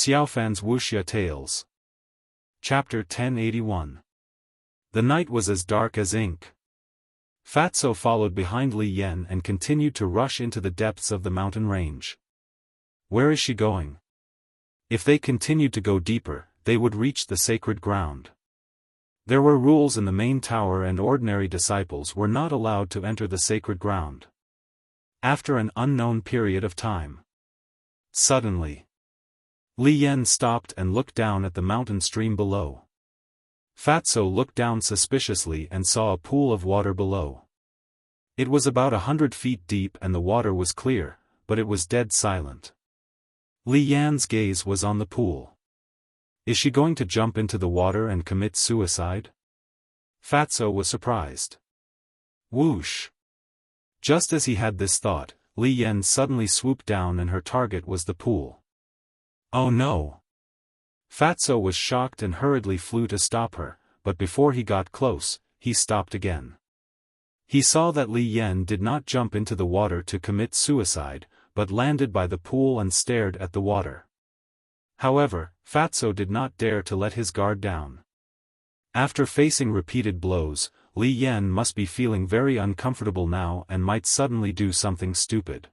Xiaofan's Wuxia Tales. Chapter 1081. The night was as dark as ink. Fatso followed behind Li Yan and continued to rush into the depths of the mountain range. Where is she going? If they continued to go deeper, they would reach the sacred ground. There were rules in the main tower and ordinary disciples were not allowed to enter the sacred ground. After an unknown period of time. Suddenly, Li Yan stopped and looked down at the mountain stream below. Fatso looked down suspiciously and saw a pool of water below. It was about 100 feet deep and the water was clear, but it was dead silent. Li Yan's gaze was on the pool. Is she going to jump into the water and commit suicide? Fatso was surprised. Whoosh! Just as he had this thought, Li Yan suddenly swooped down and her target was the pool. Oh no! Fatso was shocked and hurriedly flew to stop her, but before he got close, he stopped again. He saw that Li Yan did not jump into the water to commit suicide, but landed by the pool and stared at the water. However, Fatso did not dare to let his guard down. After facing repeated blows, Li Yan must be feeling very uncomfortable now and might suddenly do something stupid.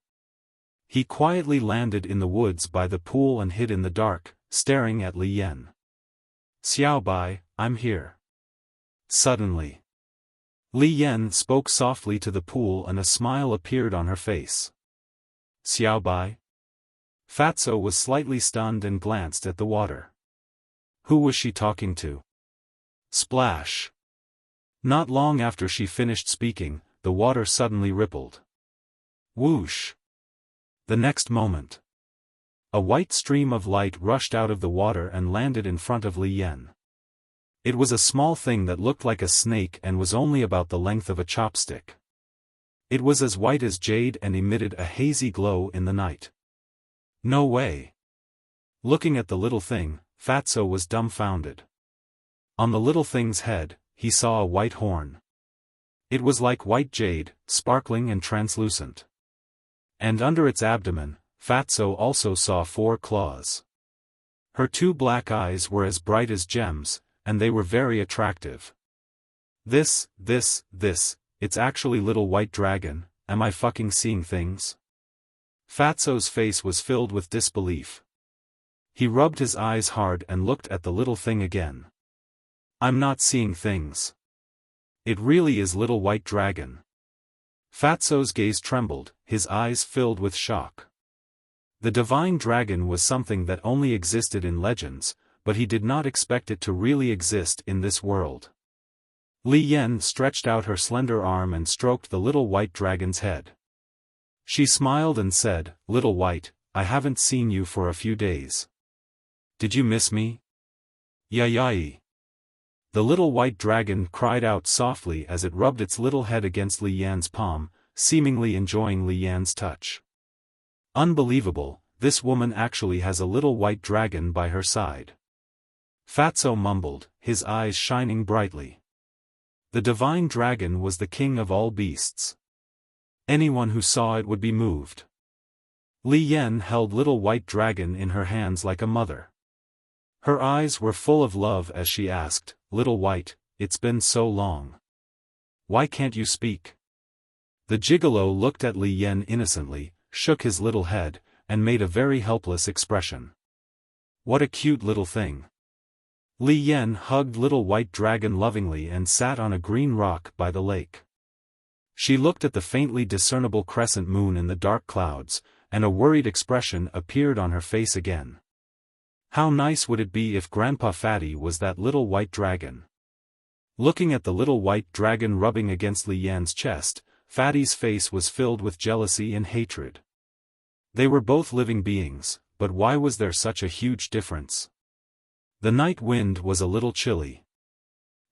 He quietly landed in the woods by the pool and hid in the dark, staring at Li Yan. Xiaobai, I'm here. Suddenly, Li Yan spoke softly to the pool and a smile appeared on her face. Xiaobai? Fatso was slightly stunned and glanced at the water. Who was she talking to? Splash! Not long after she finished speaking, the water suddenly rippled. Whoosh! The next moment, a white stream of light rushed out of the water and landed in front of Li Yan. It was a small thing that looked like a snake and was only about the length of a chopstick. It was as white as jade and emitted a hazy glow in the night. No way! Looking at the little thing, Fatso was dumbfounded. On the little thing's head, he saw a white horn. It was like white jade, sparkling and translucent. And under its abdomen, Fatso also saw 4 claws. Her 2 black eyes were as bright as gems, and they were very attractive. It's actually little white dragon, am I fucking seeing things? Fatso's face was filled with disbelief. He rubbed his eyes hard and looked at the little thing again. I'm not seeing things. It really is little white dragon. Fatso's gaze trembled, his eyes filled with shock. The divine dragon was something that only existed in legends, but he did not expect it to really exist in this world. Li Yan stretched out her slender arm and stroked the little white dragon's head. She smiled and said, Little White, I haven't seen you for a few days. Did you miss me? Yai. The little white dragon cried out softly as it rubbed its little head against Li Yan's palm, seemingly enjoying Li Yan's touch. Unbelievable, this woman actually has a little white dragon by her side. Fatso mumbled, his eyes shining brightly. The divine dragon was the king of all beasts. Anyone who saw it would be moved. Li Yan held little white dragon in her hands like a mother. Her eyes were full of love as she asked, Little White, it's been so long. Why can't you speak? The gigolo looked at Li Yan innocently, shook his little head, and made a very helpless expression. What a cute little thing. Li Yan hugged little white dragon lovingly and sat on a green rock by the lake. She looked at the faintly discernible crescent moon in the dark clouds, and a worried expression appeared on her face again. How nice would it be if Grandpa Fatty was that little white dragon? Looking at the little white dragon rubbing against Li Yan's chest, Fatty's face was filled with jealousy and hatred. They were both living beings, but why was there such a huge difference? The night wind was a little chilly.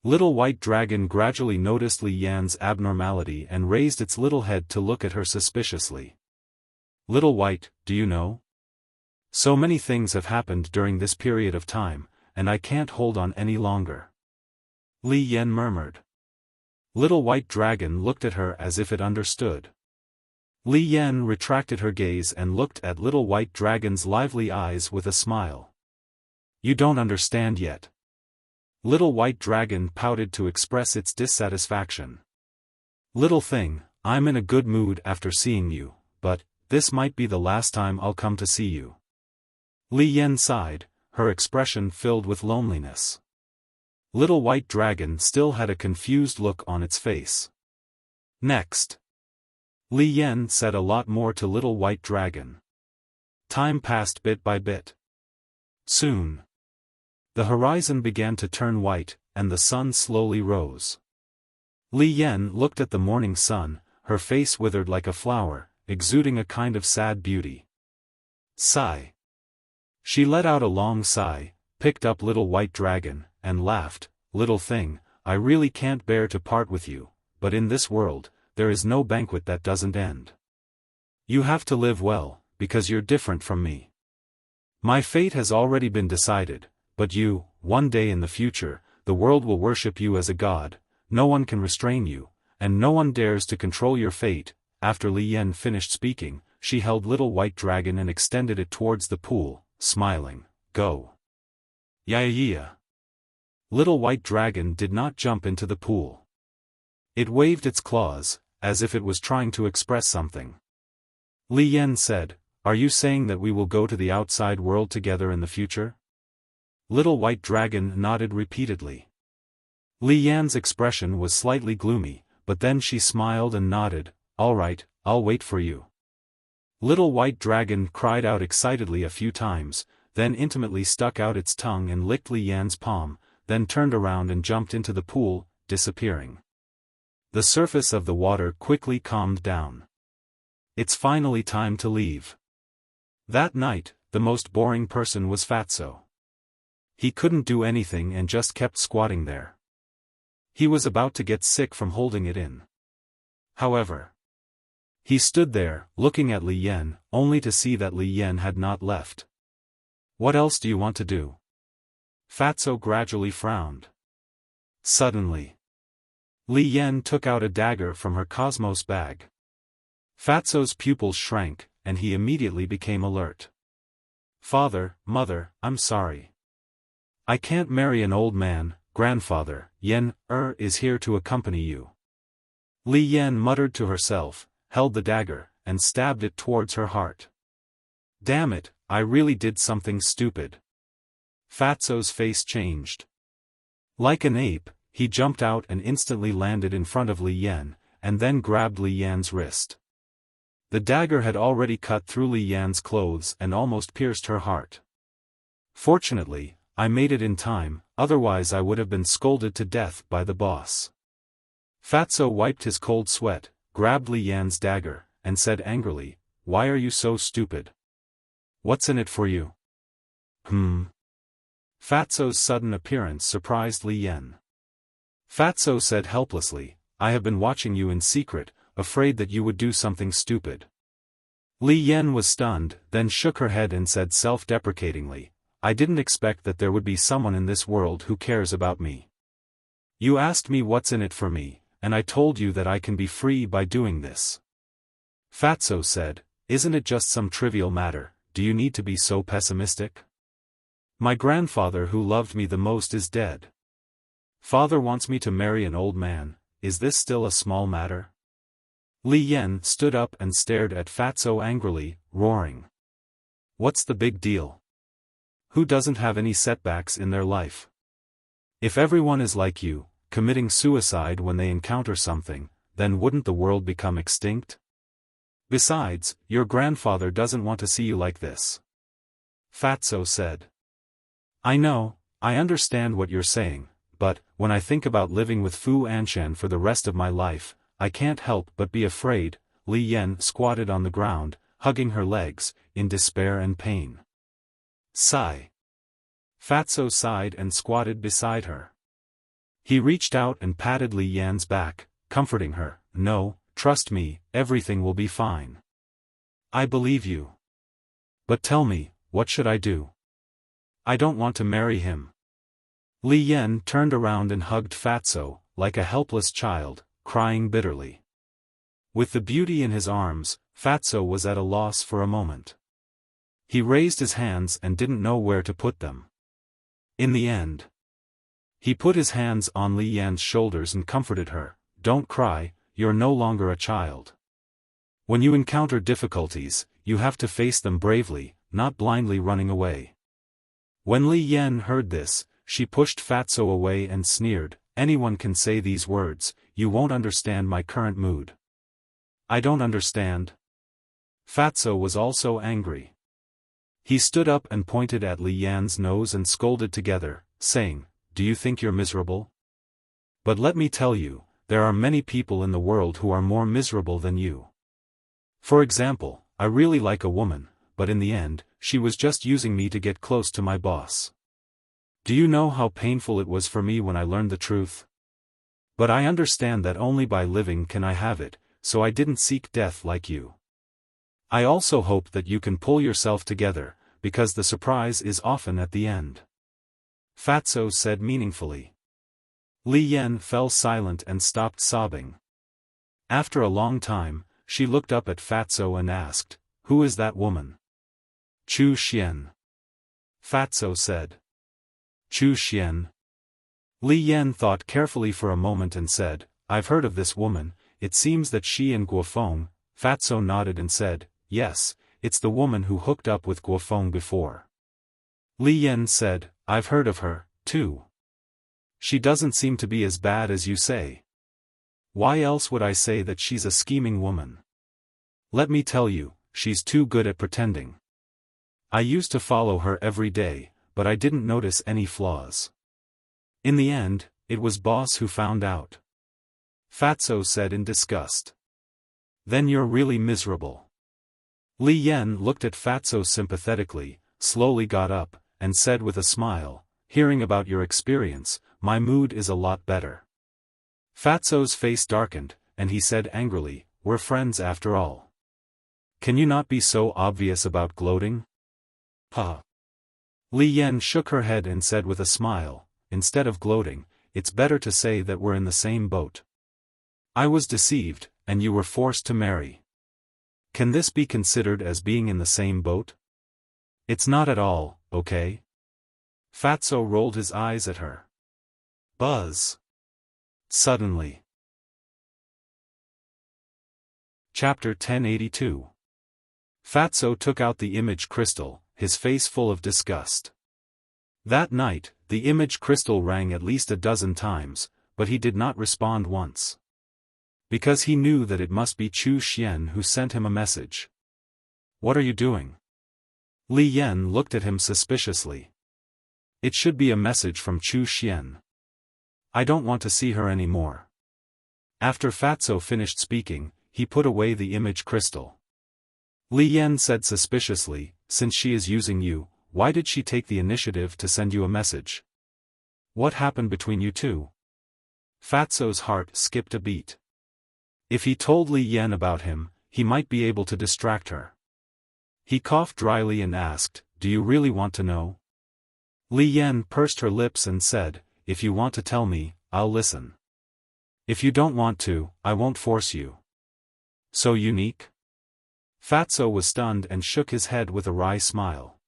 Little white dragon gradually noticed Li Yan's abnormality and raised its little head to look at her suspiciously. Little White, do you know? So many things have happened during this period of time, and I can't hold on any longer. Li Yan murmured. Little white dragon looked at her as if it understood. Li Yan retracted her gaze and looked at little white dragon's lively eyes with a smile. You don't understand yet. Little White Dragon pouted to express its dissatisfaction. Little thing, I'm in a good mood after seeing you, but this might be the last time I'll come to see you. Li Yan sighed, her expression filled with loneliness. Little White Dragon still had a confused look on its face. Next. Li Yan said a lot more to Little White Dragon. Time passed bit by bit. Soon. The horizon began to turn white, and the sun slowly rose. Li Yan looked at the morning sun, her face withered like a flower, exuding a kind of sad beauty. Sigh. She let out a long sigh, picked up Little White Dragon, and laughed. Little thing, I really can't bear to part with you, but in this world, there is no banquet that doesn't end. You have to live well, because you're different from me. My fate has already been decided, but you, one day in the future, the world will worship you as a god, no one can restrain you, and no one dares to control your fate. After Li Yan finished speaking, she held Little White Dragon and extended it towards the pool, smiling. Go. Yeah. Little White Dragon did not jump into the pool. It waved its claws, as if it was trying to express something. Li Yan said, Are you saying that we will go to the outside world together in the future? Little White Dragon nodded repeatedly. Li Yan's expression was slightly gloomy, but then she smiled and nodded. All right, I'll wait for you. Little White Dragon cried out excitedly a few times, then intimately stuck out its tongue and licked Li Yan's palm, then turned around and jumped into the pool, disappearing. The surface of the water quickly calmed down. It's finally time to leave. That night, the most boring person was Fatso. He couldn't do anything and just kept squatting there. He was about to get sick from holding it in. However, he stood there, looking at Li Yan, only to see that Li Yan had not left. What else do you want to do? Fatso gradually frowned. Suddenly, Li Yan took out a dagger from her cosmos bag. Fatso's pupils shrank, and he immediately became alert. Father, mother, I'm sorry. I can't marry an old man. Grandfather, Yan is here to accompany you. Li Yan muttered to herself, held the dagger, and stabbed it towards her heart. Damn it, I really did something stupid. Fatso's face changed. Like an ape, he jumped out and instantly landed in front of Li Yan, and then grabbed Li Yan's wrist. The dagger had already cut through Li Yan's clothes and almost pierced her heart. Fortunately, I made it in time, otherwise I would have been scolded to death by the boss. Fatso wiped his cold sweat, grabbed Li Yan's dagger, and said angrily, Why are you so stupid? What's in it for you? Fatso's sudden appearance surprised Li Yan. Fatso said helplessly, I have been watching you in secret, afraid that you would do something stupid. Li Yan was stunned, then shook her head and said self-deprecatingly, I didn't expect that there would be someone in this world who cares about me. You asked me what's in it for me, and I told you that I can be free by doing this. Fatso said, Isn't it just some trivial matter, do you need to be so pessimistic? My grandfather who loved me the most is dead. Father wants me to marry an old man, is this still a small matter? Li Yan stood up and stared at Fatso angrily, roaring. What's the big deal? Who doesn't have any setbacks in their life? If everyone is like you, committing suicide when they encounter something, then wouldn't the world become extinct? Besides, your grandfather doesn't want to see you like this. Fatso said. I know, I understand what you're saying, but, when I think about living with Fu Anshan for the rest of my life, I can't help but be afraid. Li Yan squatted on the ground, hugging her legs, in despair and pain. Sigh. Fatso sighed and squatted beside her. He reached out and patted Li Yan's back, comforting her. No, trust me, everything will be fine. I believe you. But tell me, what should I do? I don't want to marry him. Li Yan turned around and hugged Fatso, like a helpless child, crying bitterly. With the beauty in his arms, Fatso was at a loss for a moment. He raised his hands and didn't know where to put them. In the end, he put his hands on Li Yan's shoulders and comforted her. Don't cry, you're no longer a child. When you encounter difficulties, you have to face them bravely, not blindly running away. When Li Yan heard this, she pushed Fatso away and sneered, anyone can say these words, you won't understand my current mood. I don't understand. Fatso was also angry. He stood up and pointed at Li Yan's nose and scolded together, saying, do you think you're miserable? But let me tell you, there are many people in the world who are more miserable than you. For example, I really like a woman, but in the end, she was just using me to get close to my boss. Do you know how painful it was for me when I learned the truth? But I understand that only by living can I have it, so I didn't seek death like you. I also hope that you can pull yourself together, because the surprise is often at the end. Fatso said meaningfully. Li Yan fell silent and stopped sobbing. After a long time, she looked up at Fatso and asked, who is that woman? Chu Xian. Fatso said. Chu Xian. Li Yan thought carefully for a moment and said, I've heard of this woman, it seems that she and Guofeng. Fatso nodded and said, yes, it's the woman who hooked up with Guofeng before. Li Yan said, I've heard of her, too. She doesn't seem to be as bad as you say. Why else would I say that she's a scheming woman? Let me tell you, she's too good at pretending. I used to follow her every day, but I didn't notice any flaws. In the end, it was boss who found out. Fatso said in disgust. Then you're really miserable. Li Yan looked at Fatso sympathetically, slowly got up, and said with a smile, hearing about your experience, my mood is a lot better. Fatso's face darkened, and he said angrily, we're friends after all. Can you not be so obvious about gloating? Huh. Li Yan shook her head and said with a smile, instead of gloating, it's better to say that we're in the same boat. I was deceived, and you were forced to marry. Can this be considered as being in the same boat? It's not at all, okay? Fatso rolled his eyes at her. Buzz. Suddenly. Chapter 1082. Fatso took out the image crystal, his face full of disgust. That night, the image crystal rang at least a dozen times, but he did not respond once. Because he knew that it must be Chu Xian who sent him a message. What are you doing? Li Yan looked at him suspiciously. It should be a message from Chu Xian. I don't want to see her anymore. After Fatso finished speaking, he put away the image crystal. Li Yan said suspiciously, since she is using you, why did she take the initiative to send you a message? What happened between you two? Fatso's heart skipped a beat. If he told Li Yan about him, he might be able to distract her. He coughed dryly and asked, do you really want to know? Li Yan pursed her lips and said, if you want to tell me, I'll listen. If you don't want to, I won't force you. So unique? Fatso was stunned and shook his head with a wry smile.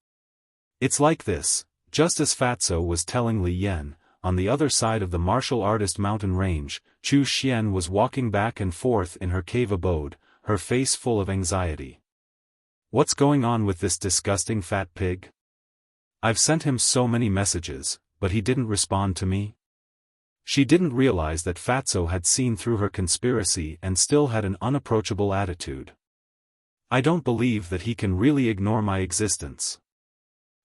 It's like this, just as Fatso was telling Li Yan, on the other side of the martial artist mountain range, Chu Xian was walking back and forth in her cave abode, her face full of anxiety. What's going on with this disgusting fat pig? I've sent him so many messages, but he didn't respond to me. She didn't realize that Fatso had seen through her conspiracy and still had an unapproachable attitude. I don't believe that he can really ignore my existence.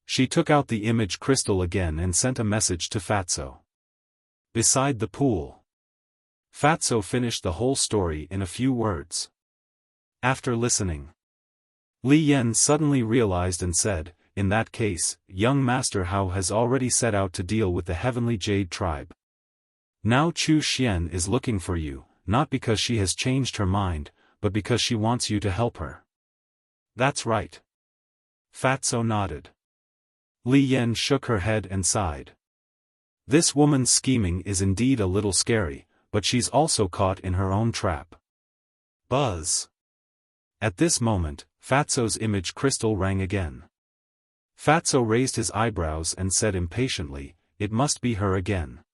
She took out the image crystal again and sent a message to Fatso. Beside the pool. Fatso finished the whole story in a few words. After listening, Li Yan suddenly realized and said, in that case, young Master Hao has already set out to deal with the Heavenly Jade tribe. Now Chu Xian is looking for you, not because she has changed her mind, but because she wants you to help her. That's right. Fatso nodded. Li Yan shook her head and sighed. This woman's scheming is indeed a little scary, but she's also caught in her own trap. Buzz. At this moment, Fatso's image crystal rang again. Fatso raised his eyebrows and said impatiently, "It must be her again."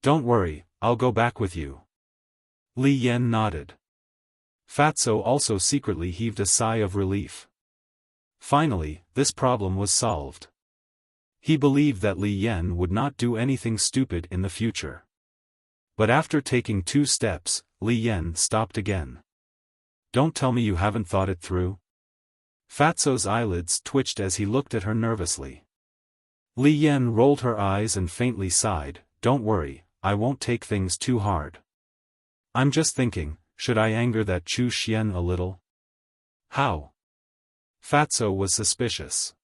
"Don't worry, I'll go back with you." Li Yan nodded. Fatso also secretly heaved a sigh of relief. Finally, this problem was solved. He believed that Li Yan would not do anything stupid in the future. But after taking 2 steps, Li Yan stopped again. "Don't tell me you haven't thought it through?" Fatso's eyelids twitched as he looked at her nervously. Li Yan rolled her eyes and faintly sighed, "Don't worry, I won't take things too hard. I'm just thinking, should I anger that Chu Xian a little?" "How?" Fatso was suspicious.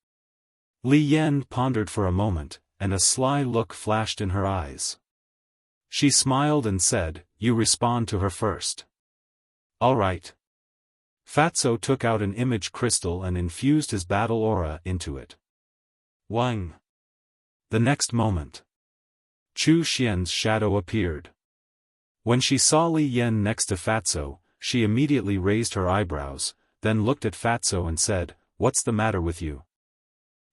Li Yan pondered for a moment, and a sly look flashed in her eyes. She smiled and said, "You respond to her first." "All right." Fatso took out an image crystal and infused his battle aura into it. Wang. The next moment, Chu Xian's shadow appeared. When she saw Li Yan next to Fatso, she immediately raised her eyebrows, then looked at Fatso and said, "What's the matter with you?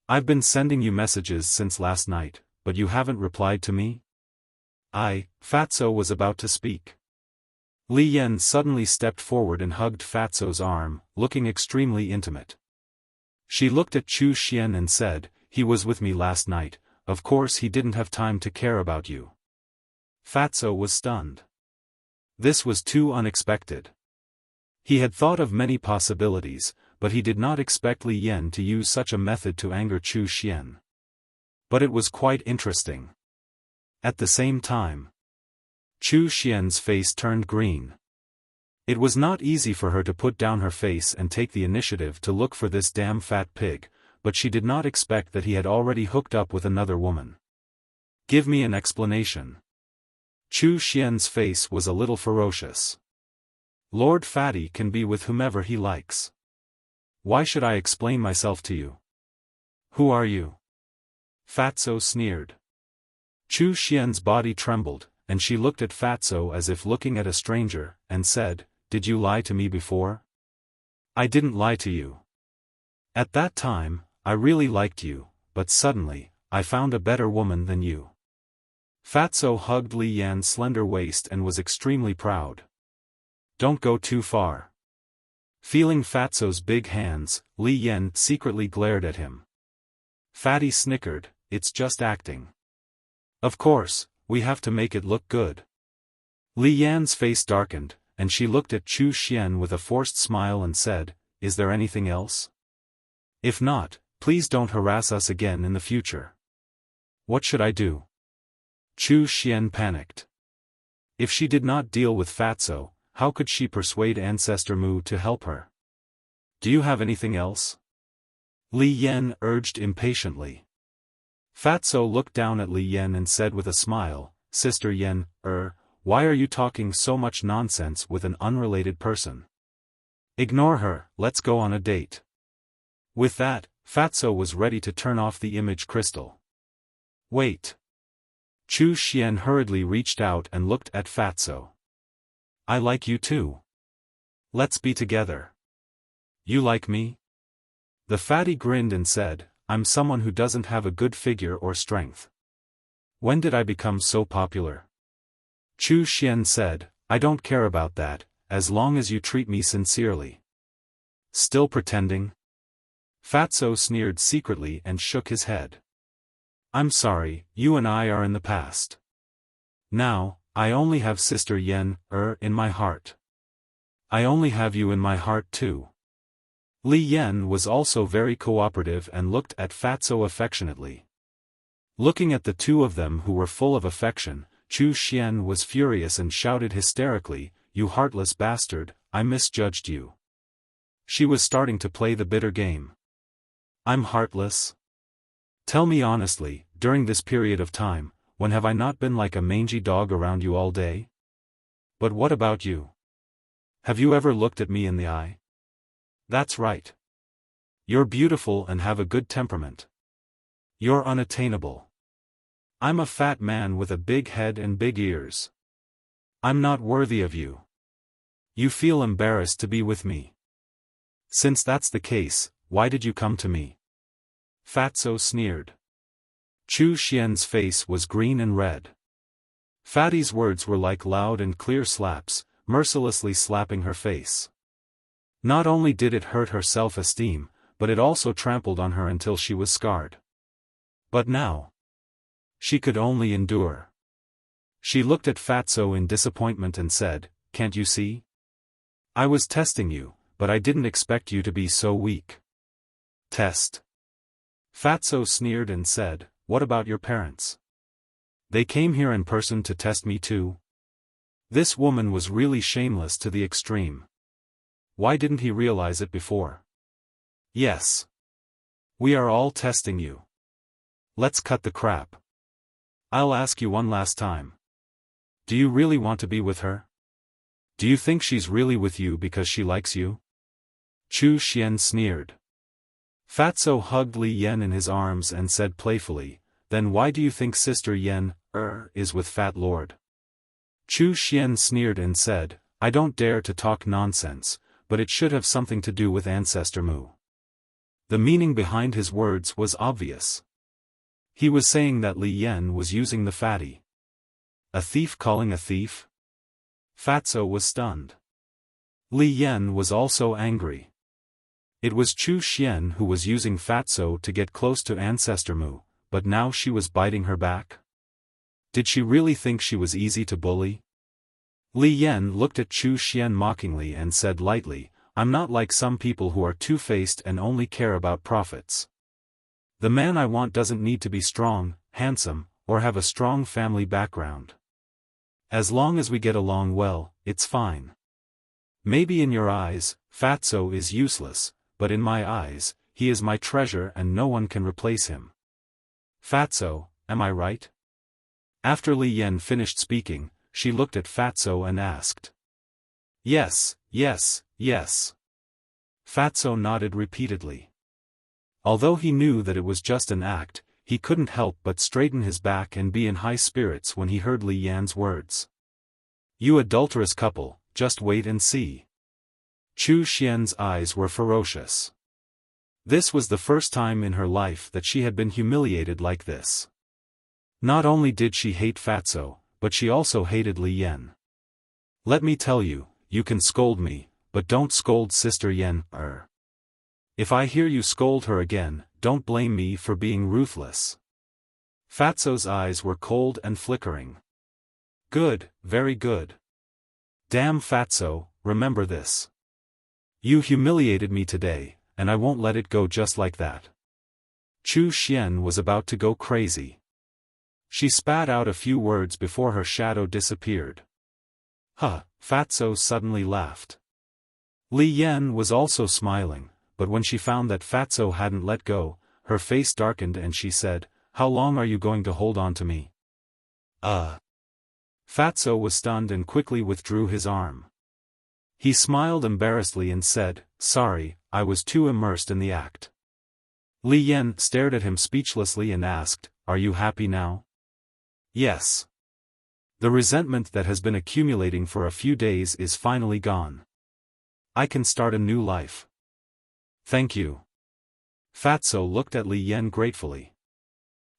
I've been sending you messages since last night, but you haven't replied to me?" Fatso was about to speak. Li Yan suddenly stepped forward and hugged Fatso's arm, looking extremely intimate. She looked at Chu Xian and said, "He was with me last night, of course he didn't have time to care about you." Fatso was stunned. This was too unexpected. He had thought of many possibilities, but he did not expect Li Yan to use such a method to anger Chu Xian. But it was quite interesting. At the same time, Chu Xian's face turned green. It was not easy for her to put down her face and take the initiative to look for this damn fat pig, but she did not expect that he had already hooked up with another woman. "Give me an explanation." Chu Xian's face was a little ferocious. "Lord Fatty can be with whomever he likes. Why should I explain myself to you? Who are you?" Fatso sneered. Chu Xian's body trembled, and she looked at Fatso as if looking at a stranger, and said, "Did you lie to me before?" "I didn't lie to you. At that time, I really liked you, but suddenly, I found a better woman than you." Fatso hugged Li Yan's slender waist and was extremely proud. "Don't go too far." Feeling Fatso's big hands, Li Yan secretly glared at him. Fatty snickered, "It's just acting. Of course, we have to make it look good." Li Yan's face darkened, and she looked at Chu Xian with a forced smile and said, "Is there anything else? If not, please don't harass us again in the future." "What should I do?" Chu Xian panicked. If she did not deal with Fatso, how could she persuade Ancestor Mu to help her? "Do you have anything else?" Li Yan urged impatiently. Fatso looked down at Li Yan and said with a smile, "Sister Yan, why are you talking so much nonsense with an unrelated person? Ignore her, let's go on a date." With that, Fatso was ready to turn off the image crystal. "Wait." Chu Xian hurriedly reached out and looked at Fatso. "I like you too. Let's be together." "You like me?" The fatty grinned and said, "I'm someone who doesn't have a good figure or strength. When did I become so popular?" Chu Xian said, "I don't care about that, as long as you treat me sincerely." "Still pretending?" Fatso sneered secretly and shook his head. "I'm sorry, you and I are in the past. Now, I only have Sister Yan, in my heart. I only have you in my heart too." Li Yan was also very cooperative and looked at Fatso affectionately. Looking at the two of them who were full of affection, Chu Xian was furious and shouted hysterically, "You heartless bastard, I misjudged you." She was starting to play the bitter game. "I'm heartless? Tell me honestly, during this period of time, when have I not been like a mangy dog around you all day? But what about you? Have you ever looked at me in the eye? That's right. You're beautiful and have a good temperament. You're unattainable. I'm a fat man with a big head and big ears. I'm not worthy of you. You feel embarrassed to be with me. Since that's the case, why did you come to me? Fatso sneered. Chu Xian's face was green and red. Fatty's words were like loud and clear slaps, mercilessly slapping her face. Not only did it hurt her self-esteem, but it also trampled on her until she was scarred. But now, she could only endure. She looked at Fatso in disappointment and said, "Can't you see? I was testing you, but I didn't expect you to be so weak." Test. Fatso sneered and said, "What about your parents? They came here in person to test me too?" This woman was really shameless to the extreme. Why didn't he realize it before? Yes. We are all testing you. Let's cut the crap. I'll ask you one last time. Do you really want to be with her? Do you think she's really with you because she likes you? Chu Xian sneered. Fatso hugged Li Yan in his arms and said playfully, "Then why do you think Sister Yan, is with Fat Lord?" Chu Xian sneered and said, "I don't dare to talk nonsense, but it should have something to do with Ancestor Mu." The meaning behind his words was obvious. He was saying that Li Yan was using the fatty. A thief calling a thief? Fatso was stunned. Li Yan was also angry. It was Chu Xian who was using Fatso to get close to Ancestor Mu, but now she was biting her back? Did she really think she was easy to bully? Li Yan looked at Chu Xian mockingly and said lightly, "I'm not like some people who are two-faced and only care about profits. The man I want doesn't need to be strong, handsome, or have a strong family background. As long as we get along well, it's fine. Maybe in your eyes, Fatso is useless, but in my eyes, he is my treasure and no one can replace him. Fatso, am I right?" After Li Yan finished speaking, she looked at Fatso and asked. "Yes, yes, yes." Fatso nodded repeatedly. Although he knew that it was just an act, he couldn't help but straighten his back and be in high spirits when he heard Li Yan's words. "You adulterous couple, just wait and see." Chu Xian's eyes were ferocious. This was the first time in her life that she had been humiliated like this. Not only did she hate Fatso, but she also hated Li Yan. "Let me tell you, you can scold me, but don't scold Sister Yan, If I hear you scold her again, don't blame me for being ruthless." Fatso's eyes were cold and flickering. "Good, very good. Damn Fatso, remember this. You humiliated me today, and I won't let it go just like that." Chu Xian was about to go crazy. She spat out a few words before her shadow disappeared. "Huh," Fatso suddenly laughed. Li Yan was also smiling, but when she found that Fatso hadn't let go, her face darkened and she said, "How long are you going to hold on to me?" Fatso was stunned and quickly withdrew his arm. He smiled embarrassedly and said, "Sorry, I was too immersed in the act." Li Yan stared at him speechlessly and asked, "Are you happy now?" "Yes. The resentment that has been accumulating for a few days is finally gone. I can start a new life." "Thank you." Fatso looked at Li Yan gratefully.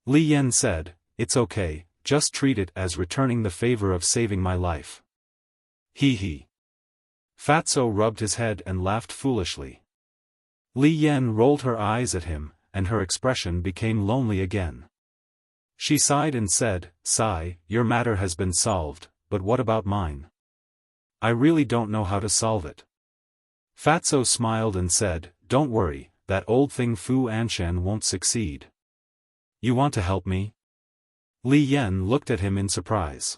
Li Yan said, "It's okay, just treat it as returning the favor of saving my life." He. Fatso rubbed his head and laughed foolishly. Li Yan rolled her eyes at him, and her expression became lonely again. She sighed and said, "Sigh, your matter has been solved, but what about mine? I really don't know how to solve it." Fatso smiled and said, "Don't worry, that old thing Fu Anshan won't succeed. You want to help me?" Li Yan looked at him in surprise.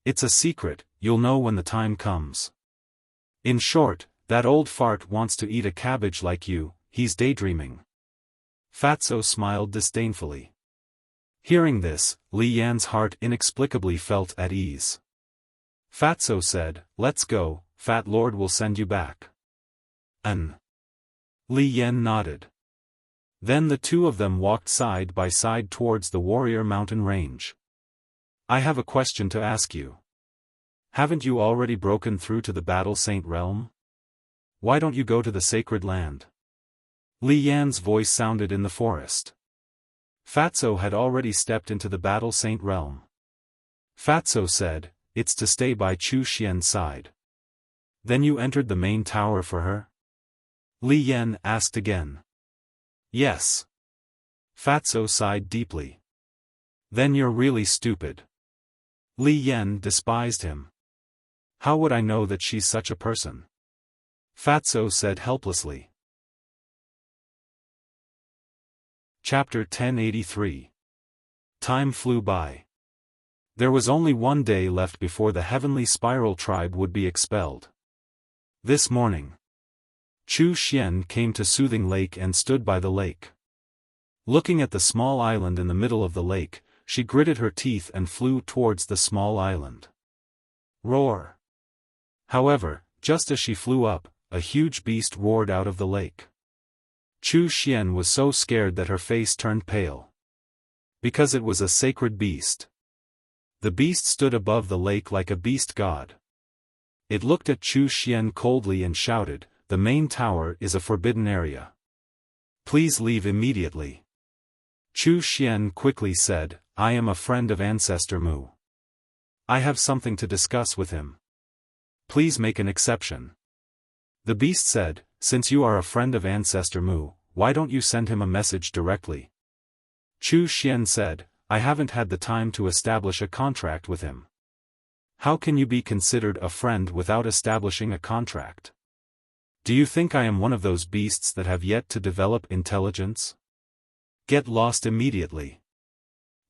"It's a secret, you'll know when the time comes. In short, that old fart wants to eat a cabbage like you, he's daydreaming." Fatso smiled disdainfully. Hearing this, Li Yan's heart inexplicably felt at ease. Fatso said, "Let's go, Fat Lord will send you back." Li Yan nodded. Then the two of them walked side by side towards the Warrior Mountain Range. "I have a question to ask you. Haven't you already broken through to the Battle Saint realm? Why don't you go to the Sacred Land?" Li Yan's voice sounded in the forest. Fatso had already stepped into the Battle Saint realm. Fatso said, "It's to stay by Chu Xian's side." "Then you entered the main tower for her?" Li Yan asked again. "Yes." Fatso sighed deeply. "Then you're really stupid." Li Yan despised him. "How would I know that she's such a person?" Fatso said helplessly. Chapter 1083. Time flew by. There was only one day left before the heavenly spiral tribe would be expelled. This morning, Chu Xian came to Soothing Lake and stood by the lake. Looking at the small island in the middle of the lake, she gritted her teeth and flew towards the small island. Roar! However, just as she flew up, a huge beast roared out of the lake. Chu Xian was so scared that her face turned pale. Because it was a sacred beast. The beast stood above the lake like a beast god. It looked at Chu Xian coldly and shouted, "The main tower is a forbidden area. Please leave immediately." Chu Xian quickly said, "I am a friend of Ancestor Mu. I have something to discuss with him. Please make an exception." The beast said, "Since you are a friend of Ancestor Mu, why don't you send him a message directly?" Chu Xian said, "I haven't had the time to establish a contract with him." "How can you be considered a friend without establishing a contract? Do you think I am one of those beasts that have yet to develop intelligence? Get lost immediately."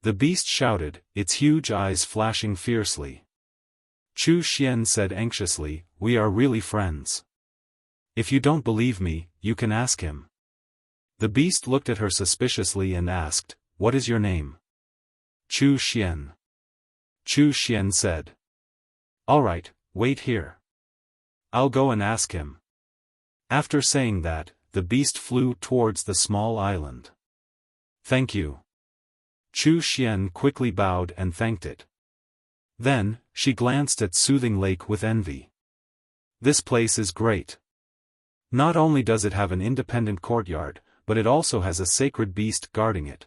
The beast shouted, its huge eyes flashing fiercely. Chu Xian said anxiously, "We are really friends. If you don't believe me, you can ask him." The beast looked at her suspiciously and asked, "What is your name?" "Chu Xian." Chu Xian said. "All right, wait here. I'll go and ask him." After saying that, the beast flew towards the small island. "Thank you." Chu Xian quickly bowed and thanked it. Then, she glanced at Soothing Lake with envy. "This place is great. Not only does it have an independent courtyard, but it also has a sacred beast guarding it.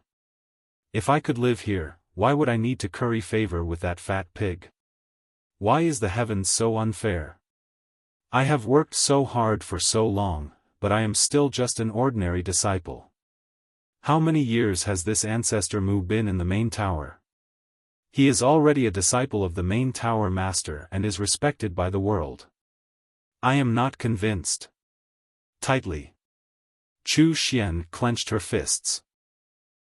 If I could live here, why would I need to curry favor with that fat pig? Why is the heavens so unfair? I have worked so hard for so long, but I am still just an ordinary disciple. How many years has this Ancestor Mu been in the main tower? He is already a disciple of the main tower master and is respected by the world. I am not convinced." Tightly, Chu Xian clenched her fists.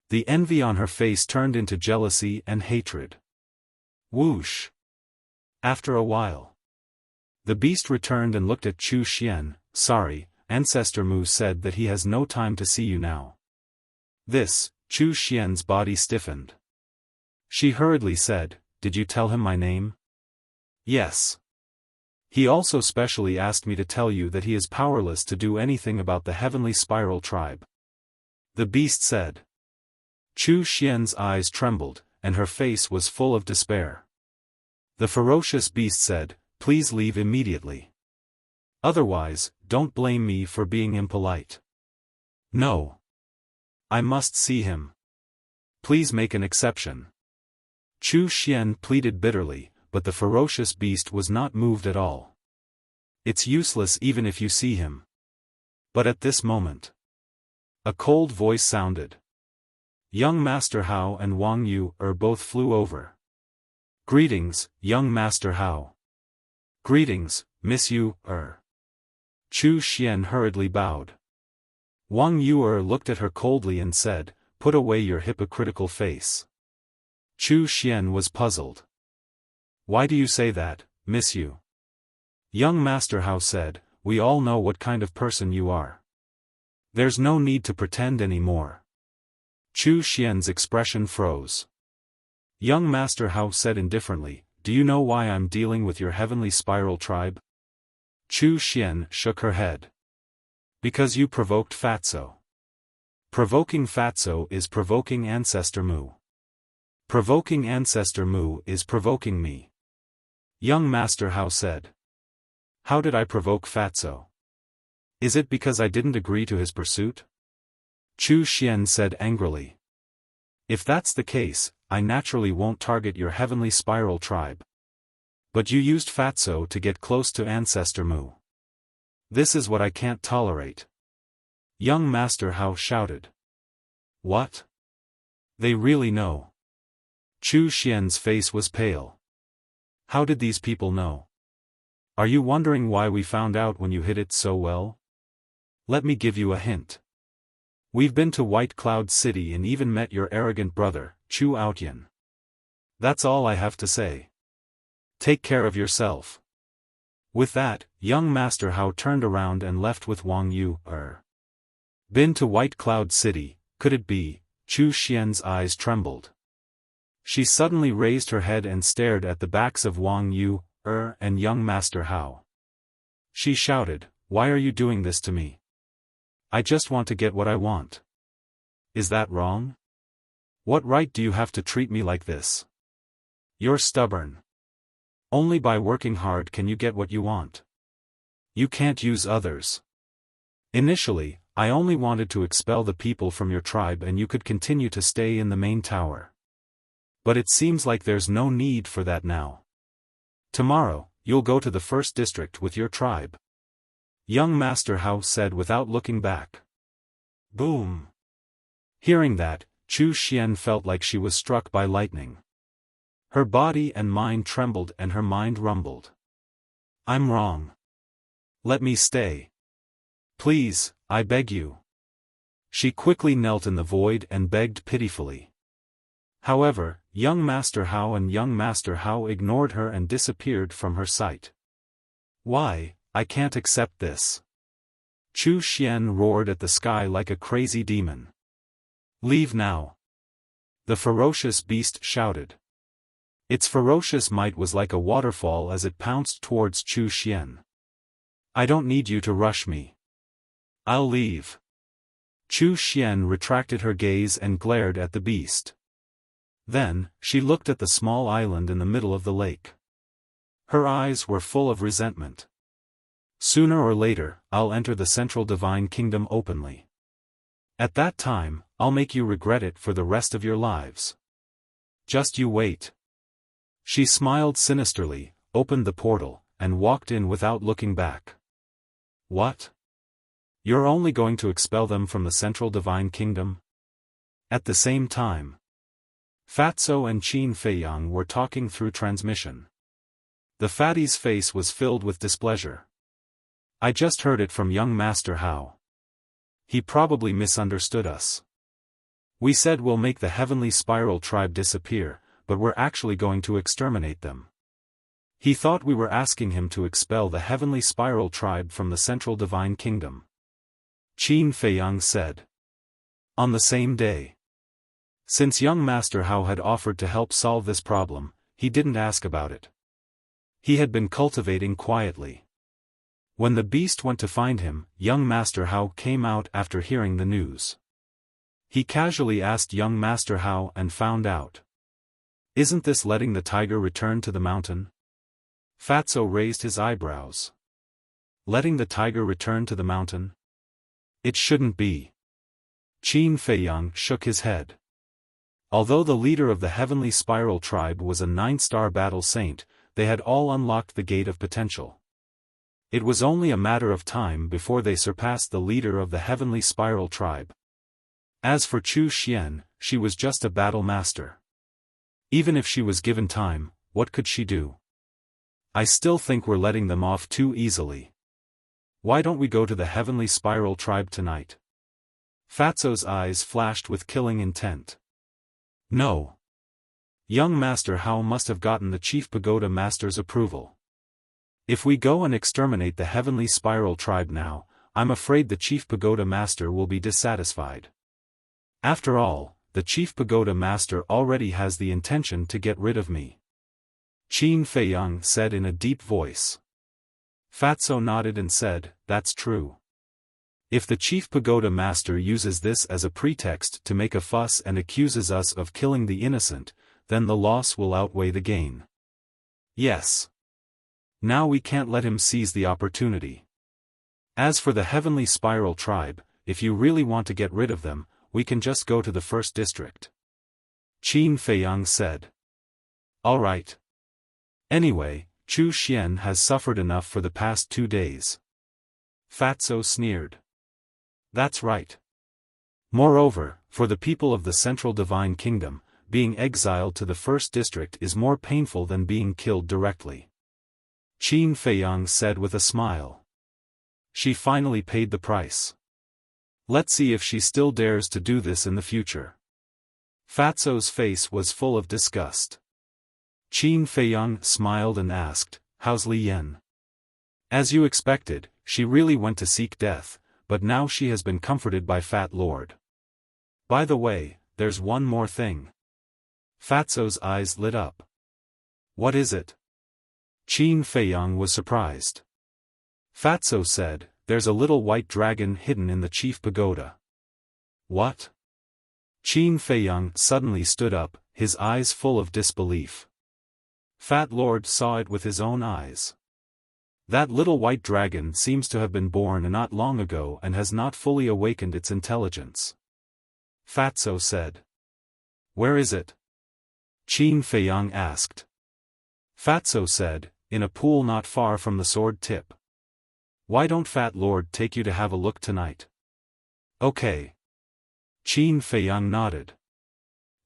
The envy on her face turned into jealousy and hatred. Whoosh! After a while, the beast returned and looked at Chu Xian. "Sorry, Ancestor Mu said that he has no time to see you now." This, Chu Xian's body stiffened. She hurriedly said, "Did you tell him my name?" "Yes. He also specially asked me to tell you that he is powerless to do anything about the heavenly spiral tribe." The beast said. Chu Xian's eyes trembled, and her face was full of despair. The ferocious beast said, "Please leave immediately. Otherwise, don't blame me for being impolite." "No. I must see him. Please make an exception." Chu Xian pleaded bitterly, but the ferocious beast was not moved at all. "It's useless even if you see him." But at this moment, a cold voice sounded. Young Master Hao and Wang Yu both flew over. "Greetings, young Master Hao." "Greetings, Miss Yu." Chu Xian hurriedly bowed. Wang Yu looked at her coldly and said, "Put away your hypocritical face." Chu Xian was puzzled. "Why do you say that, Miss Yu?" Young Master Hao said, "We all know what kind of person you are. There's no need to pretend anymore." Chu Xian's expression froze. Young Master Hao said indifferently, "Do you know why I'm dealing with your heavenly spiral tribe?" Chu Xian shook her head. "Because you provoked Fatso. Provoking Fatso is provoking Ancestor Mu. Provoking Ancestor Mu is provoking me." Young Master Hao said. "How did I provoke Fatso? Is it because I didn't agree to his pursuit?" Chu Xian said angrily. If that's the case, I naturally won't target your heavenly spiral tribe. But you used Fatso to get close to Ancestor Mu. This is what I can't tolerate. Young Master Hao shouted. What? They really know. Chu Xian's face was pale. How did these people know? Are you wondering why we found out when you hid it so well? Let me give you a hint. We've been to White Cloud City and even met your arrogant brother, Chu Outyan. That's all I have to say. Take care of yourself. With that, young Master Hao turned around and left with Wang Yu. Been to White Cloud City, could it be? Chu Xian's eyes trembled. She suddenly raised her head and stared at the backs of Wang Yu, and young Master Hao. She shouted, Why are you doing this to me? I just want to get what I want. Is that wrong? What right do you have to treat me like this? You're stubborn. Only by working hard can you get what you want. You can't use others. Initially, I only wanted to expel the people from your tribe and you could continue to stay in the main tower. But it seems like there's no need for that now. Tomorrow, you'll go to the first district with your tribe. Young Master Hao said without looking back. Boom. Hearing that, Chu Xian felt like she was struck by lightning. Her body and mind trembled and her mind rumbled. I'm wrong. Let me stay. Please, I beg you. She quickly knelt in the void and begged pitifully. However, young Master Hao and young Master Hao ignored her and disappeared from her sight. Why, I can't accept this. Chu Xian roared at the sky like a crazy demon. Leave now. The ferocious beast shouted. Its ferocious might was like a waterfall as it pounced towards Chu Xian. I don't need you to rush me. I'll leave. Chu Xian retracted her gaze and glared at the beast. Then, she looked at the small island in the middle of the lake. Her eyes were full of resentment. Sooner or later, I'll enter the Central Divine Kingdom openly. At that time, I'll make you regret it for the rest of your lives. Just you wait. She smiled sinisterly, opened the portal, and walked in without looking back. What? You're only going to expel them from the Central Divine Kingdom? At the same time, Fatso and Qin Feiyang were talking through transmission. The fatty's face was filled with displeasure. I just heard it from young Master Hao. He probably misunderstood us. We said we'll make the Heavenly Spiral tribe disappear, but we're actually going to exterminate them. He thought we were asking him to expel the Heavenly Spiral tribe from the Central Divine Kingdom. Qin Feiyang said. On the same day. Since young Master Hao had offered to help solve this problem, he didn't ask about it. He had been cultivating quietly. When the beast went to find him, young Master Hao came out after hearing the news. He casually asked young Master Hao and found out. Isn't this letting the tiger return to the mountain? Fatso raised his eyebrows. Letting the tiger return to the mountain? It shouldn't be. Qin Feiyang shook his head. Although the leader of the Heavenly Spiral tribe was a 9-star battle saint, they had all unlocked the gate of potential. It was only a matter of time before they surpassed the leader of the Heavenly Spiral tribe. As for Chu Xian, she was just a battle master. Even if she was given time, what could she do? I still think we're letting them off too easily. Why don't we go to the Heavenly Spiral tribe tonight? Fatso's eyes flashed with killing intent. No. Young Master Hao must have gotten the Chief Pagoda Master's approval. If we go and exterminate the Heavenly Spiral tribe now, I'm afraid the Chief Pagoda Master will be dissatisfied. After all, the Chief Pagoda Master already has the intention to get rid of me. Qin Feiyang said in a deep voice. Fatso nodded and said, That's true. If the Chief Pagoda Master uses this as a pretext to make a fuss and accuses us of killing the innocent, then the loss will outweigh the gain. Yes. Now we can't let him seize the opportunity. As for the Heavenly Spiral tribe, if you really want to get rid of them, we can just go to the first district. Qin Feiyang said. All right. Anyway, Chu Xian has suffered enough for the past 2 days. Fatso sneered. That's right. Moreover, for the people of the Central Divine Kingdom, being exiled to the first district is more painful than being killed directly. Qin Feiyang said with a smile. She finally paid the price. Let's see if she still dares to do this in the future. Fatso's face was full of disgust. Qin Feiyang smiled and asked, how's Li Yan? As you expected, she really went to seek death, but now she has been comforted by Fat Lord. By the way, there's one more thing. Fatso's eyes lit up. What is it? Qin Feiyang was surprised. Fatso said, there's a little white dragon hidden in the chief pagoda. What? Qin Feiyang suddenly stood up, his eyes full of disbelief. Fat Lord saw it with his own eyes. That little white dragon seems to have been born not long ago and has not fully awakened its intelligence. Fatso said. Where is it? Qin Feiyang asked. Fatso said, in a pool not far from the sword tip. Why don't Fat Lord take you to have a look tonight? Okay. Qin Feiyang nodded.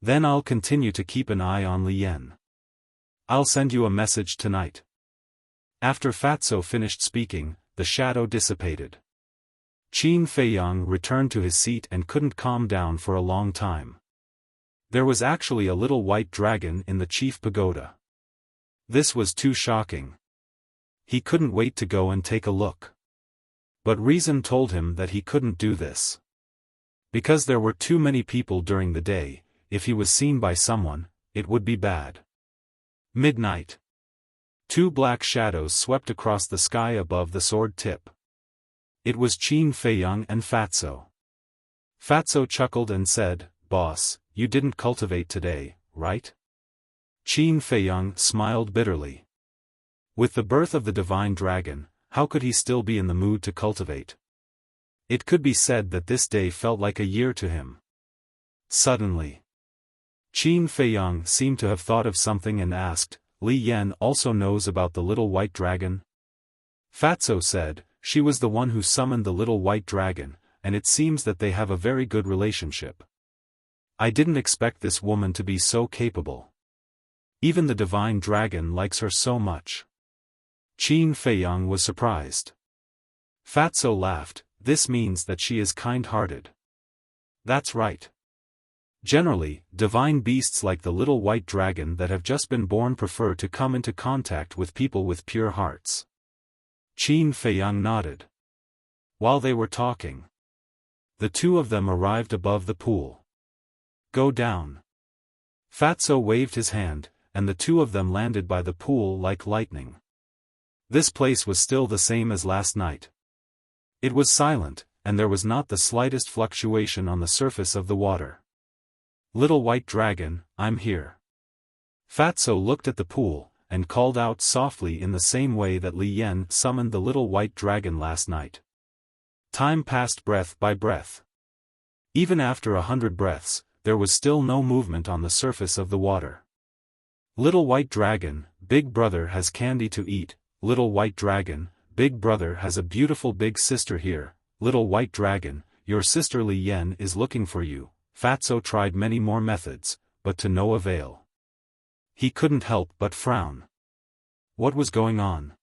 Then I'll continue to keep an eye on Li Yan. I'll send you a message tonight. After Fatso finished speaking, the shadow dissipated. Qin Feiyang returned to his seat and couldn't calm down for a long time. There was actually a little white dragon in the chief pagoda. This was too shocking. He couldn't wait to go and take a look. But reason told him that he couldn't do this. Because there were too many people during the day, if he was seen by someone, it would be bad. Midnight. 2 black shadows swept across the sky above the sword tip. It was Qin Feiyang and Fatso. Fatso chuckled and said, Boss, you didn't cultivate today, right? Qin Feiyang smiled bitterly. With the birth of the divine dragon, how could he still be in the mood to cultivate? It could be said that this day felt like a year to him. Suddenly, Qin Feiyang seemed to have thought of something and asked, Li Yan also knows about the little white dragon? Fatso said, she was the one who summoned the little white dragon, and it seems that they have a very good relationship. I didn't expect this woman to be so capable. Even the divine dragon likes her so much. Qin Feiyang was surprised. Fatso laughed, this means that she is kind-hearted. That's right. Generally, divine beasts like the little white dragon that have just been born prefer to come into contact with people with pure hearts. Qin Feiyang nodded. While they were talking, the 2 of them arrived above the pool. Go down. Fatso waved his hand, and the 2 of them landed by the pool like lightning. This place was still the same as last night. It was silent, and there was not the slightest fluctuation on the surface of the water. Little white dragon, I'm here. Fatso looked at the pool, and called out softly in the same way that Li Yan summoned the little white dragon last night. Time passed breath by breath. Even after 100 breaths, there was still no movement on the surface of the water. Little white dragon, big brother has candy to eat. Little white dragon, big brother has a beautiful big sister here. Little white dragon, your sister Li Yan is looking for you. Fatso tried many more methods, but to no avail. He couldn't help but frown. What was going on?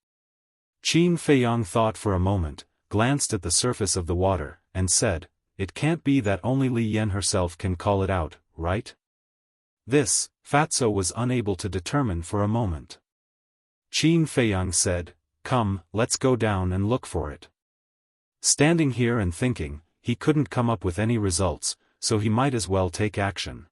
Qin Feiyang thought for a moment, glanced at the surface of the water, and said, it can't be that only Li Yan herself can call it out, right? This, Fatso was unable to determine for a moment. Qin Feiyang said, come, let's go down and look for it. Standing here and thinking, he couldn't come up with any results, so he might as well take action.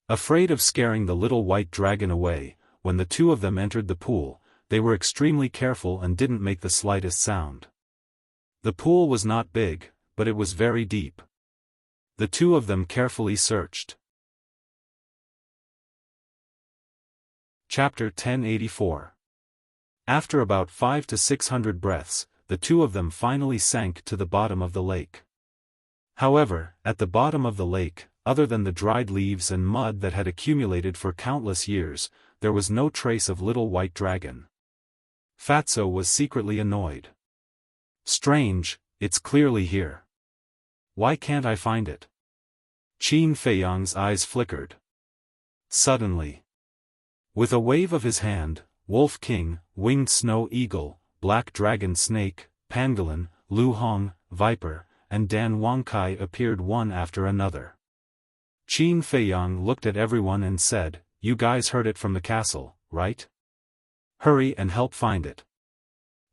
Afraid of scaring the little white dragon away, when the 2 of them entered the pool, they were extremely careful and didn't make the slightest sound. The pool was not big, but it was very deep. The 2 of them carefully searched. Chapter 1084. After about 500 to 600 breaths, the 2 of them finally sank to the bottom of the lake. However, at the bottom of the lake, other than the dried leaves and mud that had accumulated for countless years, there was no trace of little white dragon. Fatso was secretly annoyed. Strange, it's clearly here. Why can't I find it? Qin Feiyang's eyes flickered. Suddenly, with a wave of his hand, Wolf King, Winged Snow Eagle, Black Dragon Snake, Pangolin, Lu Hong, Viper, and Dan Wangkai appeared one after another. Qin Feiyang looked at everyone and said, "You guys heard it from the castle, right? Hurry and help find it."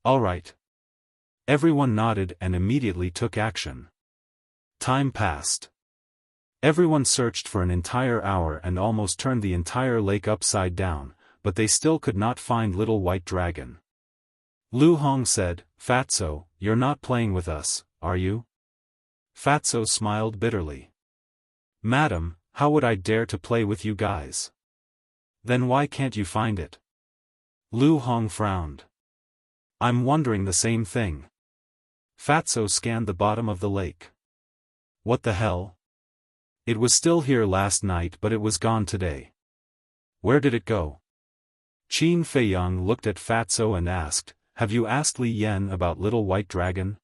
"All right." Everyone nodded and immediately took action. Time passed. Everyone searched for an entire hour and almost turned the entire lake upside down, but they still could not find little white dragon. Lu Hong said, "Fatso, you're not playing with us, are you?" Fatso smiled bitterly. "Madam, how would I dare to play with you guys? Then why can't you find it?" Lu Hong frowned. "I'm wondering the same thing." Fatso scanned the bottom of the lake. "What the hell? It was still here last night but it was gone today. Where did it go?" Qin Feiyang looked at Fatso and asked, "Have you asked Li Yan about Little White Dragon?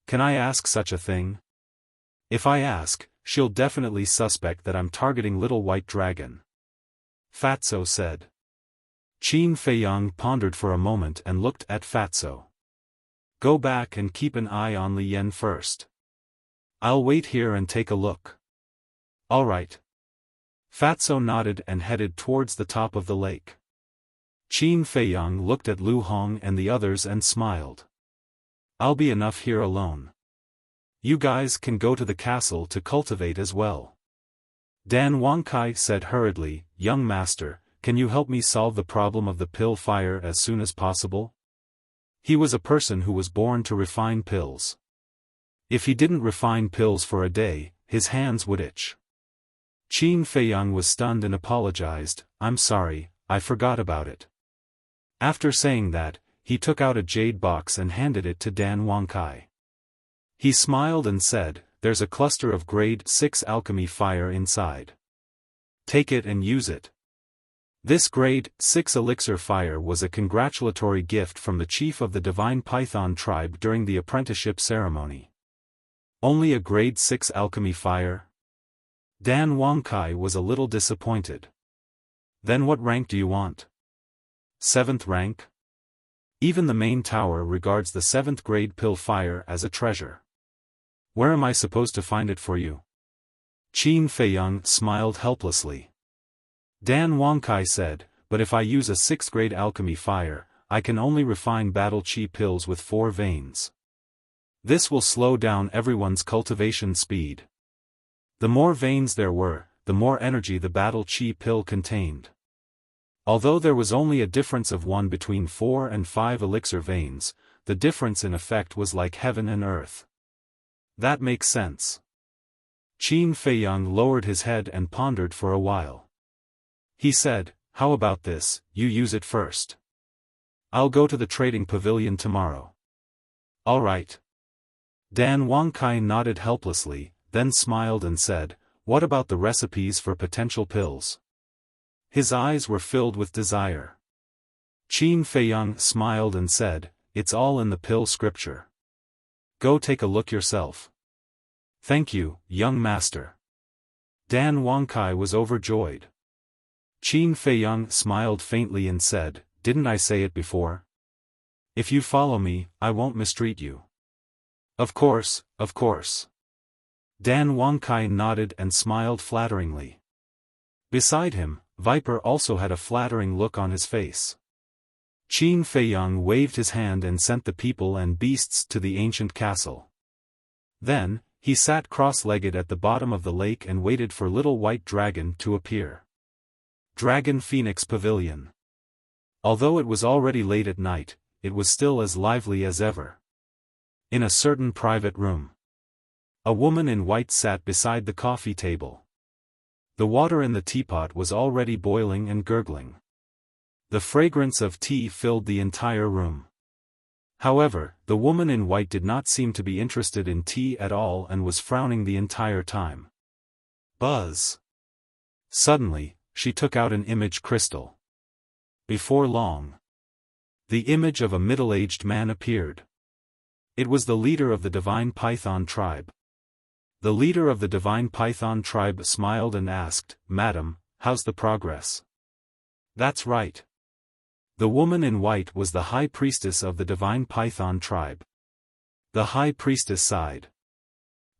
Can I ask such a thing? If I ask, she'll definitely suspect that I'm targeting Little White Dragon." Fatso said. Qin Feiyang pondered for a moment and looked at Fatso. "Go back and keep an eye on Li Yan first. I'll wait here and take a look." "All right." Fatso nodded and headed towards the top of the lake. Qin Feiyang looked at Lu Hong and the others and smiled. "I'll be enough here alone. You guys can go to the castle to cultivate as well." Dan Wangkai said hurriedly, "Young master, can you help me solve the problem of the pill fire as soon as possible?" He was a person who was born to refine pills. If he didn't refine pills for a day, his hands would itch. Qin Feiyang was stunned and apologized, "I'm sorry, I forgot about it." After saying that, he took out a jade box and handed it to Dan Wangkai. He smiled and said, "There's a cluster of grade 6 alchemy fire inside. Take it and use it." This grade 6 elixir fire was a congratulatory gift from the chief of the Divine Python tribe during the apprenticeship ceremony. Only a grade 6 alchemy fire? Dan Wangkai was a little disappointed. "Then what rank do you want?" "7th rank?" Even the main tower regards the 7th grade pill fire as a treasure. "Where am I supposed to find it for you?" Qin Feiyang smiled helplessly. Dan Wangkai said, "But if I use a 6th grade alchemy fire, I can only refine battle chi pills with 4 veins. This will slow down everyone's cultivation speed. The more veins there were, the more energy the battle chi pill contained. Although there was only a difference of 1 between 4 and 5 elixir veins, the difference in effect was like heaven and earth." "That makes sense." Qin Feiyang lowered his head and pondered for a while. He said, "How about this, you use it first. I'll go to the trading pavilion tomorrow." "All right." Dan Wangkai nodded helplessly, then smiled and said, "What about the recipes for potential pills?" His eyes were filled with desire. Qin Feiyang smiled and said, "It's all in the pill scripture. Go take a look yourself." "Thank you, young master." Dan Wangkai was overjoyed. Qin Feiyang smiled faintly and said, "Didn't I say it before? If you follow me, I won't mistreat you." Of course, of course." Dan Wangkai nodded and smiled flatteringly. Beside him, Viper also had a flattering look on his face. Qin Feiyang waved his hand and sent the people and beasts to the ancient castle. Then, he sat cross-legged at the bottom of the lake and waited for Little White Dragon to appear. Dragon Phoenix Pavilion. Although it was already late at night, it was still as lively as ever. In a certain private room, a woman in white sat beside the coffee table. The water in the teapot was already boiling and gurgling. The fragrance of tea filled the entire room. However, the woman in white did not seem to be interested in tea at all and was frowning the entire time. Buzz. Suddenly, she took out an image crystal. Before long, the image of a middle-aged man appeared. It was the leader of the divine python tribe. The leader of the divine python tribe smiled and asked, "Madam, how's the progress?" "That's right." The woman in white was the high priestess of the divine python tribe. The high priestess sighed.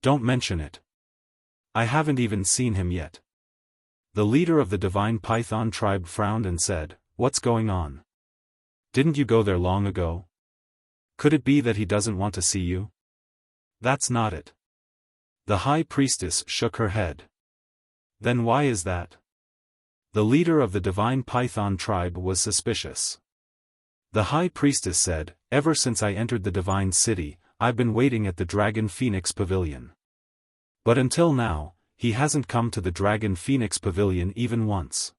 "Don't mention it. I haven't even seen him yet." The leader of the divine python tribe frowned and said, "What's going on? Didn't you go there long ago? Could it be that he doesn't want to see you?" "That's not it." The high priestess shook her head. "Then why is that?" The leader of the divine python tribe was suspicious. The high priestess said, "Ever since I entered the divine city, I've been waiting at the Dragon Phoenix Pavilion. But until now, he hasn't come to the Dragon Phoenix Pavilion even once.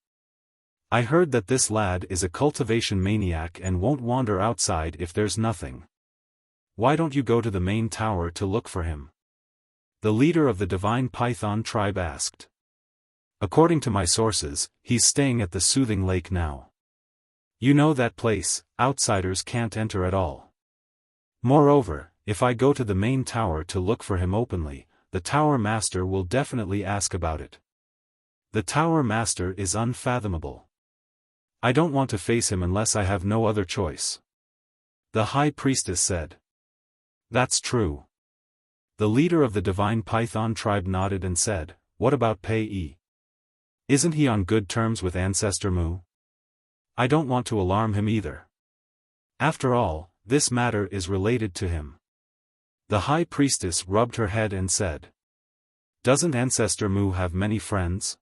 I heard that this lad is a cultivation maniac and won't wander outside if there's nothing. Why don't you go to the main tower to look for him?" The leader of the divine python tribe asked. "According to my sources, he's staying at the Soothing Lake now. You know that place, outsiders can't enter at all. Moreover, if I go to the main tower to look for him openly, the tower master will definitely ask about it. The tower master is unfathomable. I don't want to face him unless I have no other choice." The high priestess said. "That's true." The leader of the divine python tribe nodded and said, "What about Pei? Isn't he on good terms with Ancestor Mu? I don't want to alarm him either. After all, this matter is related to him." The high priestess rubbed her head and said, "Doesn't Ancestor Mu have many friends?"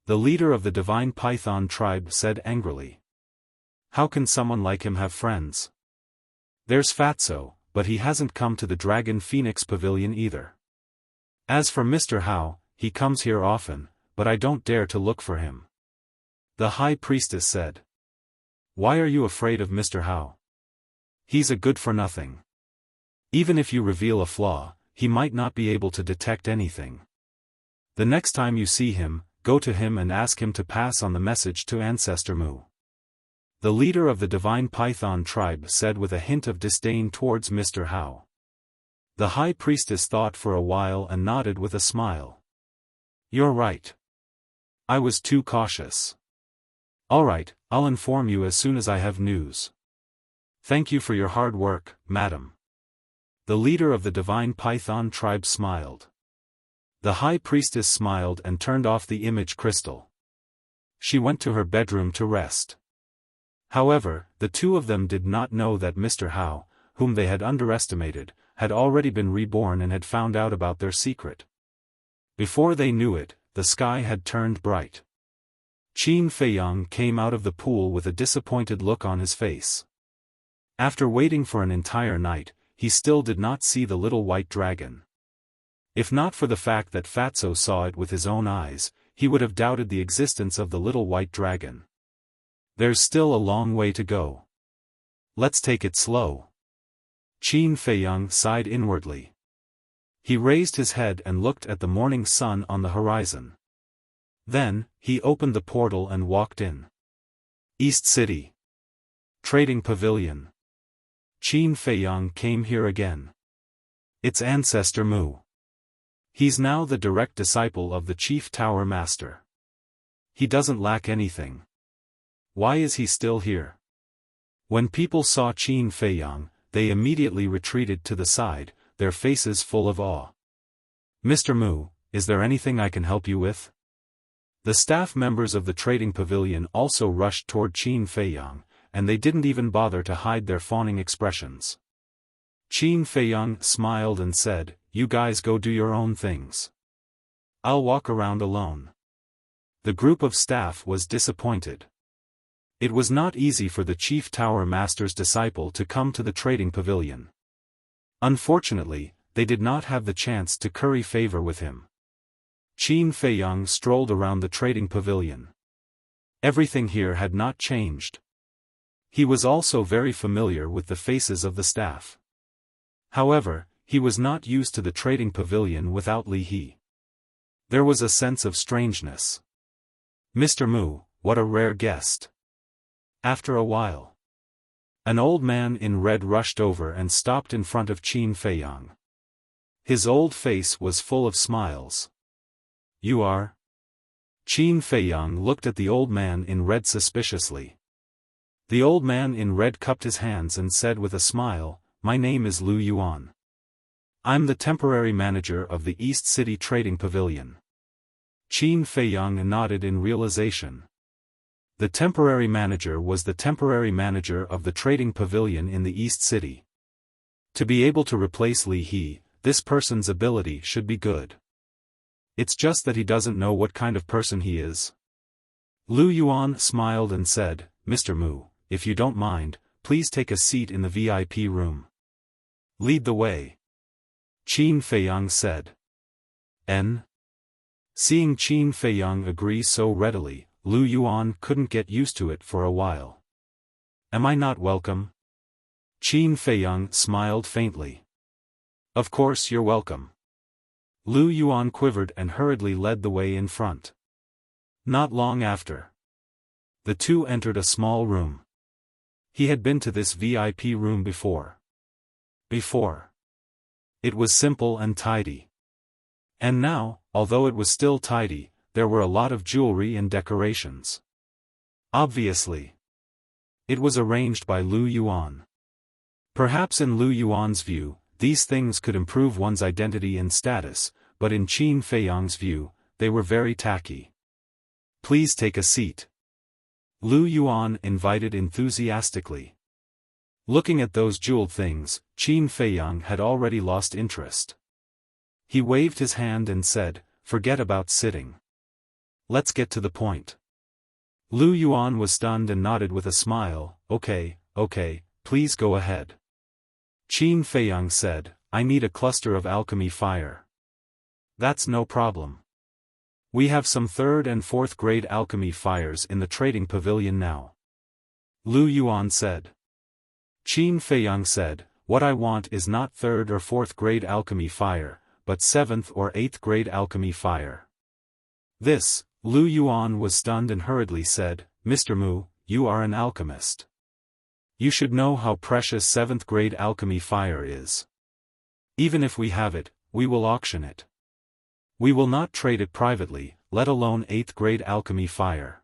The leader of the divine python tribe said angrily. "How can someone like him have friends? There's Fatso, but he hasn't come to the Dragon Phoenix Pavilion either. As for Mr. Hao, he comes here often, but I don't dare to look for him." The high priestess said. "Why are you afraid of Mr. Hao? He's a good-for-nothing. Even if you reveal a flaw, he might not be able to detect anything. The next time you see him, go to him and ask him to pass on the message to Ancestor Mu." The leader of the divine python tribe said with a hint of disdain towards Mr. Hao. The high priestess thought for a while and nodded with a smile. "You're right. I was too cautious. All right, I'll inform you as soon as I have news. Thank you for your hard work, madam." The leader of the divine python tribe smiled. The high priestess smiled and turned off the image crystal. She went to her bedroom to rest. However, the two of them did not know that Mr. Hao, whom they had underestimated, had already been reborn and had found out about their secret. Before they knew it, the sky had turned bright. Qin Feiyang came out of the pool with a disappointed look on his face. After waiting for an entire night, he still did not see the little white dragon. If not for the fact that Fatso saw it with his own eyes, he would have doubted the existence of the little white dragon. There's still a long way to go. Let's take it slow. Qin Feiyang sighed inwardly. He raised his head and looked at the morning sun on the horizon. Then, he opened the portal and walked in. East City. Trading Pavilion. Qin Feiyang came here again. It's Ancestor Mu. He's now the direct disciple of the Chief Tower Master. He doesn't lack anything. Why is he still here? When people saw Qin Feiyang, they immediately retreated to the side, their faces full of awe. "Mr. Mu, is there anything I can help you with?" The staff members of the trading pavilion also rushed toward Qin Feiyang, and they didn't even bother to hide their fawning expressions. Qin Feiyang smiled and said, "You guys go do your own things. I'll walk around alone." The group of staff was disappointed. It was not easy for the Chief Tower Master's disciple to come to the trading pavilion. Unfortunately, they did not have the chance to curry favor with him. Qin Feiyang strolled around the trading pavilion. Everything here had not changed. He was also very familiar with the faces of the staff. However, he was not used to the trading pavilion without Li He. There was a sense of strangeness. Mr. Mu, what a rare guest. After a while, an old man in red rushed over and stopped in front of Qin Feiyang. His old face was full of smiles. You are? Qin Feiyang looked at the old man in red suspiciously. The old man in red cupped his hands and said with a smile, my name is Lu Yuan. I'm the temporary manager of the East City Trading Pavilion. Qin Feiyang nodded in realization. The temporary manager was the temporary manager of the trading pavilion in the East City. To be able to replace Li He, this person's ability should be good. It's just that he doesn't know what kind of person he is. Lu Yuan smiled and said, Mr. Mu, if you don't mind, please take a seat in the VIP room. Lead the way. Qin Feiyang said. N. Seeing Qin Feiyang agree so readily, Lu Yuan couldn't get used to it for a while. Am I not welcome? Qin Feiyang smiled faintly. Of course you're welcome. Lu Yuan quivered and hurriedly led the way in front. Not long after, the two entered a small room. He had been to this VIP room before. It was simple and tidy. And now, although it was still tidy, there were a lot of jewelry and decorations. Obviously, it was arranged by Lu Yuan. Perhaps in Lu Yuan's view, these things could improve one's identity and status, but in Qin Feiyang's view, they were very tacky. Please take a seat. Lu Yuan invited enthusiastically. Looking at those jeweled things, Qin Feiyang had already lost interest. He waved his hand and said, forget about sitting. Let's get to the point. Lu Yuan was stunned and nodded with a smile, okay, please go ahead. Qin Feiyang said, I need a cluster of alchemy fire. That's no problem. We have some 3rd and 4th grade alchemy fires in the trading pavilion now. Lu Yuan said. Qin Feiyang said, what I want is not 3rd or 4th grade alchemy fire, but 7th or 8th grade alchemy fire. This, Lu Yuan was stunned and hurriedly said, Mr. Mu, you are an alchemist. You should know how precious 7th grade alchemy fire is. Even if we have it, we will auction it. We will not trade it privately, let alone 8th grade alchemy fire.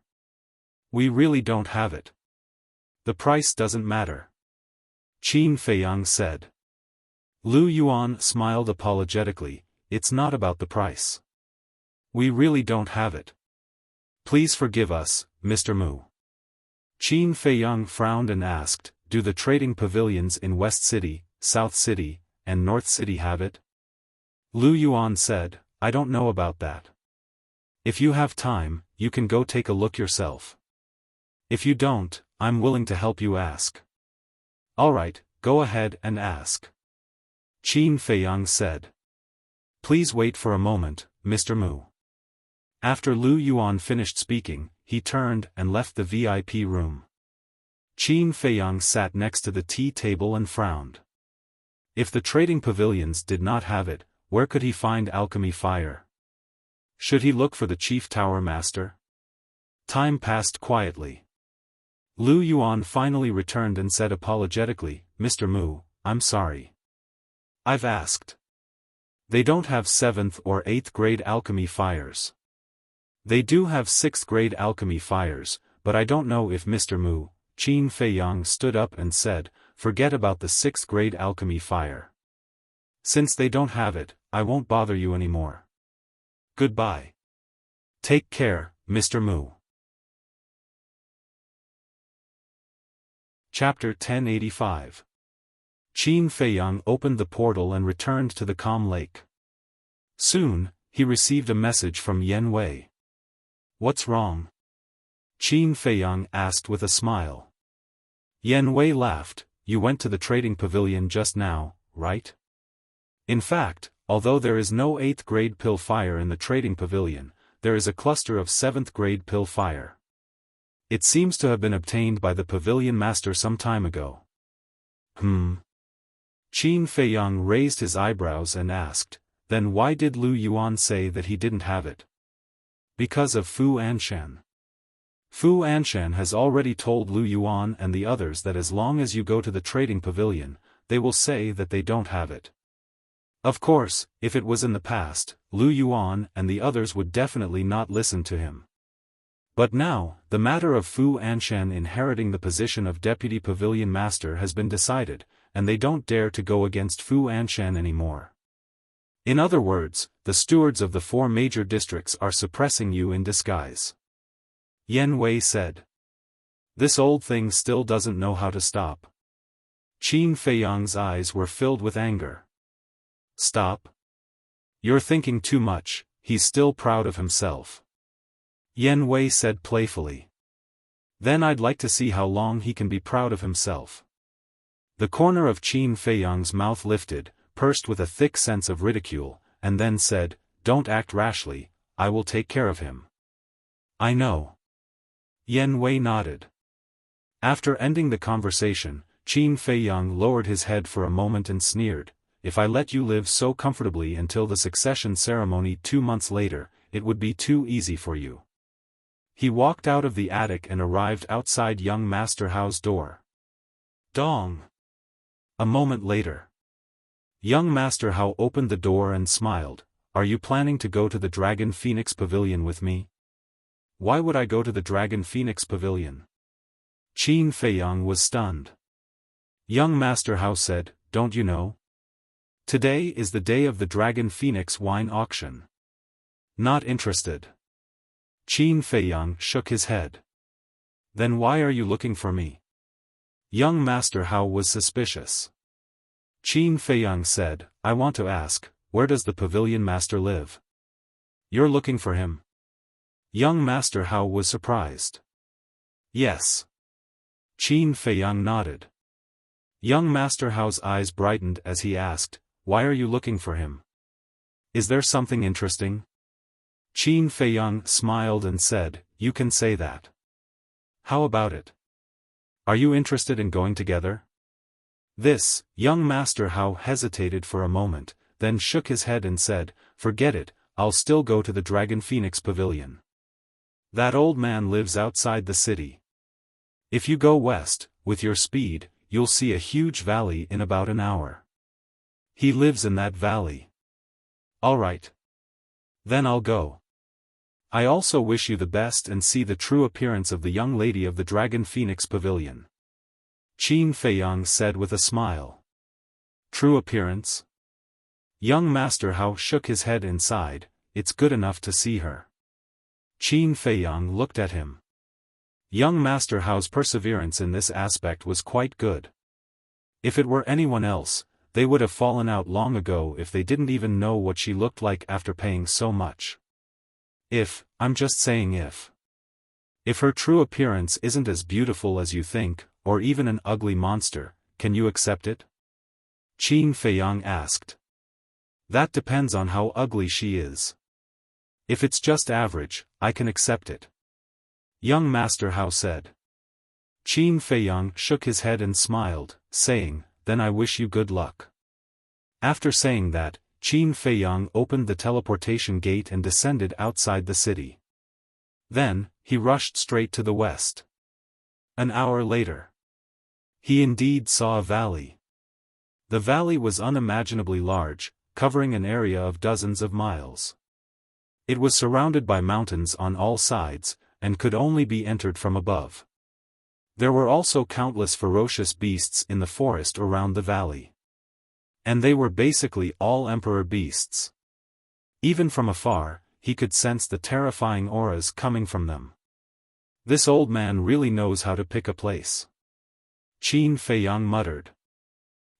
We really don't have it. The price doesn't matter. Qin Feiyang said. Lu Yuan smiled apologetically, it's not about the price. We really don't have it. Please forgive us, Mr. Mu. Qin Feiyang frowned and asked, do the trading pavilions in West City, South City, and North City have it? Lu Yuan said, I don't know about that. If you have time, you can go take a look yourself. If you don't, I'm willing to help you ask. Alright, go ahead and ask. Qin Feiyang said. Please wait for a moment, Mr. Mu. After Lu Yuan finished speaking, he turned and left the VIP room. Qin Feiyang sat next to the tea table and frowned. If the trading pavilions did not have it, where could he find alchemy fire? Should he look for the chief tower master? Time passed quietly. Lu Yuan finally returned and said apologetically, Mr. Mu, I'm sorry. I've asked. They don't have 7th or 8th grade alchemy fires. They do have 6th grade alchemy fires, but I don't know if Mr. Mu. Qin Feiyang stood up and said, forget about the 6th grade alchemy fire. Since they don't have it, I won't bother you anymore. Goodbye. Take care, Mr. Mu. Chapter 1085. Qin Feiyang opened the portal and returned to the calm lake. Soon, he received a message from Yan Wei. What's wrong? Qin Feiyang asked with a smile. Yan Wei laughed, you went to the trading pavilion just now, right? In fact, although there is no 8th grade pill fire in the trading pavilion, there is a cluster of 7th grade pill fire. It seems to have been obtained by the pavilion master some time ago. Qin Feiyang raised his eyebrows and asked, then why did Lu Yuan say that he didn't have it? Because of Fu Anshan. Fu Anshan has already told Lu Yuan and the others that as long as you go to the trading pavilion, they will say that they don't have it. Of course, if it was in the past, Lu Yuan and the others would definitely not listen to him. But now, the matter of Fu Anshan inheriting the position of deputy pavilion master has been decided, and they don't dare to go against Fu Anshan anymore. In other words, the stewards of the 4 major districts are suppressing you in disguise. Yan Wei said. This old thing still doesn't know how to stop. Qin Feiyang's eyes were filled with anger. Stop? You're thinking too much, he's still proud of himself. Yan Wei said playfully. Then I'd like to see how long he can be proud of himself. The corner of Qin Feiyang's mouth lifted, pursed with a thick sense of ridicule, and then said, don't act rashly, I will take care of him. I know. Yan Wei nodded. After ending the conversation, Qin Feiyang lowered his head for a moment and sneered, if I let you live so comfortably until the succession ceremony 2 months later, it would be too easy for you. He walked out of the attic and arrived outside young Master Hao's door. Dong! A moment later. Young Master Hao opened the door and smiled, are you planning to go to the Dragon Phoenix Pavilion with me? Why would I go to the Dragon Phoenix Pavilion? Qin Feiyang was stunned. Young Master Hao said, don't you know? Today is the day of the Dragon Phoenix wine auction. Not interested. Qin Feiyang shook his head. Then why are you looking for me? Young Master Hao was suspicious. Qin Feiyang said, I want to ask, where does the pavilion master live? You're looking for him? Young Master Hao was surprised. Yes. Qin Feiyang nodded. Young Master Hao's eyes brightened as he asked, why are you looking for him? Is there something interesting? Qin Feiyang smiled and said, you can say that. How about it? Are you interested in going together? This, young Master Hao hesitated for a moment, then shook his head and said, forget it, I'll still go to the Dragon Phoenix Pavilion. That old man lives outside the city. If you go west, with your speed, you'll see a huge valley in about an hour. He lives in that valley. All right. Then I'll go. I also wish you the best and see the true appearance of the young lady of the Dragon Phoenix Pavilion. Qin Feiyang said with a smile. True appearance? Young Master Hao shook his head inside, it's good enough to see her. Qin Feiyang looked at him. Young Master Hao's perseverance in this aspect was quite good. If it were anyone else, they would have fallen out long ago if they didn't even know what she looked like after paying so much. I'm just saying if her true appearance isn't as beautiful as you think, or even an ugly monster, can you accept it? Qin Feiyang asked. That depends on how ugly she is. If it's just average, I can accept it. Young Master Hao said. Qin Feiyang shook his head and smiled, saying, then I wish you good luck. After saying that, Qin Feiyang opened the teleportation gate and descended outside the city. Then, he rushed straight to the west. An hour later. He indeed saw a valley. The valley was unimaginably large, covering an area of dozens of miles. It was surrounded by mountains on all sides, and could only be entered from above. There were also countless ferocious beasts in the forest around the valley. And they were basically all emperor beasts. Even from afar, he could sense the terrifying auras coming from them. This old man really knows how to pick a place. Qin Feiyang muttered.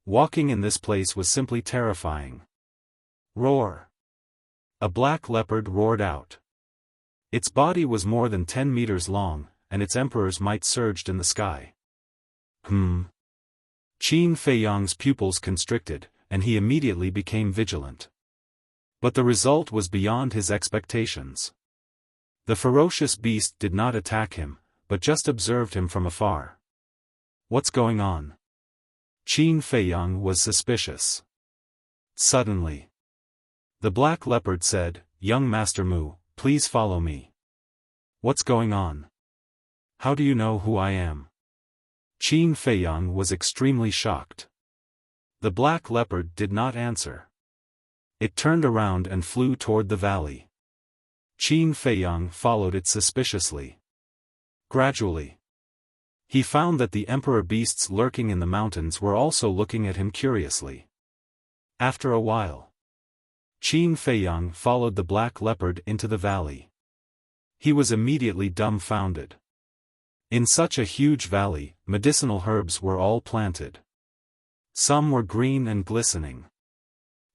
Walking in this place was simply terrifying. Roar! A black leopard roared out. Its body was more than 10 meters long, and its emperor's might surged in the sky. Qin Feiyang's pupils constricted, and he immediately became vigilant. But the result was beyond his expectations. The ferocious beast did not attack him, but just observed him from afar. What's going on? Qin Feiyang was suspicious. Suddenly, the black leopard said, "Young Master Mu, please follow me." What's going on? How do you know who I am? Qin Feiyang was extremely shocked. The black leopard did not answer. It turned around and flew toward the valley. Qin Feiyang followed it suspiciously. Gradually, he found that the emperor beasts lurking in the mountains were also looking at him curiously. After a while, Qin Feiyang followed the black leopard into the valley. He was immediately dumbfounded. In such a huge valley, medicinal herbs were all planted. Some were green and glistening.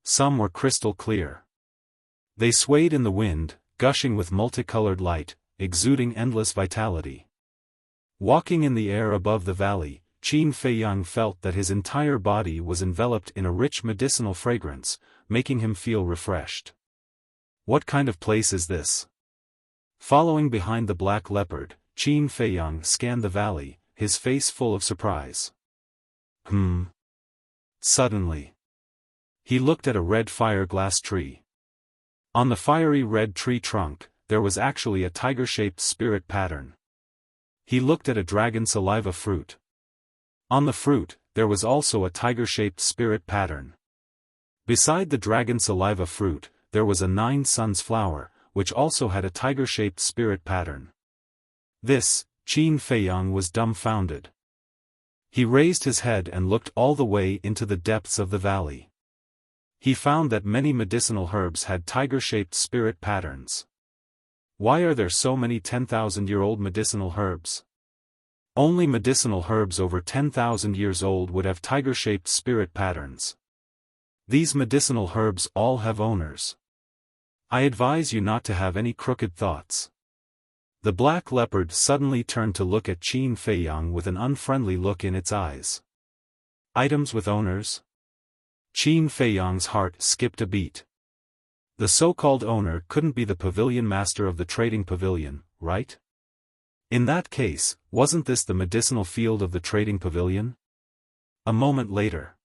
Some were crystal clear. They swayed in the wind, gushing with multicolored light, exuding endless vitality. Walking in the air above the valley, Qin Feiyang felt that his entire body was enveloped in a rich medicinal fragrance, making him feel refreshed. What kind of place is this? Following behind the black leopard, Qin Feiyang scanned the valley, his face full of surprise. Suddenly, he looked at a red fire-glass tree. On the fiery red tree trunk, there was actually a tiger-shaped spirit pattern. He looked at a dragon saliva fruit. On the fruit, there was also a tiger-shaped spirit pattern. Beside the dragon saliva fruit, there was a 9 suns flower, which also had a tiger-shaped spirit pattern. This, Qin Feiyang was dumbfounded. He raised his head and looked all the way into the depths of the valley. He found that many medicinal herbs had tiger-shaped spirit patterns. Why are there so many 10,000-year-old medicinal herbs? Only medicinal herbs over 10,000 years old would have tiger-shaped spirit patterns. These medicinal herbs all have owners. I advise you not to have any crooked thoughts. The black leopard suddenly turned to look at Qin Feiyang with an unfriendly look in its eyes. Items with owners? Qin Feiyang's heart skipped a beat. The so-called owner couldn't be the pavilion master of the trading pavilion, right? In that case, wasn't this the medicinal field of the trading pavilion? A moment later,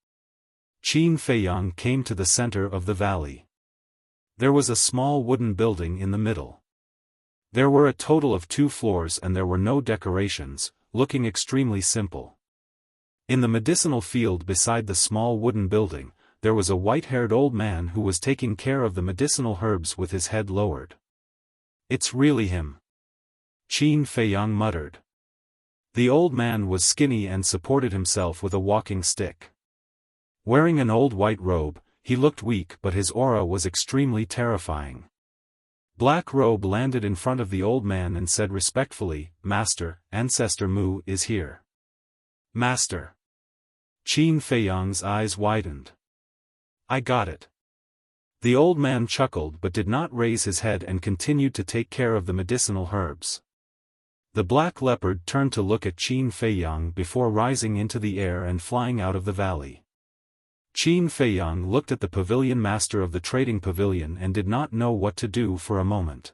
Qin Feiyang came to the center of the valley. There was a small wooden building in the middle. There were a total of 2 floors and there were no decorations, looking extremely simple. In the medicinal field beside the small wooden building, there was a white-haired old man who was taking care of the medicinal herbs with his head lowered. It's really him, Qin Feiyang muttered. The old man was skinny and supported himself with a walking stick. Wearing an old white robe, he looked weak but his aura was extremely terrifying. Black Robe landed in front of the old man and said respectfully, "Master, Ancestor Mu is here." Master. Qin Feiyang's eyes widened. I got it. The old man chuckled but did not raise his head and continued to take care of the medicinal herbs. The black leopard turned to look at Qin Feiyang before rising into the air and flying out of the valley. Qin Feiyang looked at the pavilion master of the trading pavilion and did not know what to do for a moment.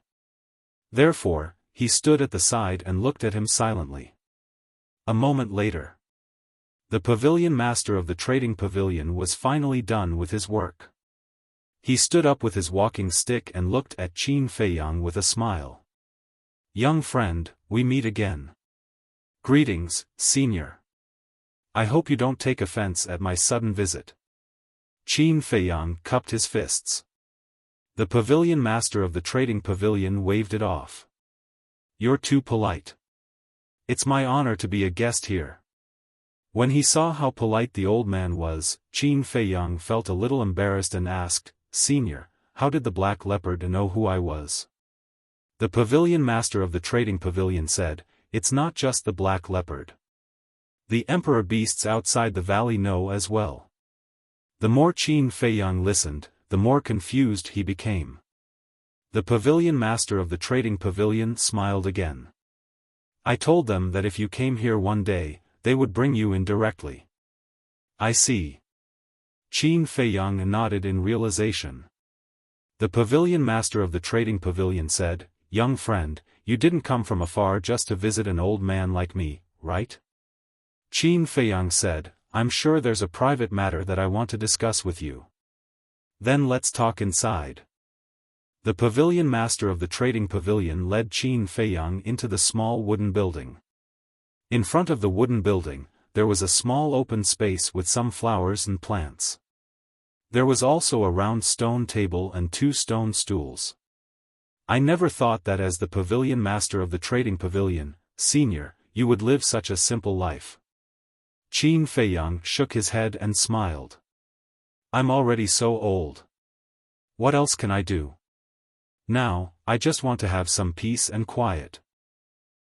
Therefore, he stood at the side and looked at him silently. A moment later, the pavilion master of the trading pavilion was finally done with his work. He stood up with his walking stick and looked at Qin Feiyang with a smile. Young friend, we meet again. Greetings, senior. I hope you don't take offense at my sudden visit. Qin Feiyang cupped his fists. The pavilion master of the trading pavilion waved it off. You're too polite. It's my honor to be a guest here. When he saw how polite the old man was, Qin Feiyang felt a little embarrassed and asked, Senior, how did the black leopard know who I was? The pavilion master of the trading pavilion said, It's not just the black leopard. The emperor beasts outside the valley know as well. The more Qin Feiyang listened, the more confused he became. The pavilion master of the trading pavilion smiled again. I told them that if you came here one day, they would bring you in directly. I see. Qin Feiyang nodded in realization. The pavilion master of the trading pavilion said, Young friend, you didn't come from afar just to visit an old man like me, right? Qin Feiyang said, I'm sure there's a private matter that I want to discuss with you. Then let's talk inside. The pavilion master of the trading pavilion led Qin Feiyang into the small wooden building. In front of the wooden building, there was a small open space with some flowers and plants. There was also a round stone table and 2 stone stools. I never thought that as the pavilion master of the trading pavilion, senior, you would live such a simple life. Qin Feiyang shook his head and smiled. I'm already so old. What else can I do? Now, I just want to have some peace and quiet.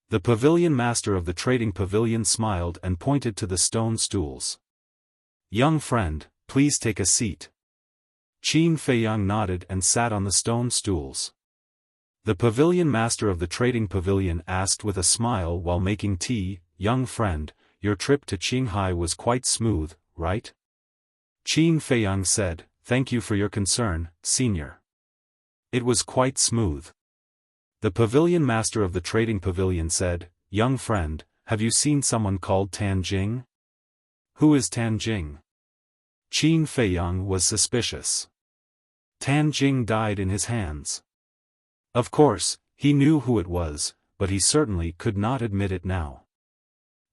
The pavilion master of the trading pavilion smiled and pointed to the stone stools. Young friend, please take a seat. Qin Feiyang nodded and sat on the stone stools. The pavilion master of the trading pavilion asked with a smile while making tea, young friend, your trip to Qinghai was quite smooth, right? Qin Feiyang said, thank you for your concern, senior. It was quite smooth. The pavilion master of the trading pavilion said, young friend, have you seen someone called Tan Jing? Who is Tan Jing? Qin Feiyang was suspicious. Tan Jing died in his hands. Of course, he knew who it was, but he certainly could not admit it now.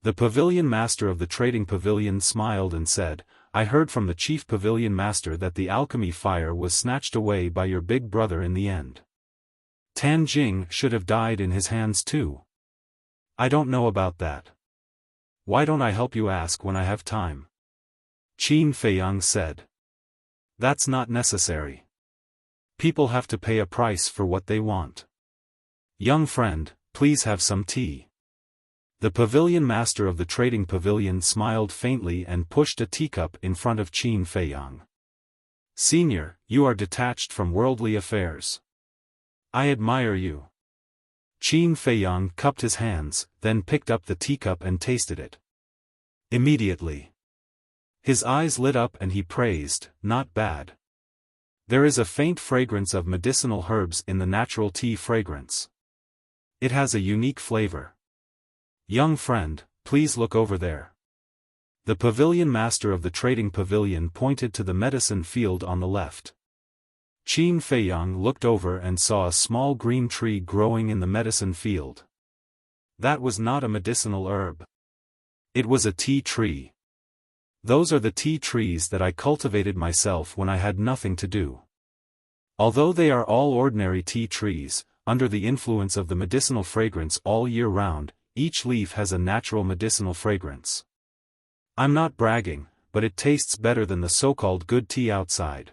The pavilion master of the trading pavilion smiled and said, I heard from the chief pavilion master that the alchemy fire was snatched away by your big brother in the end. Tan Jing should have died in his hands too. I don't know about that. Why don't I help you ask when I have time? Qin Feiyang said. That's not necessary. People have to pay a price for what they want. Young friend, please have some tea. The pavilion master of the trading pavilion smiled faintly and pushed a teacup in front of Qin Feiyang. Senior, you are detached from worldly affairs. I admire you. Qin Feiyang cupped his hands, then picked up the teacup and tasted it. Immediately, his eyes lit up and he praised, not bad. There is a faint fragrance of medicinal herbs in the natural tea fragrance. It has a unique flavor. Young friend, please look over there. The pavilion master of the trading pavilion pointed to the medicine field on the left. Qin Feiyang looked over and saw a small green tree growing in the medicine field. That was not a medicinal herb. It was a tea tree. Those are the tea trees that I cultivated myself when I had nothing to do. Although they are all ordinary tea trees, under the influence of the medicinal fragrance all year round, each leaf has a natural medicinal fragrance. I'm not bragging, but it tastes better than the so-called good tea outside.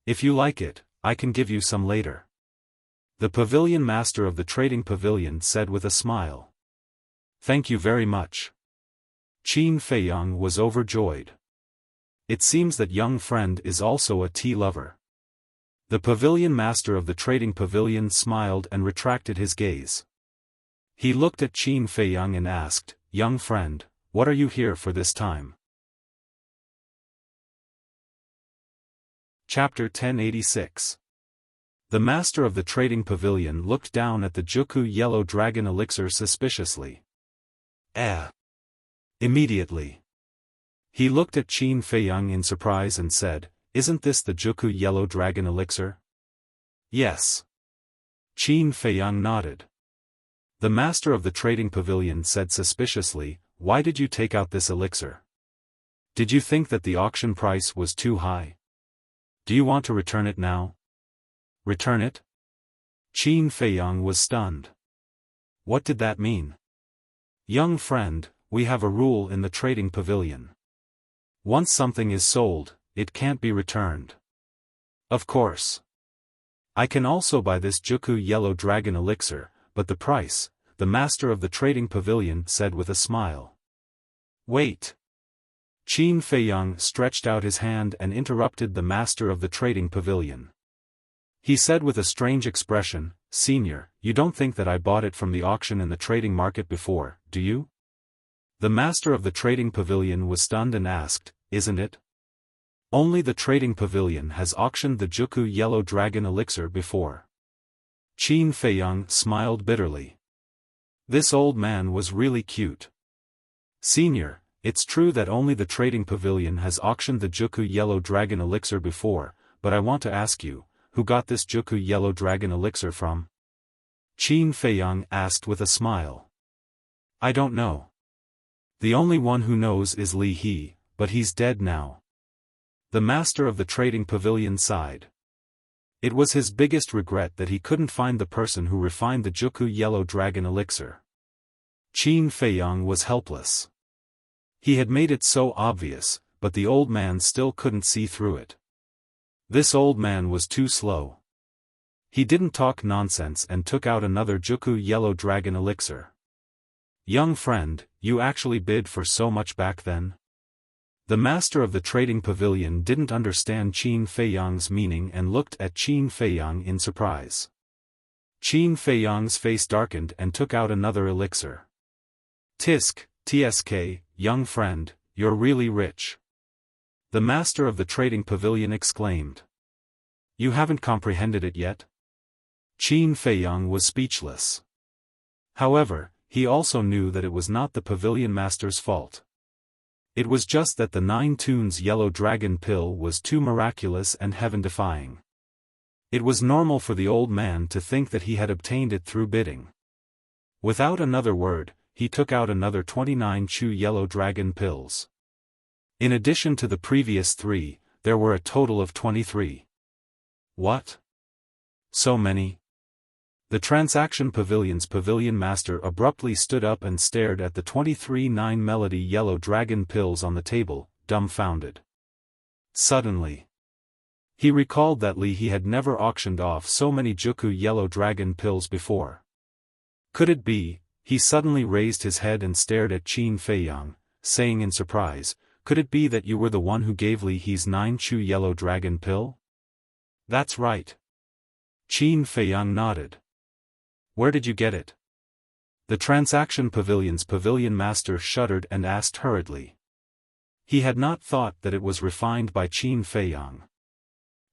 If you like it, I can give you some later. The pavilion master of the trading pavilion said with a smile. Thank you very much. Qin Feiyang was overjoyed. It seems that young friend is also a tea lover. The pavilion master of the trading pavilion smiled and retracted his gaze. He looked at Qin Feiyang and asked, young friend, what are you here for this time? Chapter 1086. The master of the trading pavilion looked down at the Juku yellow dragon elixir suspiciously. Immediately, he looked at Qin Feiyang in surprise and said, isn't this the Juku yellow dragon elixir? Yes. Qin Feiyang nodded. The master of the trading pavilion said suspiciously, why did you take out this elixir? Did you think that the auction price was too high? Do you want to return it now? Return it? Qin Feiyang was stunned. What did that mean? Young friend, we have a rule in the trading pavilion. Once something is sold, it can't be returned. Of course. I can also buy this Juku yellow dragon elixir, but the price, the master of the trading pavilion said with a smile. Wait. Qin Feiyang stretched out his hand and interrupted the master of the trading pavilion. He said with a strange expression, Senior, you don't think that I bought it from the auction in the trading market before, do you? The master of the trading pavilion was stunned and asked, isn't it? Only the trading pavilion has auctioned the Juku yellow dragon elixir before. Qin Feiyang smiled bitterly. This old man was really cute. Senior, it's true that only the trading pavilion has auctioned the Juku Yellow Dragon Elixir before, but I want to ask you, who got this Juku Yellow Dragon Elixir from? Qin Feiyang asked with a smile. I don't know. The only one who knows is Li He, but he's dead now. The master of the trading pavilion sighed. It was his biggest regret that he couldn't find the person who refined the Juku Yellow Dragon Elixir. Qin Feiyang was helpless. He had made it so obvious, but the old man still couldn't see through it. This old man was too slow. He didn't talk nonsense and took out another Juku Yellow Dragon Elixir. Young friend, you actually bid for so much back then? The master of the trading pavilion didn't understand Qin Feiyang's meaning and looked at Qin Feiyang in surprise. Qin Feiyang's face darkened and took out another elixir. TSK, young friend, you're really rich. The master of the trading pavilion exclaimed. You haven't comprehended it yet? Qin Feiyang was speechless. However, he also knew that it was not the pavilion master's fault. It was just that the 9 Tunes yellow dragon pill was too miraculous and heaven-defying. It was normal for the old man to think that he had obtained it through bidding. Without another word, he took out another 29 Chu yellow dragon pills. In addition to the previous 3, there were a total of 23. What? So many? The transaction pavilion's pavilion master abruptly stood up and stared at the 23 9 melody yellow dragon pills on the table, dumbfounded. Suddenly, he recalled that he had never auctioned off so many Juku yellow dragon pills before. Could it be? He suddenly raised his head and stared at Qin Feiyang, saying in surprise, could it be that you were the one who gave Li He's 9 Chu yellow dragon pill? That's right. Qin Feiyang nodded. Where did you get it? The transaction pavilion's pavilion master shuddered and asked hurriedly. He had not thought that it was refined by Qin Feiyang.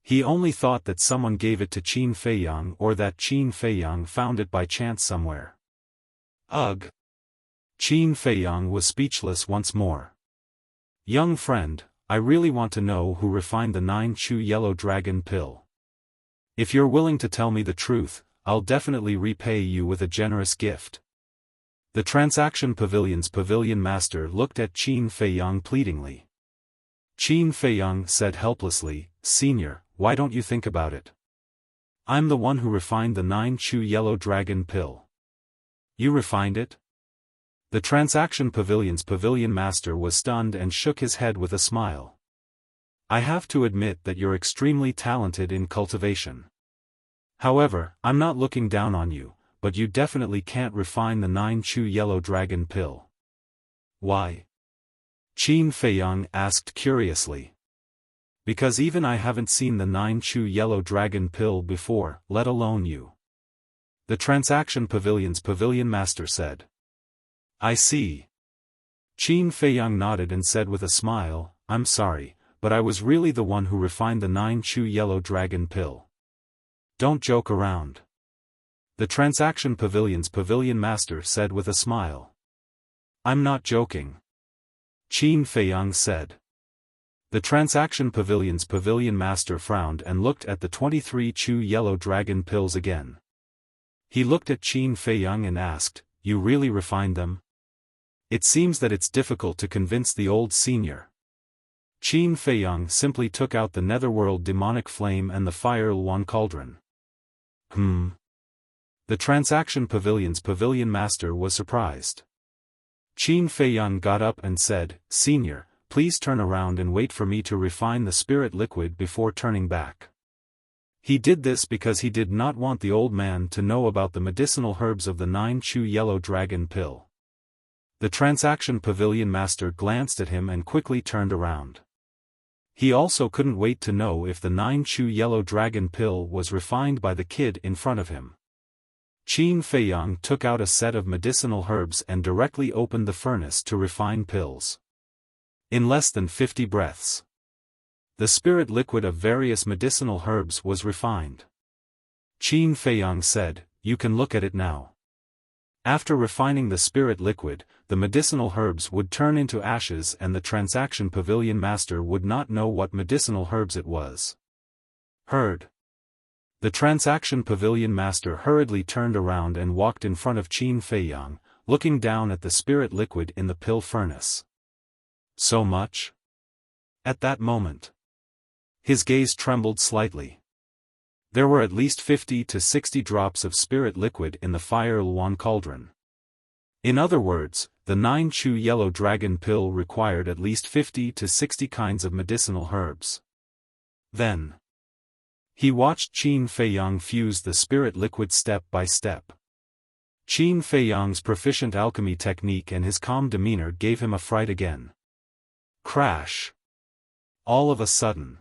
He only thought that someone gave it to Qin Feiyang or that Qin Feiyang found it by chance somewhere. Ugh! Qin Feiyang was speechless once more. Young friend, I really want to know who refined the 9 Chu yellow dragon pill. If you're willing to tell me the truth, I'll definitely repay you with a generous gift. The transaction pavilion's pavilion master looked at Qin Feiyang pleadingly. Qin Feiyang said helplessly, Senior, why don't you think about it? I'm the one who refined the 9 Chu yellow dragon pill. You refined it? The transaction pavilion's pavilion master was stunned and shook his head with a smile. I have to admit that you're extremely talented in cultivation. However, I'm not looking down on you, but you definitely can't refine the 9 Chu yellow dragon pill. Why? Qin Feiyang asked curiously. Because even I haven't seen the 9 Chu yellow dragon pill before, let alone you. The transaction pavilion's pavilion master said. I see. Qin Feiyang nodded and said with a smile, I'm sorry, but I was really the one who refined the 9 Chu yellow dragon pill. Don't joke around. The transaction pavilion's pavilion master said with a smile. I'm not joking. Qin Feiyang said. The transaction pavilion's pavilion master frowned and looked at the 23 Chu yellow dragon pills again. He looked at Qin Feiyang and asked, You really refined them? It seems that it's difficult to convince the old senior. Qin Feiyang simply took out the netherworld demonic flame and the fire Luan cauldron. The transaction pavilion's pavilion master was surprised. Qin Feiyang got up and said, Senior, please turn around and wait for me to refine the spirit liquid before turning back. He did this because he did not want the old man to know about the medicinal herbs of the 9 Chu yellow dragon pill. The transaction pavilion master glanced at him and quickly turned around. He also couldn't wait to know if the 9 Chu yellow dragon pill was refined by the kid in front of him. Qin Feiyang took out a set of medicinal herbs and directly opened the furnace to refine pills. In less than 50 breaths, the spirit liquid of various medicinal herbs was refined. Qin Feiyang said, "You can look at it now." After refining the spirit liquid, the medicinal herbs would turn into ashes and the transaction pavilion master would not know what medicinal herbs it was. Heard. The transaction pavilion master hurriedly turned around and walked in front of Qin Feiyang, looking down at the spirit liquid in the pill furnace. So much? At that moment, his gaze trembled slightly. There were at least 50 to 60 drops of spirit liquid in the fire Luan cauldron. In other words, the 9-chew yellow dragon pill required at least 50 to 60 kinds of medicinal herbs. Then, he watched Qin Feiyang fuse the spirit liquid step by step. Qin Feiyang's proficient alchemy technique and his calm demeanor gave him a fright again. Crash! All of a sudden,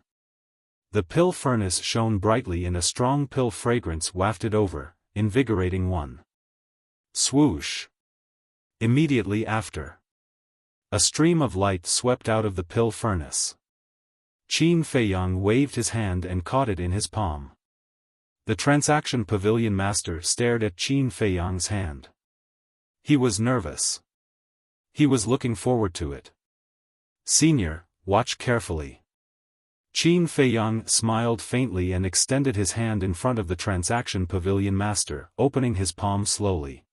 the pill furnace shone brightly and a strong pill fragrance wafted over, invigorating one. Swoosh! Immediately after, a stream of light swept out of the pill furnace. Qin Feiyang waved his hand and caught it in his palm. The transaction pavilion master stared at Qin Feiyang's hand. He was nervous. He was looking forward to it. "Senior, watch carefully." Qin Feiyang smiled faintly and extended his hand in front of the transaction pavilion master, opening his palm slowly.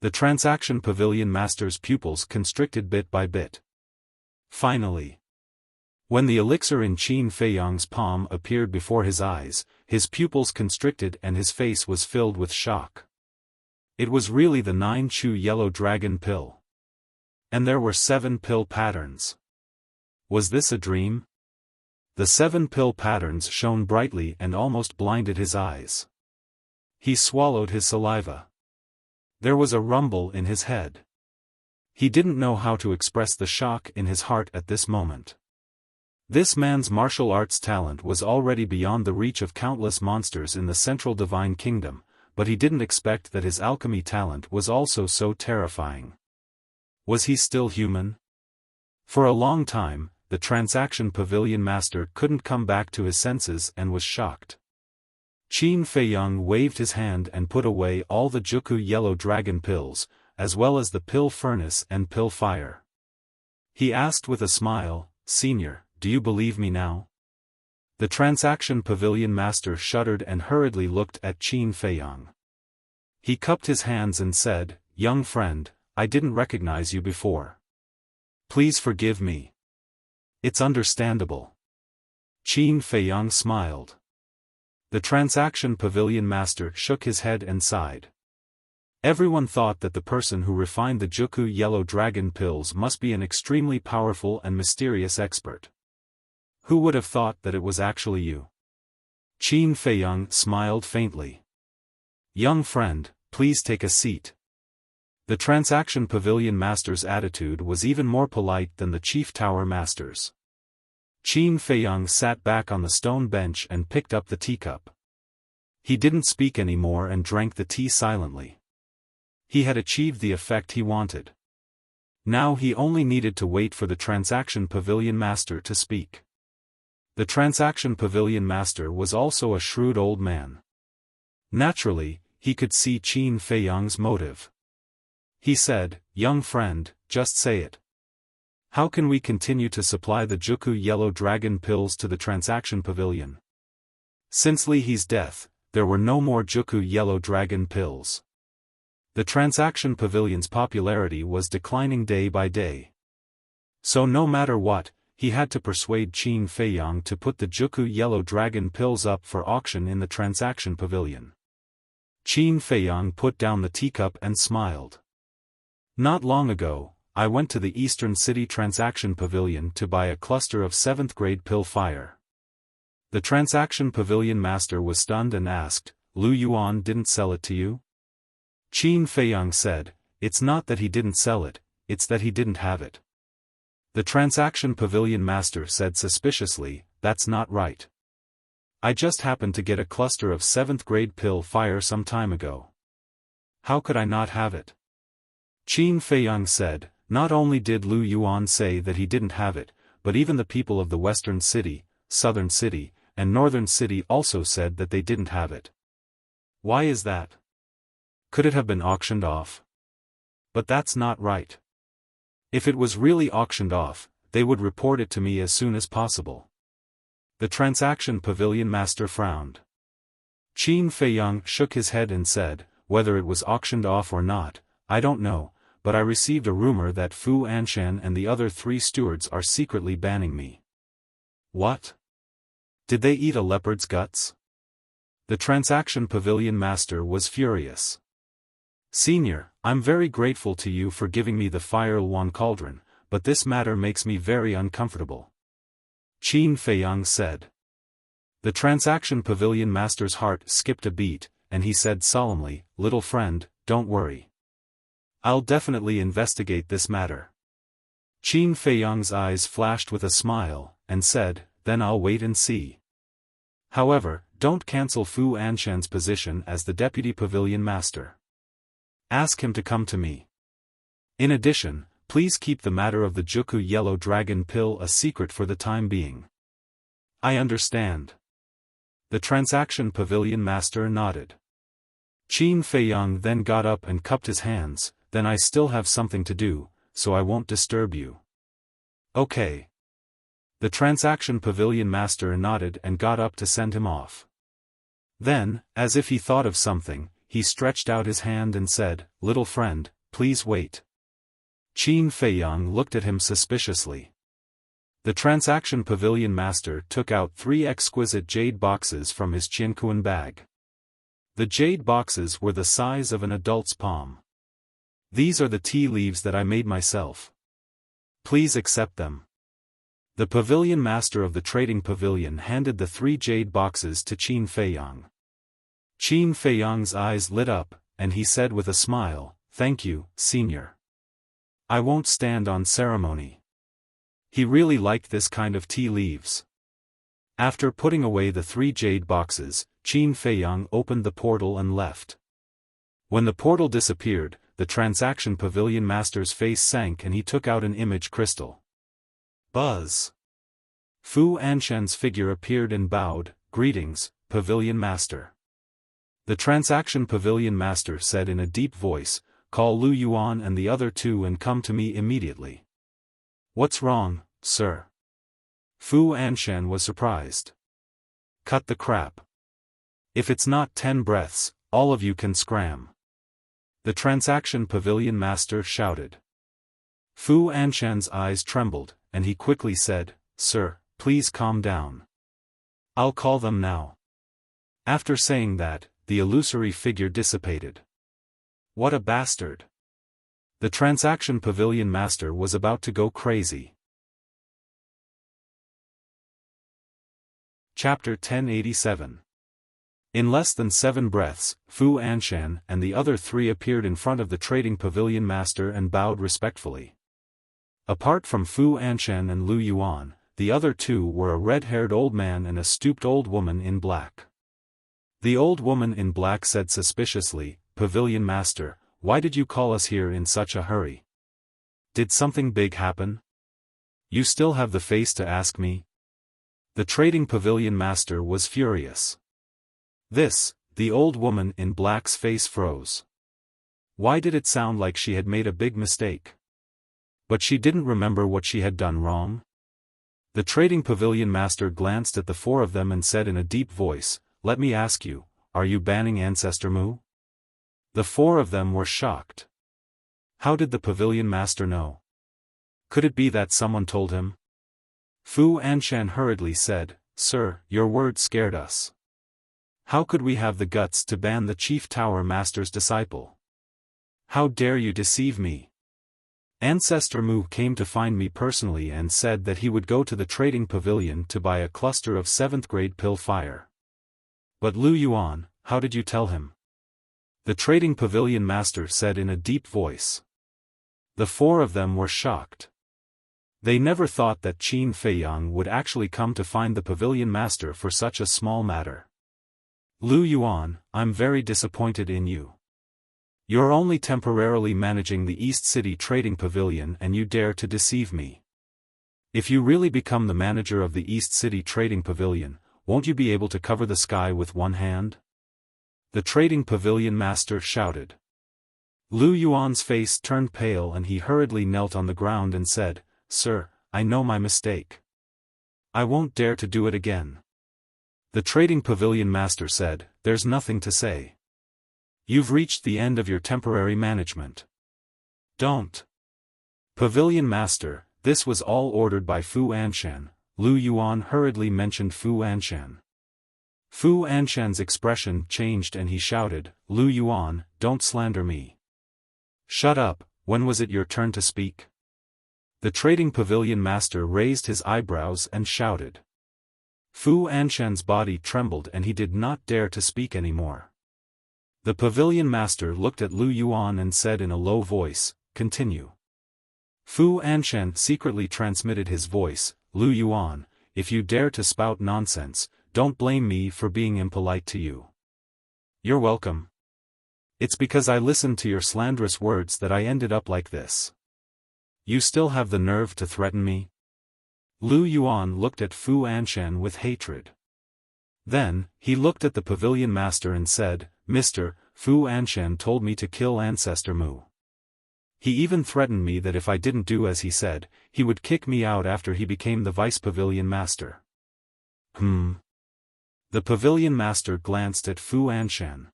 The transaction pavilion master's pupils constricted bit by bit. Finally, when the elixir in Qin Feiyang's palm appeared before his eyes, his pupils constricted and his face was filled with shock. It was really the 9-chew yellow dragon pill. And there were 7 pill patterns. Was this a dream? The 7 pill patterns shone brightly and almost blinded his eyes. He swallowed his saliva. There was a rumble in his head. He didn't know how to express the shock in his heart at this moment. This man's martial arts talent was already beyond the reach of countless monsters in the Central Divine Kingdom, but he didn't expect that his alchemy talent was also so terrifying. Was he still human? For a long time, the transaction pavilion master couldn't come back to his senses and was shocked. Qin Feiyang waved his hand and put away all the Juku yellow dragon pills, as well as the pill furnace and pill fire. He asked with a smile, "Senior, do you believe me now?" The transaction pavilion master shuddered and hurriedly looked at Qin Feiyang. He cupped his hands and said, "Young friend, I didn't recognize you before. Please forgive me. It's understandable." Qin Feiyang smiled. The transaction pavilion master shook his head and sighed. Everyone thought that the person who refined the Juku yellow dragon pills must be an extremely powerful and mysterious expert. Who would have thought that it was actually you? Qin Feiyang smiled faintly. "Young friend, please take a seat." The transaction pavilion master's attitude was even more polite than the chief tower master's. Qin Feiyang sat back on the stone bench and picked up the teacup. He didn't speak anymore and drank the tea silently. He had achieved the effect he wanted. Now he only needed to wait for the transaction pavilion master to speak. The transaction pavilion master was also a shrewd old man. Naturally, he could see Qin Feiyang's motive. He said, "Young friend, just say it. How can we continue to supply the Juku yellow dragon pills to the transaction pavilion? Since Li He's death, there were no more Juku yellow dragon pills. The transaction pavilion's popularity was declining day by day. So no matter what, he had to persuade Qin Feiyang to put the Juku yellow dragon pills up for auction in the transaction pavilion." Qin Feiyang put down the teacup and smiled. "Not long ago, I went to the Eastern City Transaction Pavilion to buy a cluster of 7th grade pill fire." The Transaction Pavilion master was stunned and asked, "Lu Yuan didn't sell it to you?" Qin Feiyang said, "It's not that he didn't sell it, it's that he didn't have it." The Transaction Pavilion master said suspiciously, "That's not right. I just happened to get a cluster of 7th grade pill fire some time ago. How could I not have it?" Qin Feiyang said, "Not only did Lu Yuan say that he didn't have it, but even the people of the Western City, Southern City, and Northern City also said that they didn't have it. Why is that? Could it have been auctioned off? But that's not right. If it was really auctioned off, they would report it to me as soon as possible. The transaction pavilion master frowned. Qin Feiyang shook his head and said, whether it was auctioned off or not, I don't know, but I received a rumor that Fu Anshan and the other 3 stewards are secretly banning me. What? Did they eat a leopard's guts? The transaction pavilion master was furious. Senior, I'm very grateful to you for giving me the Fire Luan cauldron, but this matter makes me very uncomfortable. Qin Feiyang said. The transaction pavilion master's heart skipped a beat, and he said solemnly, little friend, don't worry. I'll definitely investigate this matter. Qin Feiyang's eyes flashed with a smile, and said, then I'll wait and see. However, don't cancel Fu Anshan's position as the deputy pavilion master. Ask him to come to me. In addition, please keep the matter of the Juku Yellow Dragon pill a secret for the time being. I understand. The transaction pavilion master nodded. Qin Feiyang then got up and cupped his hands, then I still have something to do, so I won't disturb you. Okay. The transaction pavilion master nodded and got up to send him off. Then, as if he thought of something, he stretched out his hand and said, little friend, please wait. Qin Feiyang looked at him suspiciously. The transaction pavilion master took out 3 exquisite jade boxes from his Qiankuan bag. The jade boxes were the size of an adult's palm. These are the tea leaves that I made myself. Please accept them. The pavilion master of the trading pavilion handed the 3 jade boxes to Qin Feiyang. Qin Feiyang's eyes lit up, and he said with a smile, thank you, senior. I won't stand on ceremony. He really liked this kind of tea leaves. After putting away the 3 jade boxes, Qin Feiyang opened the portal and left. When the portal disappeared, the transaction pavilion master's face sank and he took out an image crystal. Buzz! Fu Anshan's figure appeared and bowed, greetings, pavilion master. The transaction pavilion master said in a deep voice, call Lu Yuan and the other 2 and come to me immediately. What's wrong, sir? Fu Anshan was surprised. Cut the crap. If it's not 10 breaths, all of you can scram. The transaction pavilion master shouted. Fu Anshan's eyes trembled, and he quickly said, sir, please calm down. I'll call them now. After saying that, the illusory figure dissipated. What a bastard. The transaction pavilion master was about to go crazy. Chapter 1087. In less than 7 breaths, Fu Anshan and the other 3 appeared in front of the trading pavilion master and bowed respectfully. Apart from Fu Anshan and Lu Yuan, the other 2 were a red-haired old man and a stooped old woman in black. The old woman in black said suspiciously, Pavilion Master, why did you call us here in such a hurry? Did something big happen? You still have the face to ask me? The trading pavilion master was furious. The old woman in black's face froze. Why did it sound like she had made a big mistake? But she didn't remember what she had done wrong? The trading pavilion master glanced at the 4 of them and said in a deep voice, let me ask you, are you banning Ancestor Mu? The 4 of them were shocked. How did the pavilion master know? Could it be that someone told him? Fu Anshan hurriedly said, sir, your word scared us. How could we have the guts to ban the chief tower master's disciple? How dare you deceive me? Ancestor Mu came to find me personally and said that he would go to the trading pavilion to buy a cluster of 7th grade pill fire. But Lu Yuan, how did you tell him? The trading pavilion master said in a deep voice. The 4 of them were shocked. They never thought that Qin Feiyang would actually come to find the pavilion master for such a small matter. Lu Yuan, I'm very disappointed in you. You're only temporarily managing the East City Trading Pavilion and you dare to deceive me. If you really become the manager of the East City Trading Pavilion, won't you be able to cover the sky with one hand? the trading pavilion master shouted. Lu Yuan's face turned pale and he hurriedly knelt on the ground and said, "Sir, I know my mistake. I won't dare to do it again." The trading pavilion master said, "There's nothing to say. You've reached the end of your temporary management. Don't." Pavilion master, this was all ordered by Fu Anshan. Lu Yuan hurriedly mentioned Fu Anshan. Fu Anshan's expression changed and he shouted, "Lu Yuan, don't slander me." "Shut up, when was it your turn to speak?" The trading pavilion master raised his eyebrows and shouted. Fu Anshan's body trembled and he did not dare to speak anymore. The pavilion master looked at Lu Yuan and said in a low voice, "Continue." Fu Anshan secretly transmitted his voice, "Lu Yuan, if you dare to spout nonsense, don't blame me for being impolite to you. You're welcome. It's because I listened to your slanderous words that I ended up like this. You still have the nerve to threaten me?" Lu Yuan looked at Fu Anshan with hatred. Then, he looked at the pavilion master and said, "Mr. Fu Anshan told me to kill Ancestor Mu. He even threatened me that if I didn't do as he said, he would kick me out after he became the vice pavilion master." The pavilion master glanced at Fu Anshan.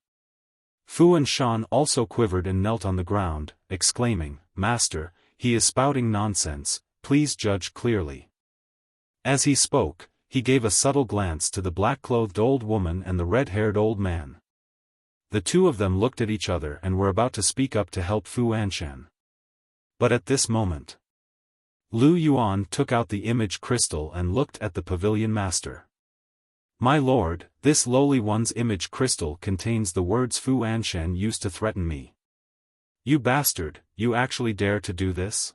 Fu Anshan also quivered and knelt on the ground, exclaiming, "Master, he is spouting nonsense, please judge clearly." As he spoke, he gave a subtle glance to the black-clothed old woman and the red-haired old man. The two of them looked at each other and were about to speak up to help Fu Anshan. But at this moment, Lu Yuan took out the image crystal and looked at the pavilion master. "My lord, this lowly one's image crystal contains the words Fu Anshan used to threaten me." "You bastard, you actually dare to do this?"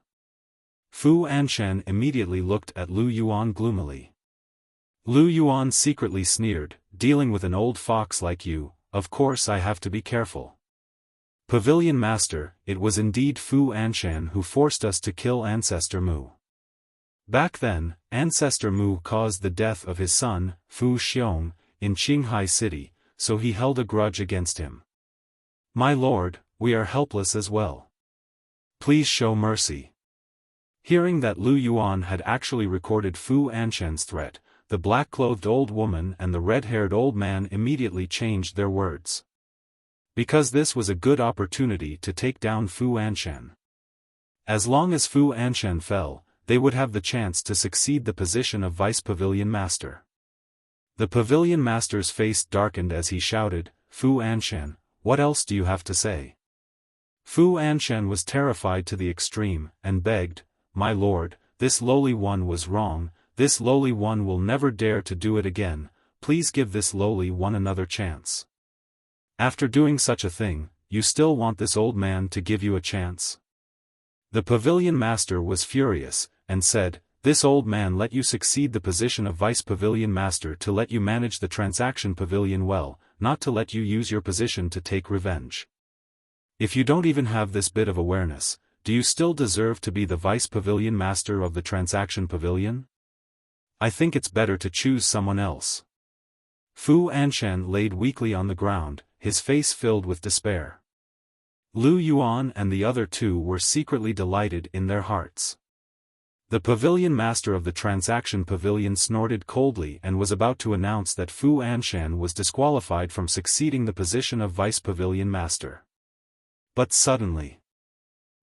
Fu Anshan immediately looked at Lu Yuan gloomily. Lu Yuan secretly sneered, "Dealing with an old fox like you, of course I have to be careful. Pavilion master, it was indeed Fu Anshan who forced us to kill Ancestor Mu. Back then, Ancestor Mu caused the death of his son, Fu Xiong, in Qinghai City, so he held a grudge against him. My lord, we are helpless as well. Please show mercy." Hearing that Lu Yuan had actually recorded Fu Anshan's threat, the black-clothed old woman and the red-haired old man immediately changed their words. Because this was a good opportunity to take down Fu Anshan. As long as Fu Anshan fell, they would have the chance to succeed the position of vice pavilion master. The pavilion master's face darkened as he shouted, "Fu Anshan, what else do you have to say?" Fu Anshan was terrified to the extreme, and begged, "My lord, this lowly one was wrong, this lowly one will never dare to do it again, please give this lowly one another chance." "After doing such a thing, you still want this old man to give you a chance?" The pavilion master was furious, and said, "This old man let you succeed the position of vice pavilion master to let you manage the transaction pavilion well, not to let you use your position to take revenge. If you don't even have this bit of awareness, do you still deserve to be the vice pavilion master of the transaction pavilion? I think it's better to choose someone else." Fu Anshan laid weakly on the ground, his face filled with despair. Lu Yuan and the other two were secretly delighted in their hearts. The pavilion master of the transaction pavilion snorted coldly and was about to announce that Fu Anshan was disqualified from succeeding the position of vice pavilion master. But suddenly,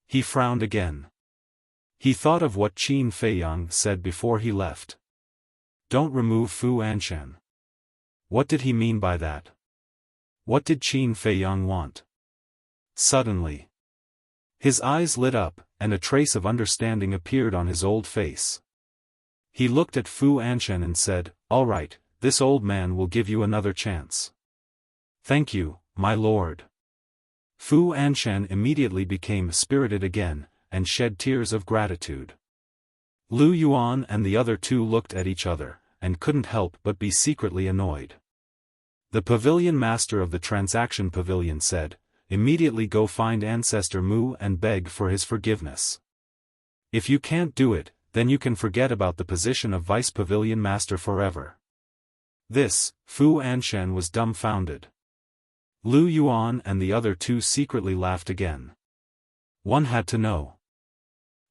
he frowned again. He thought of what Qin Feiyang said before he left. "Don't remove Fu Anshan." What did he mean by that? What did Qin Feiyang want? Suddenly, his eyes lit up, and a trace of understanding appeared on his old face. He looked at Fu Anshan and said, "All right, this old man will give you another chance." "Thank you, my lord." Fu Anshan immediately became spirited again, and shed tears of gratitude. Lu Yuan and the other two looked at each other, and couldn't help but be secretly annoyed. The pavilion master of the transaction pavilion said, "Immediately go find Ancestor Mu and beg for his forgiveness. If you can't do it, then you can forget about the position of vice pavilion master forever." Fu Anshan was dumbfounded. Lu Yuan and the other two secretly laughed again. One had to know.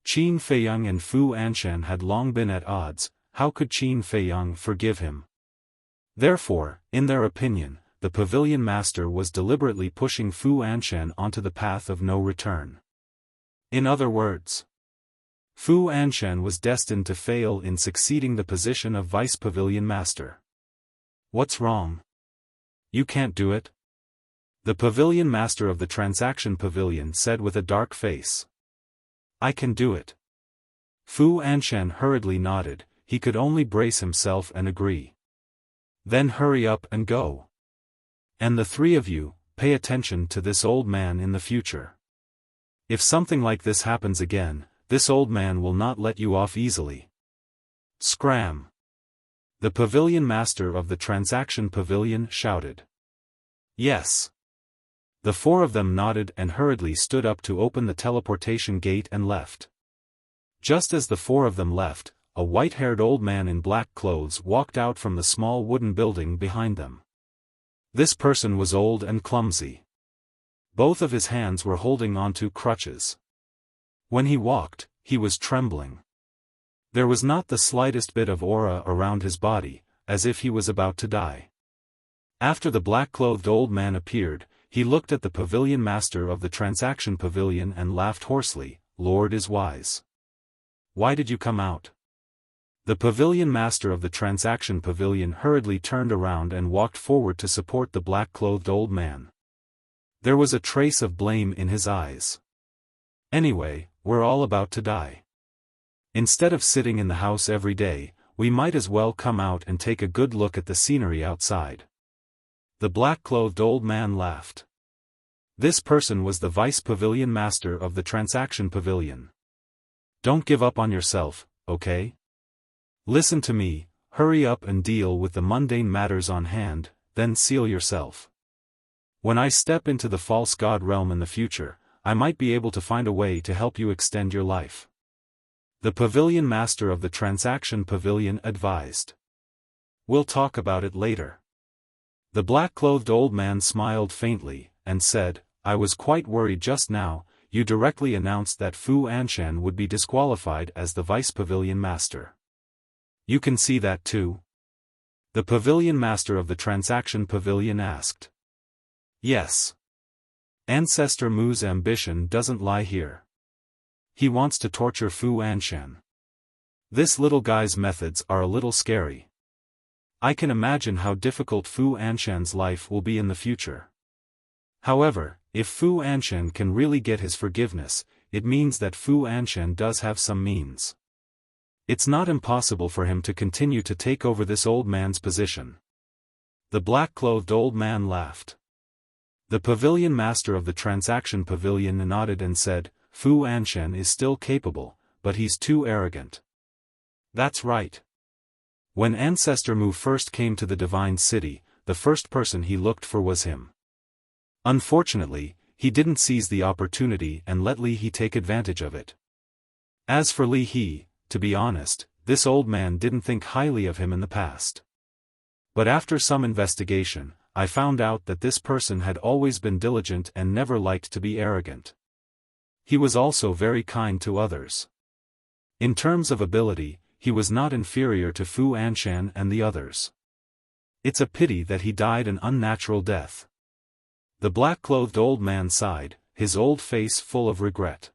Qin Feiyang and Fu Anshan had long been at odds. How could Qin Feiyang forgive him? Therefore, in their opinion, the pavilion master was deliberately pushing Fu Anshan onto the path of no return. In other words, Fu Anshan was destined to fail in succeeding the position of vice pavilion master. What's wrong? You can't do it? The pavilion master of the transaction pavilion said with a dark face. I can do it. Fu Anshan hurriedly nodded. He could only brace himself and agree. Then hurry up and go. And the three of you, pay attention to this old man in the future. If something like this happens again, this old man will not let you off easily. Scram! The pavilion master of the transaction pavilion shouted. Yes. The four of them nodded and hurriedly stood up to open the teleportation gate and left. Just as the four of them left, a white-haired old man in black clothes walked out from the small wooden building behind them. This person was old and clumsy. Both of his hands were holding onto crutches. When he walked, he was trembling. There was not the slightest bit of aura around his body, as if he was about to die. After the black-clothed old man appeared, he looked at the pavilion master of the transaction pavilion and laughed hoarsely. Lord is wise. Why did you come out? The pavilion master of the transaction pavilion hurriedly turned around and walked forward to support the black-clothed old man. There was a trace of blame in his eyes. Anyway, we're all about to die. Instead of sitting in the house every day, we might as well come out and take a good look at the scenery outside. The black-clothed old man laughed. This person was the vice pavilion master of the transaction pavilion. Don't give up on yourself, okay? Listen to me, hurry up and deal with the mundane matters on hand, then seal yourself. When I step into the false god realm in the future, I might be able to find a way to help you extend your life. The pavilion master of the transaction pavilion advised. We'll talk about it later. The black-clothed old man smiled faintly, and said, I was quite worried just now. You directly announced that Fu Anshan would be disqualified as the vice pavilion master. You can see that too? The pavilion master of the transaction pavilion asked. Yes. Ancestor Mu's ambition doesn't lie here. He wants to torture Fu Anshan. This little guy's methods are a little scary. I can imagine how difficult Fu Anshan's life will be in the future. However, if Fu Anshan can really get his forgiveness, it means that Fu Anshan does have some means. It's not impossible for him to continue to take over this old man's position. The black-clothed old man laughed. The pavilion master of the transaction pavilion nodded and said, Fu Anshan is still capable, but he's too arrogant. That's right. When Ancestor Mu first came to the Divine City, the first person he looked for was him. Unfortunately, he didn't seize the opportunity and let Li He take advantage of it. As for Li He, to be honest, this old man didn't think highly of him in the past. But after some investigation, I found out that this person had always been diligent and never liked to be arrogant. He was also very kind to others. In terms of ability, he was not inferior to Fu Anshan and the others. It's a pity that he died an unnatural death. The black-clothed old man sighed, his old face full of regret.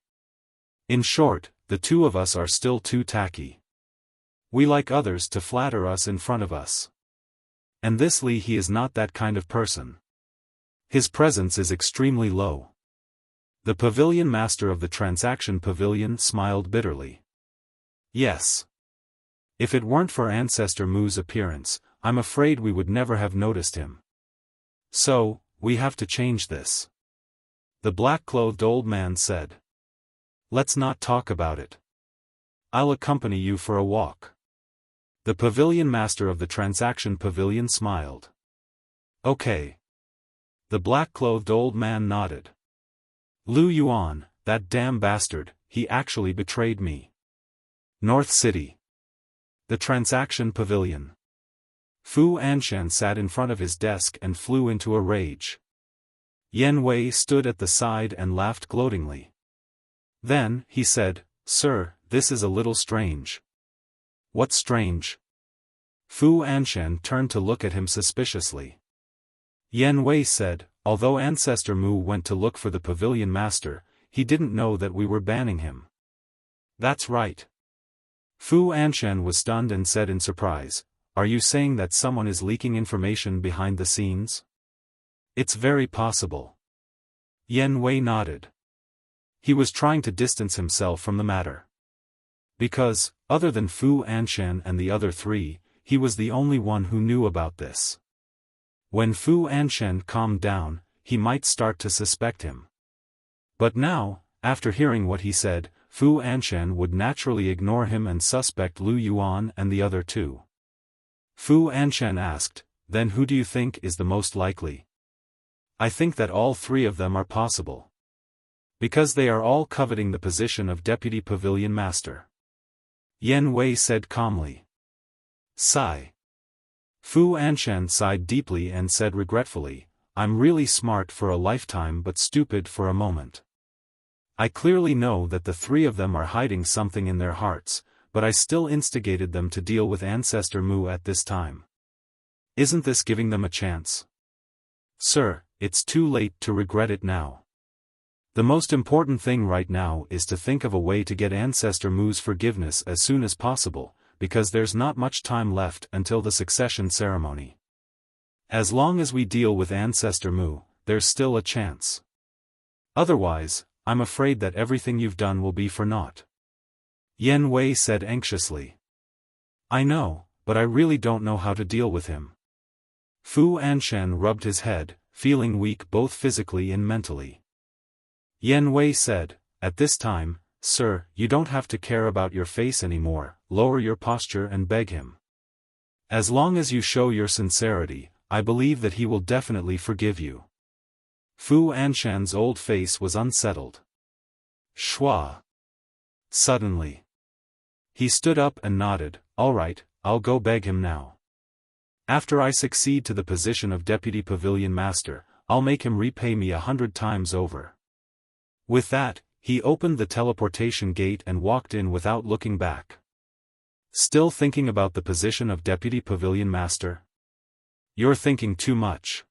In short, the two of us are still too tacky. We like others to flatter us in front of us. And this Li He is not that kind of person. His presence is extremely low. The pavilion master of the transaction pavilion smiled bitterly. Yes. If it weren't for Ancestor Mu's appearance, I'm afraid we would never have noticed him. So, we have to change this. The black-clothed old man said. Let's not talk about it. I'll accompany you for a walk. The pavilion master of the transaction pavilion smiled. Okay. The black-clothed old man nodded. Lu Yuan, that damn bastard, he actually betrayed me. North City. The transaction pavilion. Fu Anshan sat in front of his desk and flew into a rage. Yan Wei stood at the side and laughed gloatingly. Then, he said, "Sir, this is a little strange." "What's strange?" Fu Anshan turned to look at him suspiciously. Yan Wei said, "Although Ancestor Mu went to look for the pavilion master, he didn't know that we were banning him." "That's right." Fu Anshan was stunned and said in surprise, "Are you saying that someone is leaking information behind the scenes?" "It's very possible." Yan Wei nodded. He was trying to distance himself from the matter. Because, other than Fu Anshan and the other three, he was the only one who knew about this. When Fu Anshan calmed down, he might start to suspect him. But now, after hearing what he said, Fu Anshan would naturally ignore him and suspect Lu Yuan and the other two. Fu Anshan asked, "Then who do you think is the most likely?" "I think that all three of them are possible. Because they are all coveting the position of Deputy Pavilion Master." Yan Wei said calmly. Sigh. Fu Anshan sighed deeply and said regretfully, "I'm really smart for a lifetime but stupid for a moment. I clearly know that the three of them are hiding something in their hearts, but I still instigated them to deal with Ancestor Mu at this time. Isn't this giving them a chance?" "Sir, it's too late to regret it now. The most important thing right now is to think of a way to get Ancestor Mu's forgiveness as soon as possible, because there's not much time left until the succession ceremony. As long as we deal with Ancestor Mu, there's still a chance. Otherwise, I'm afraid that everything you've done will be for naught." Yan Wei said anxiously. "I know, but I really don't know how to deal with him." Fu Anshan rubbed his head, feeling weak both physically and mentally. Yan Wei said, "At this time, sir, you don't have to care about your face anymore, lower your posture and beg him. As long as you show your sincerity, I believe that he will definitely forgive you." Fu Anshan's old face was unsettled. Schwa. Suddenly. He stood up and nodded, "All right, I'll go beg him now. After I succeed to the position of Deputy Pavilion Master, I'll make him repay me 100 times over." With that, he opened the teleportation gate and walked in without looking back. "Still thinking about the position of Deputy Pavilion Master? You're thinking too much."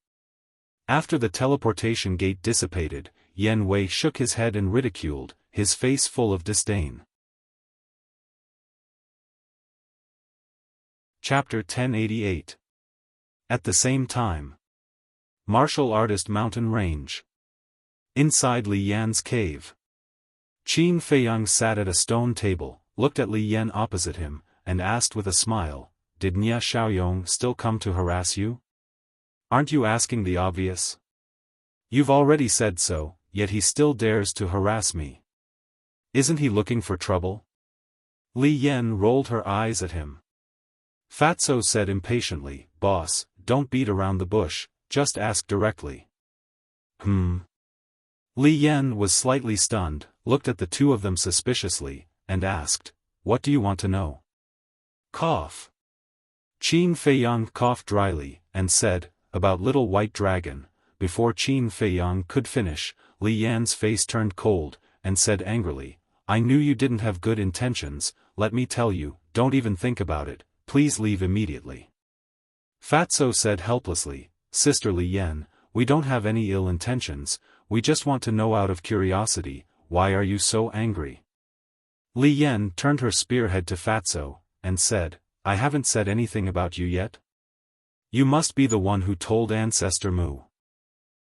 After the teleportation gate dissipated, Yan Wei shook his head and ridiculed, his face full of disdain. Chapter 1088. At the same time. Martial Artist Mountain Range. Inside Li Yan's cave. Qin Feiyang sat at a stone table, looked at Li Yan opposite him, and asked with a smile, "Did Nia Xiaoyong still come to harass you? Aren't you asking the obvious? You've already said so, yet he still dares to harass me. Isn't he looking for trouble?" Li Yan rolled her eyes at him. Fatso said impatiently, "Boss, don't beat around the bush, just ask directly." Li Yan was slightly stunned, looked at the two of them suspiciously, and asked, "What do you want to know?" Cough. Qin Feiyang coughed dryly, and said, "About Little White Dragon." Before Qin Feiyang could finish, Li Yan's face turned cold, and said angrily, "I knew you didn't have good intentions, let me tell you, don't even think about it, please leave immediately." Fatso said helplessly, "Sister Li Yan, we don't have any ill intentions, we just want to know out of curiosity, why are you so angry?" Li Yan turned her spearhead to Fatso, and said, "I haven't said anything about you yet? You must be the one who told Ancestor Mu."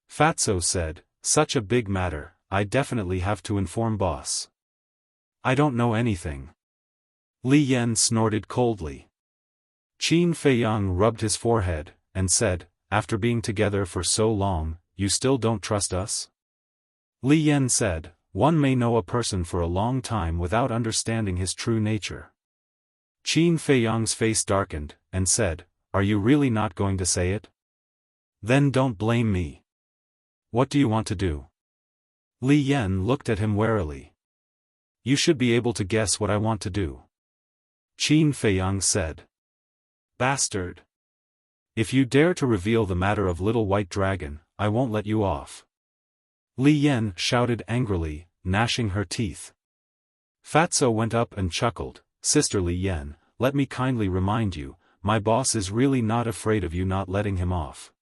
Fatso said, "Such a big matter, I definitely have to inform boss." "I don't know anything." Li Yan snorted coldly. Qin Feiyang rubbed his forehead, and said, "After being together for so long, you still don't trust us?" Li Yan said, "One may know a person for a long time without understanding his true nature." Qin Feiyang's face darkened, and said, "Are you really not going to say it? Then don't blame me. What do you want to do?" Li Yan looked at him warily. "You should be able to guess what I want to do." Qin Feiyang said. "Bastard! If you dare to reveal the matter of Little White Dragon, I won't let you off." Li Yan shouted angrily, gnashing her teeth. Fatso went up and chuckled, Sister Li Yan, let me kindly remind you, my boss is really not afraid of you not letting him off.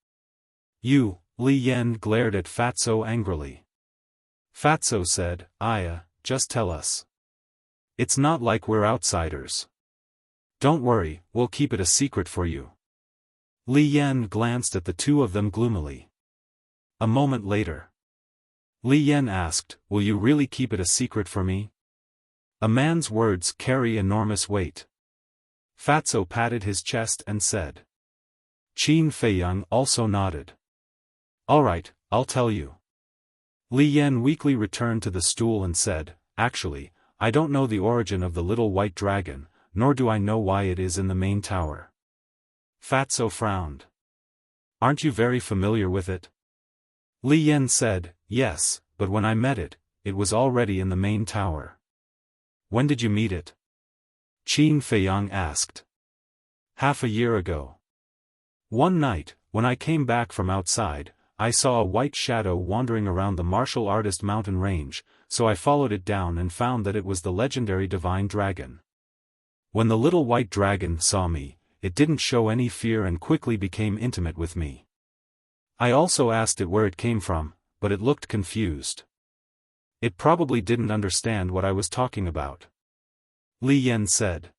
You, Li Yan glared at Fatso angrily. Fatso said, Aya, just tell us. It's not like we're outsiders. Don't worry, we'll keep it a secret for you. Li Yan glanced at the two of them gloomily. A moment later, Li Yan asked, will you really keep it a secret for me? A man's words carry enormous weight. Fatso patted his chest and said. Qin Feiyang also nodded. All right, I'll tell you. Li Yan weakly returned to the stool and said, actually, I don't know the origin of the little white dragon, nor do I know why it is in the main tower. Fatso frowned. Aren't you very familiar with it? Li Yan said, yes, but when I met it, it was already in the main tower. When did you meet it? Qin Feiyang asked. Half a year ago. One night, when I came back from outside, I saw a white shadow wandering around the martial artist mountain range, so I followed it down and found that it was the legendary divine dragon. When the little white dragon saw me, it didn't show any fear and quickly became intimate with me. I also asked it where it came from, but it looked confused. It probably didn't understand what I was talking about. Li Yan said.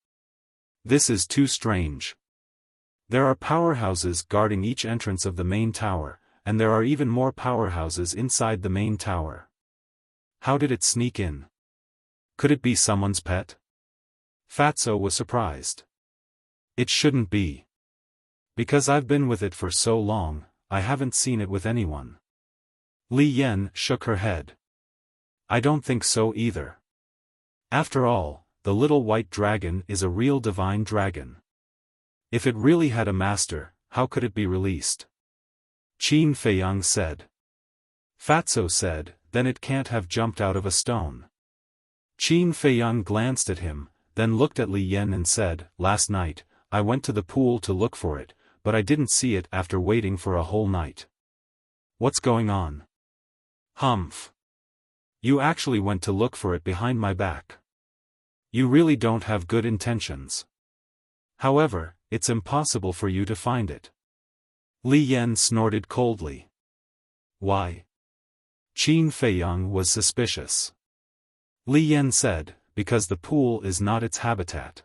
This is too strange. There are powerhouses guarding each entrance of the main tower, and there are even more powerhouses inside the main tower. How did it sneak in? Could it be someone's pet? Fatso was surprised. It shouldn't be. Because I've been with it for so long, I haven't seen it with anyone. Li Yan shook her head. I don't think so either. After all, the little white dragon is a real divine dragon. If it really had a master, how could it be released? Qin Feiyang said. Fatso said, then it can't have jumped out of a stone. Qin Feiyang glanced at him, then looked at Li Yan and said, last night, I went to the pool to look for it, but I didn't see it after waiting for a whole night. What's going on? Humph. You actually went to look for it behind my back. You really don't have good intentions. However, it's impossible for you to find it. Li Yan snorted coldly. Why? Qin Feiyang was suspicious. Li Yan said, because the pool is not its habitat.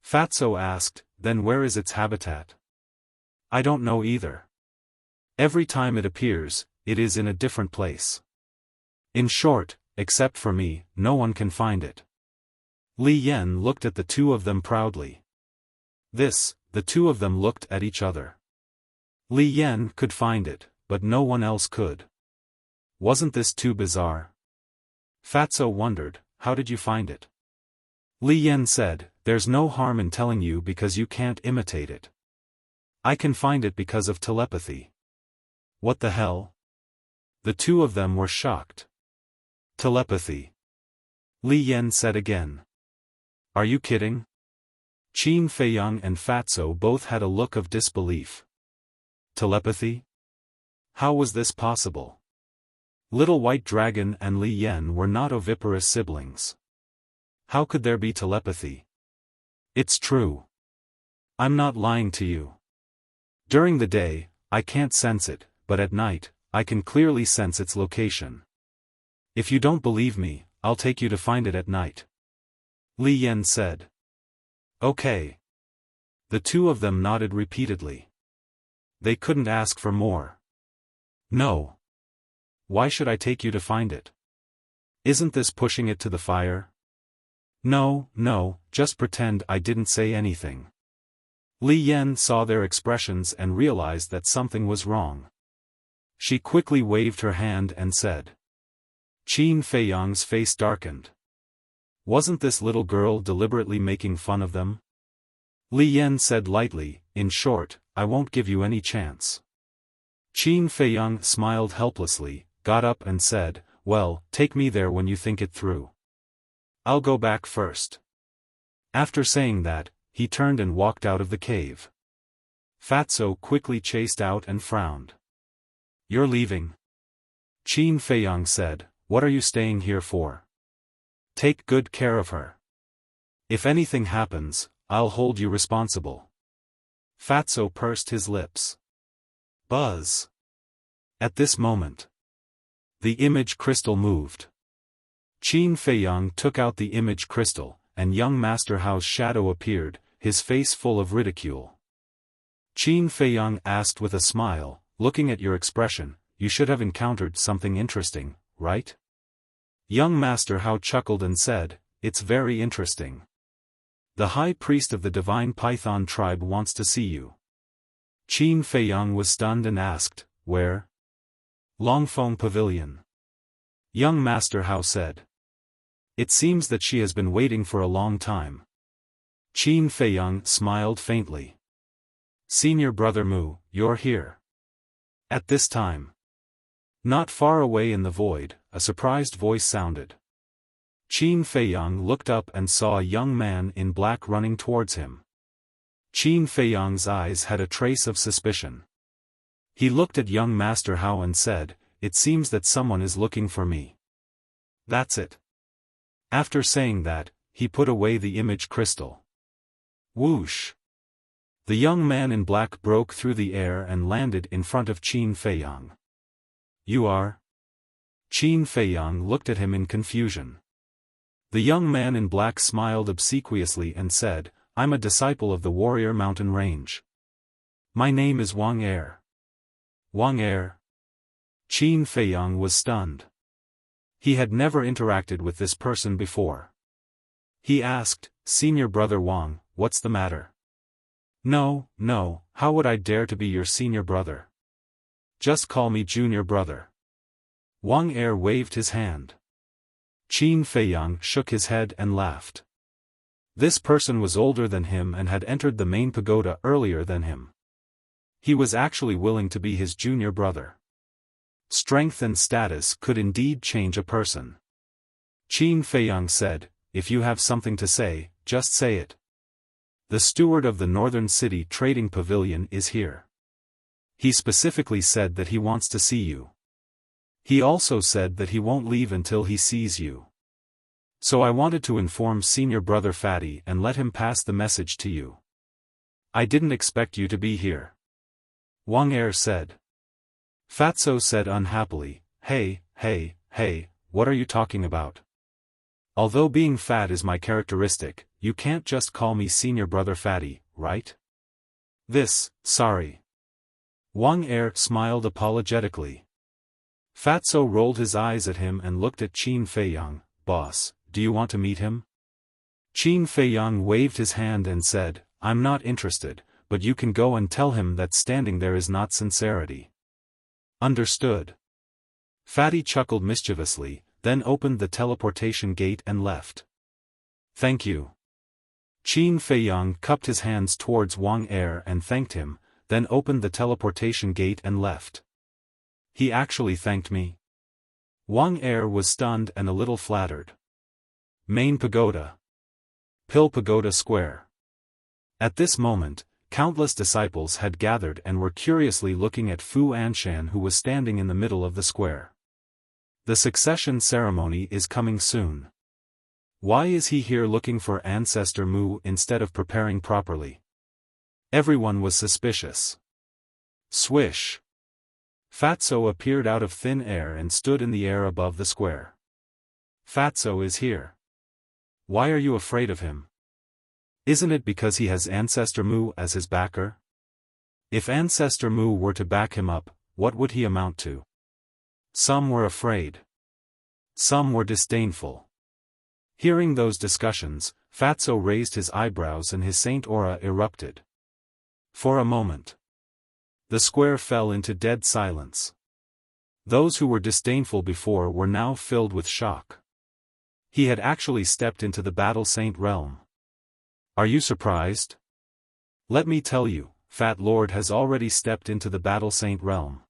Fatso asked, then where is its habitat? I don't know either. Every time it appears, it is in a different place. In short, except for me, no one can find it. Li Yan looked at the two of them proudly. The two of them looked at each other. Li Yan could find it, but no one else could. Wasn't this too bizarre? Fatso wondered, how did you find it? Li Yan said, there's no harm in telling you because you can't imitate it. I can find it because of telepathy. What the hell? The two of them were shocked. Telepathy. Li Yan said again. Are you kidding? Qin Feiyang and Fatso both had a look of disbelief. Telepathy? How was this possible? Little White Dragon and Li Yan were not oviparous siblings. How could there be telepathy? It's true. I'm not lying to you. During the day, I can't sense it, but at night, I can clearly sense its location. If you don't believe me, I'll take you to find it at night. Li Yan said. Okay. The two of them nodded repeatedly. They couldn't ask for more. No. Why should I take you to find it? Isn't this pushing it to the fire? No, just pretend I didn't say anything. Li Yan saw their expressions and realized that something was wrong. She quickly waved her hand and said. Qin Feiyang's face darkened. Wasn't this little girl deliberately making fun of them? Li Yan said lightly, in short, I won't give you any chance. Qin Feiyang smiled helplessly, got up and said, well, take me there when you think it through. I'll go back first. After saying that, he turned and walked out of the cave. Fatso quickly chased out and frowned. You're leaving? Qin Feiyang said, "What are you staying here for? Take good care of her. If anything happens, I'll hold you responsible." Fatso pursed his lips. Buzz. At this moment, the image crystal moved. Qin Feiyang took out the image crystal, and young Master Hao's shadow appeared, his face full of ridicule. Qin Feiyang asked with a smile, "Looking at your expression, you should have encountered something interesting, right?" Young Master Hao chuckled and said, "It's very interesting. The high priest of the divine python tribe wants to see you." Qin Feiyang was stunned and asked, "Where?" "Longfeng Pavilion." Young Master Hao said. "It seems that she has been waiting for a long time." Qin Feiyang smiled faintly. "Senior Brother Mu, you're here." At this time, not far away in the void, a surprised voice sounded. Qin Feiyang looked up and saw a young man in black running towards him. Qin Feiyang's eyes had a trace of suspicion. He looked at young Master Hao and said, "It seems that someone is looking for me." "That's it." After saying that, he put away the image crystal. Whoosh! The young man in black broke through the air and landed in front of Qin Feiyang. "You are?" Qin Feiyang looked at him in confusion. The young man in black smiled obsequiously and said, "I'm a disciple of the warrior mountain range. My name is Wang Er." Wang Er? Qin Feiyang was stunned. He had never interacted with this person before. He asked, "Senior Brother Wang, what's the matter?" No, how would I dare to be your senior brother? Just call me junior brother." Wang Er waved his hand. Qin Feiyang shook his head and laughed. This person was older than him and had entered the main pagoda earlier than him. He was actually willing to be his junior brother. Strength and status could indeed change a person. Qin Feiyang said, "If you have something to say, just say it. The steward of the Northern City Trading Pavilion is here. He specifically said that he wants to see you. He also said that he won't leave until he sees you. So I wanted to inform Senior Brother Fatty and let him pass the message to you. I didn't expect you to be here." Wang Er said. Fatso said unhappily, Hey, what are you talking about? Although being fat is my characteristic, you can't just call me Senior Brother Fatty, right? Sorry. Wang Er smiled apologetically. Fatso rolled his eyes at him and looked at Qin Feiyang. "Boss, do you want to meet him?" Qin Feiyang waved his hand and said, "I'm not interested, but you can go and tell him that standing there is not sincerity." "Understood." Fatty chuckled mischievously, then opened the teleportation gate and left. "Thank you." Qin Feiyang cupped his hands towards Wang Er and thanked him, then opened the teleportation gate and left. "He actually thanked me?" Wang Er was stunned and a little flattered. Main Pagoda. Pill Pagoda Square. At this moment, countless disciples had gathered and were curiously looking at Fu Anshan, who was standing in the middle of the square. The succession ceremony is coming soon. Why is he here looking for Ancestor Mu instead of preparing properly? Everyone was suspicious. Swish! Fatso appeared out of thin air and stood in the air above the square. "Fatso is here. Why are you afraid of him? Isn't it because he has Ancestor Mu as his backer? If Ancestor Mu were to back him up, what would he amount to?" Some were afraid. Some were disdainful. Hearing those discussions, Fatso raised his eyebrows and his saint aura erupted. For a moment, the square fell into dead silence. Those who were disdainful before were now filled with shock. He had actually stepped into the Battle Saint realm. Are you surprised? Let me tell you, Fat Lord has already stepped into the Battle Saint realm.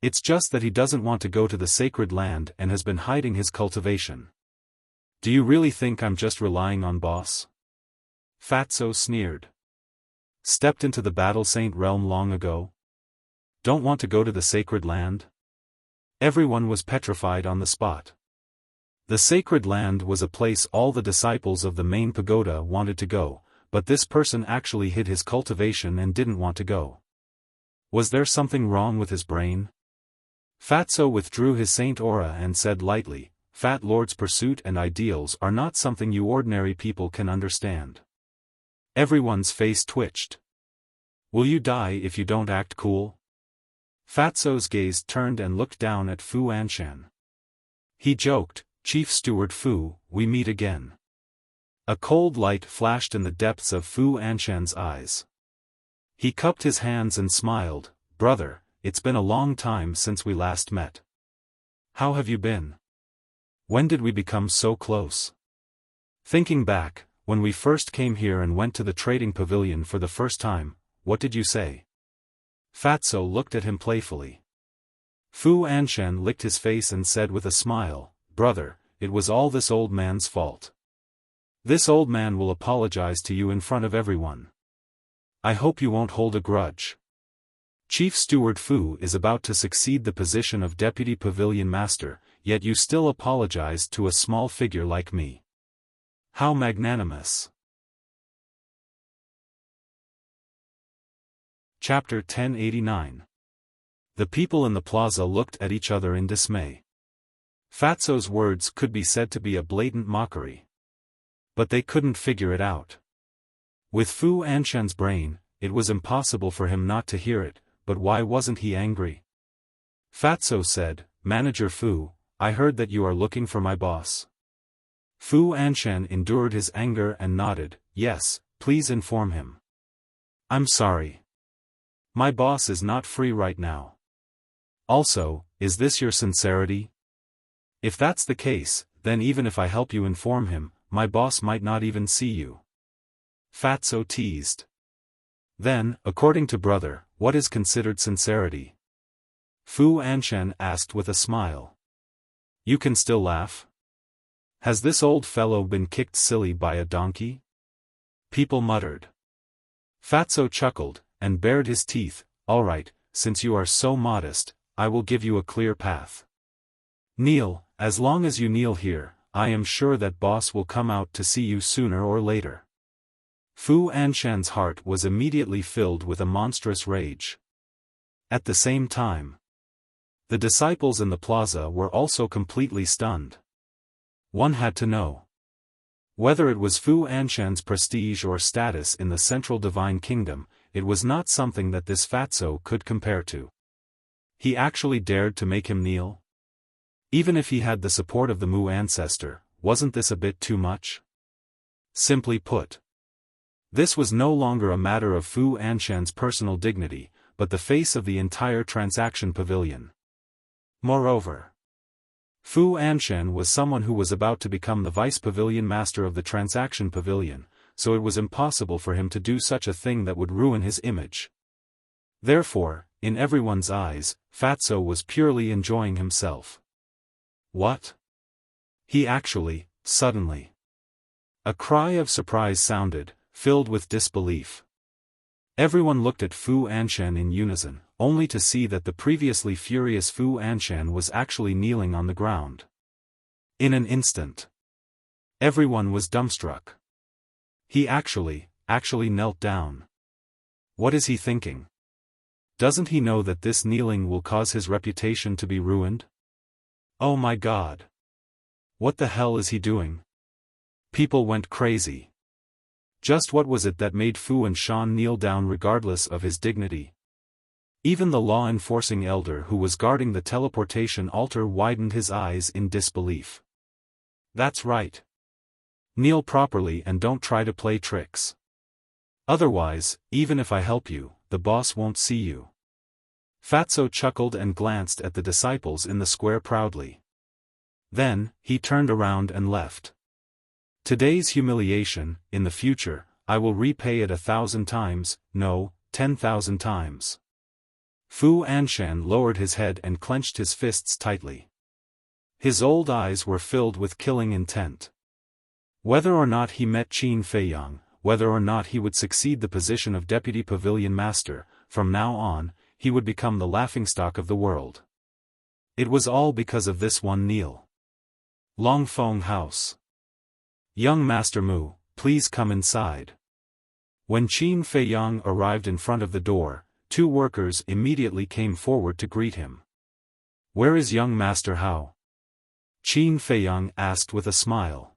It's just that he doesn't want to go to the sacred land and has been hiding his cultivation. Do you really think I'm just relying on boss? Fatso sneered. Stepped into the Battle Saint realm long ago? Don't want to go to the sacred land? Everyone was petrified on the spot. The sacred land was a place all the disciples of the main pagoda wanted to go, but this person actually hid his cultivation and didn't want to go. Was there something wrong with his brain? Fatso withdrew his saint aura and said lightly, Fat Lord's pursuit and ideals are not something you ordinary people can understand. Everyone's face twitched. Will you die if you don't act cool? Fatso's gaze turned and looked down at Fu Anshan. He joked, Chief Steward Fu, we meet again. A cold light flashed in the depths of Fu Anshan's eyes. He cupped his hands and smiled, Brother, it's been a long time since we last met. How have you been? When did we become so close? Thinking back, when we first came here and went to the trading pavilion for the first time, what did you say? Fatso looked at him playfully. Fu Anshan licked his face and said with a smile, Brother, it was all this old man's fault. This old man will apologize to you in front of everyone. I hope you won't hold a grudge. Chief Steward Fu is about to succeed the position of Deputy Pavilion Master, yet you still apologize to a small figure like me. How magnanimous. Chapter 1089. The people in the plaza looked at each other in dismay. Fatso's words could be said to be a blatant mockery. But they couldn't figure it out. With Fu Anshan's brain, it was impossible for him not to hear it, but why wasn't he angry? Fatso said, Manager Fu, I heard that you are looking for my boss. Fu Anshan endured his anger and nodded, Yes, please inform him. I'm sorry. My boss is not free right now. Also, is this your sincerity? If that's the case, then even if I help you inform him, my boss might not even see you. Fatso teased. Then, according to brother, what is considered sincerity? Fu Anshan asked with a smile. You can still laugh? Has this old fellow been kicked silly by a donkey? People muttered. Fatso chuckled, and bared his teeth, All right, since you are so modest, I will give you a clear path. Kneel, as long as you kneel here, I am sure that boss will come out to see you sooner or later. Fu Anshan's heart was immediately filled with a monstrous rage. At the same time, the disciples in the plaza were also completely stunned. One had to know. Whether it was Fu Anshan's prestige or status in the Central Divine Kingdom, it was not something that this Fatso could compare to. He actually dared to make him kneel? Even if he had the support of the Mu ancestor, wasn't this a bit too much? Simply put, this was no longer a matter of Fu Anshan's personal dignity, but the face of the entire transaction pavilion. Moreover, Fu Anshan was someone who was about to become the vice pavilion master of the transaction pavilion, so it was impossible for him to do such a thing that would ruin his image. Therefore, in everyone's eyes, Fatso was purely enjoying himself. What? He actually, suddenly. A cry of surprise sounded, filled with disbelief. Everyone looked at Fu Anshan in unison, only to see that the previously furious Fu Anshan was actually kneeling on the ground. In an instant, everyone was dumbstruck. He actually knelt down. What is he thinking? Doesn't he know that this kneeling will cause his reputation to be ruined? Oh my God! What the hell is he doing? People went crazy. Just what was it that made Fu Anshan kneel down regardless of his dignity? Even the law-enforcing elder who was guarding the teleportation altar widened his eyes in disbelief. That's right. Kneel properly and don't try to play tricks. Otherwise, even if I help you, the boss won't see you. Fatso chuckled and glanced at the disciples in the square proudly. Then, he turned around and left. Today's humiliation, in the future, I will repay it 1,000 times, no, 10,000 times. Fu Anshan lowered his head and clenched his fists tightly. His old eyes were filled with killing intent. Whether or not he met Qin Feiyang, whether or not he would succeed the position of Deputy Pavilion Master, from now on, he would become the laughingstock of the world. It was all because of this one kneel. Longfeng House. Young Master Mu, please come inside. When Qin Feiyang arrived in front of the door, two workers immediately came forward to greet him. Where is young Master Hao? Qin Feiyang asked with a smile.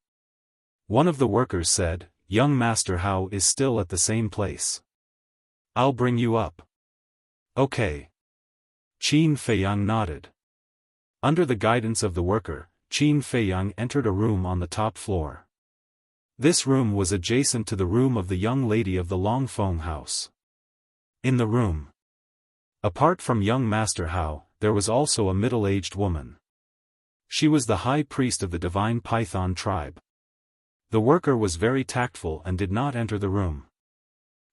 One of the workers said, young Master Hao is still at the same place. I'll bring you up. Okay. Qin Feiyang nodded. Under the guidance of the worker, Qin Feiyang entered a room on the top floor. This room was adjacent to the room of the young lady of the Longfeng House. In the room, apart from young Master Hao, there was also a middle-aged woman. She was the high priest of the divine python tribe. The worker was very tactful and did not enter the room.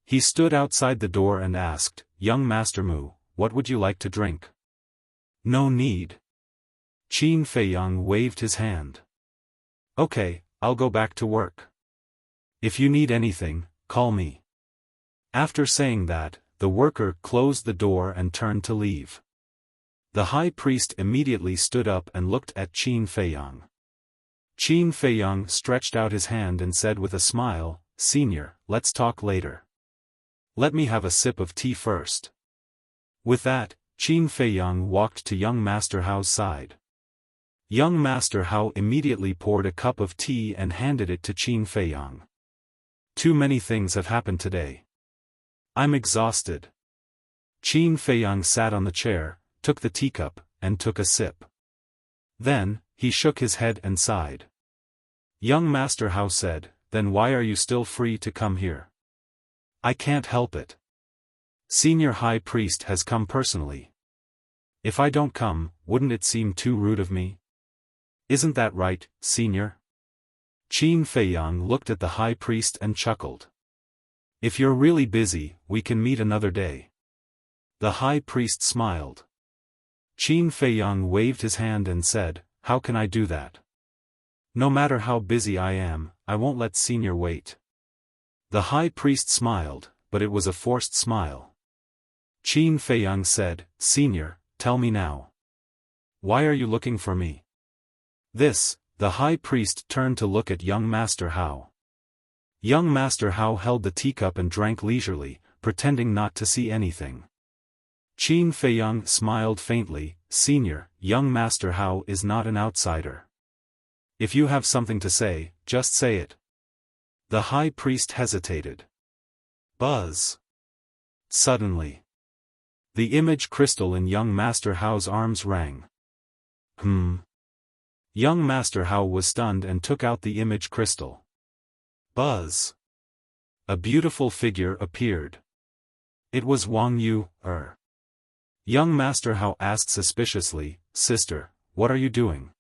He stood outside the door and asked, young Master Mu, what would you like to drink? No need. Qin Feiyang waved his hand. Okay, I'll go back to work. If you need anything, call me. After saying that, the worker closed the door and turned to leave. The high priest immediately stood up and looked at Qin Feiyang. Qin Feiyang stretched out his hand and said with a smile, Senior, let's talk later. Let me have a sip of tea first. With that, Qin Feiyang walked to young Master Hao's side. Young Master Hao immediately poured a cup of tea and handed it to Qin Feiyang. Too many things have happened today. I'm exhausted. Qin Feiyang sat on the chair, took the teacup, and took a sip. Then, he shook his head and sighed. Young Master Hao said, then why are you still free to come here? I can't help it. Senior High Priest has come personally. If I don't come, wouldn't it seem too rude of me? Isn't that right, Senior? Qin Feiyang looked at the High Priest and chuckled. If you're really busy, we can meet another day. The High Priest smiled. Qin Feiyang waved his hand and said, how can I do that? No matter how busy I am, I won't let Senior wait. The High Priest smiled, but it was a forced smile. Qin Feiyang said, Senior, tell me now. Why are you looking for me? The High Priest turned to look at young Master Hao. Young Master Hao held the teacup and drank leisurely, pretending not to see anything. Qin Feiyang smiled faintly, Senior, young Master Hao is not an outsider. If you have something to say, just say it. The High Priest hesitated. Buzz. Suddenly, the image crystal in young Master Hao's arms rang. Young Master Hao was stunned and took out the image crystal. Buzz. A beautiful figure appeared. It was Wang Yu. Young Master Hao asked suspiciously, Sister, what are you doing?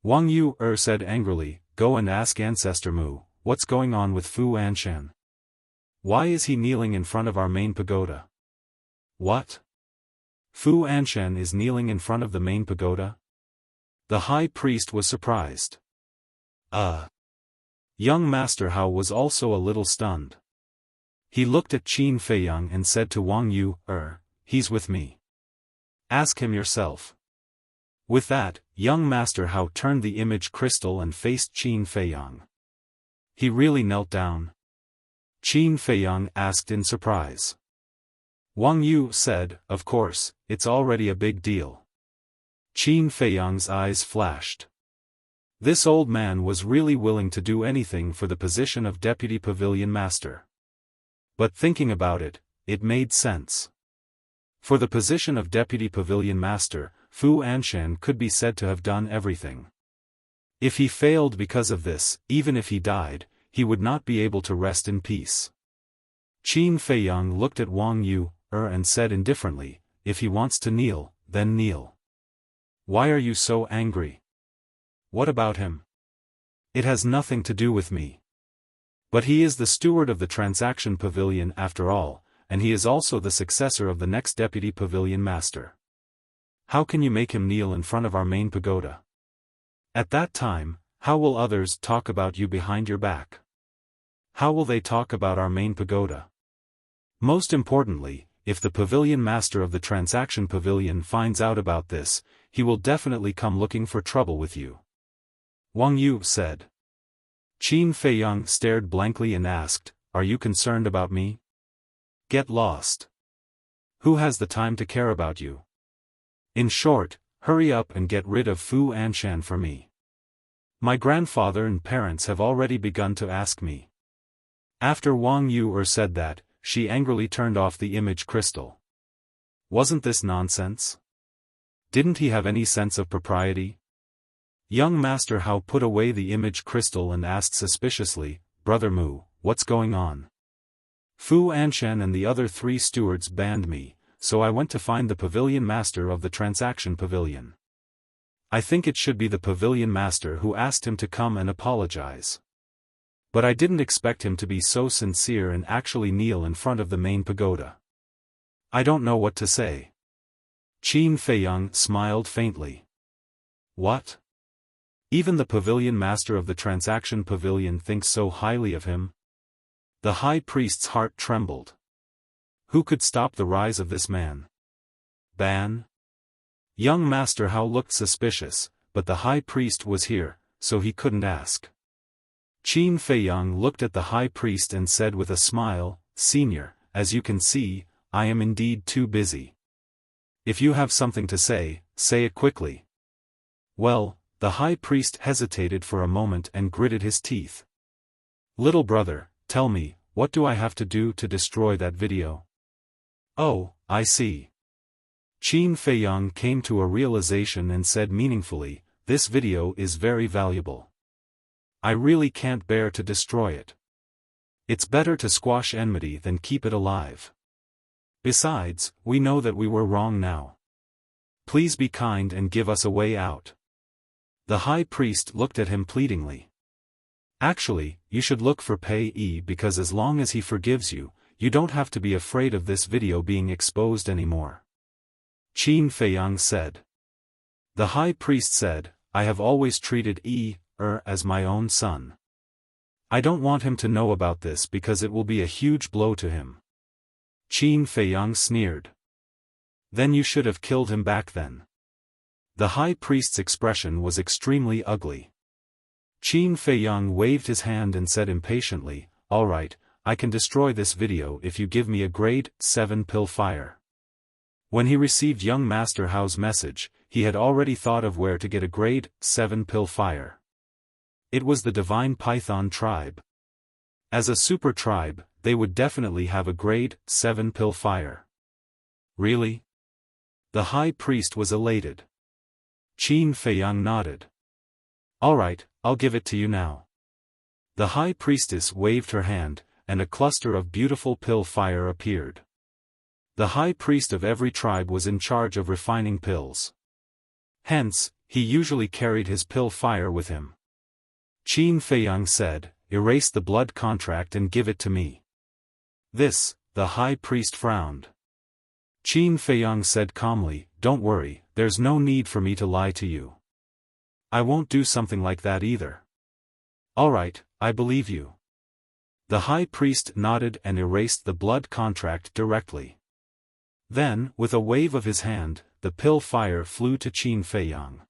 Wang Yu said angrily, go and ask Ancestor Mu, what's going on with Fu Anshan? Why is he kneeling in front of our main pagoda? What? Fu Anshan is kneeling in front of the main pagoda? The High Priest was surprised. Young Master Hao was also a little stunned. He looked at Qin Feiyang and said to Wang Yu, he's with me. Ask him yourself. With that, young Master Hao turned the image crystal and faced Qin Feiyang. He really knelt down? Qin Feiyang asked in surprise. Wang Yu said, of course, it's already a big deal. Qin Feiyang's eyes flashed. This old man was really willing to do anything for the position of Deputy Pavilion Master. But thinking about it, it made sense. For the position of Deputy Pavilion Master, Fu Anshan could be said to have done everything. If he failed because of this, even if he died, he would not be able to rest in peace. Qin Feiyang looked at Wang Yu, and said indifferently, if he wants to kneel, then kneel. Why are you so angry? What about him? It has nothing to do with me. But he is the steward of the Transaction Pavilion after all, and he is also the successor of the next Deputy Pavilion Master. How can you make him kneel in front of our main pagoda? At that time, how will others talk about you behind your back? How will they talk about our main pagoda? Most importantly, if the Pavilion Master of the Transaction Pavilion finds out about this, he will definitely come looking for trouble with you. Wang Yu said. Qin Feiyang stared blankly and asked, "Are you concerned about me? Get lost. Who has the time to care about you? In short, hurry up and get rid of Fu Anshan for me. My grandfather and parents have already begun to ask me." After Wang Yu said that, she angrily turned off the image crystal. Wasn't this nonsense? Didn't he have any sense of propriety? Young Master Hao put away the image crystal and asked suspiciously, "Brother Mu, what's going on?" "Fu Anshan and the other 3 stewards banned me, so I went to find the pavilion master of the transaction pavilion. I think it should be the pavilion master who asked him to come and apologize. But I didn't expect him to be so sincere and actually kneel in front of the main pagoda. I don't know what to say." Qin Feiyang smiled faintly. What? Even the pavilion master of the transaction pavilion thinks so highly of him? The high priest's heart trembled. Who could stop the rise of this man? Ban? Young Master Hao looked suspicious, but the high priest was here, so he couldn't ask. Qin Feiyang looked at the high priest and said with a smile, "Senior, as you can see, I am indeed too busy. If you have something to say, say it quickly." Well, the high priest hesitated for a moment and gritted his teeth. "Little brother, tell me, what do I have to do to destroy that video?" "Oh, I see." Qin Feiyang came to a realization and said meaningfully, "This video is very valuable. I really can't bear to destroy it. It's better to squash enmity than keep it alive. Besides, we know that we were wrong now. Please be kind and give us a way out." The high priest looked at him pleadingly. "Actually, you should look for Pei Yi because as long as he forgives you, you don't have to be afraid of this video being exposed anymore," Qin Feiyang said. The high priest said, "I have always treated Yi as my own son. I don't want him to know about this because it will be a huge blow to him." Qin Feiyang sneered. "Then you should have killed him back then." The high priest's expression was extremely ugly. Qin Feiyang waved his hand and said impatiently, "All right, I can destroy this video if you give me a grade 7 pill fire." When he received young Master Hao's message, he had already thought of where to get a grade 7 pill fire. It was the Divine Python tribe. As a super tribe, they would definitely have a grade 7 pill fire. Really? The high priest was elated. Qin Feiyang nodded. "All right, I'll give it to you now." The high priestess waved her hand, and a cluster of beautiful pill fire appeared. The high priest of every tribe was in charge of refining pills. Hence, he usually carried his pill fire with him. Qin Feiyang said, "Erase the blood contract and give it to me." This, the high priest frowned. Qin Feiyang said calmly, "Don't worry, there's no need for me to lie to you. I won't do something like that either." "All right, I believe you." The high priest nodded and erased the blood contract directly. Then, with a wave of his hand, the pill fire flew to Qin Feiyang.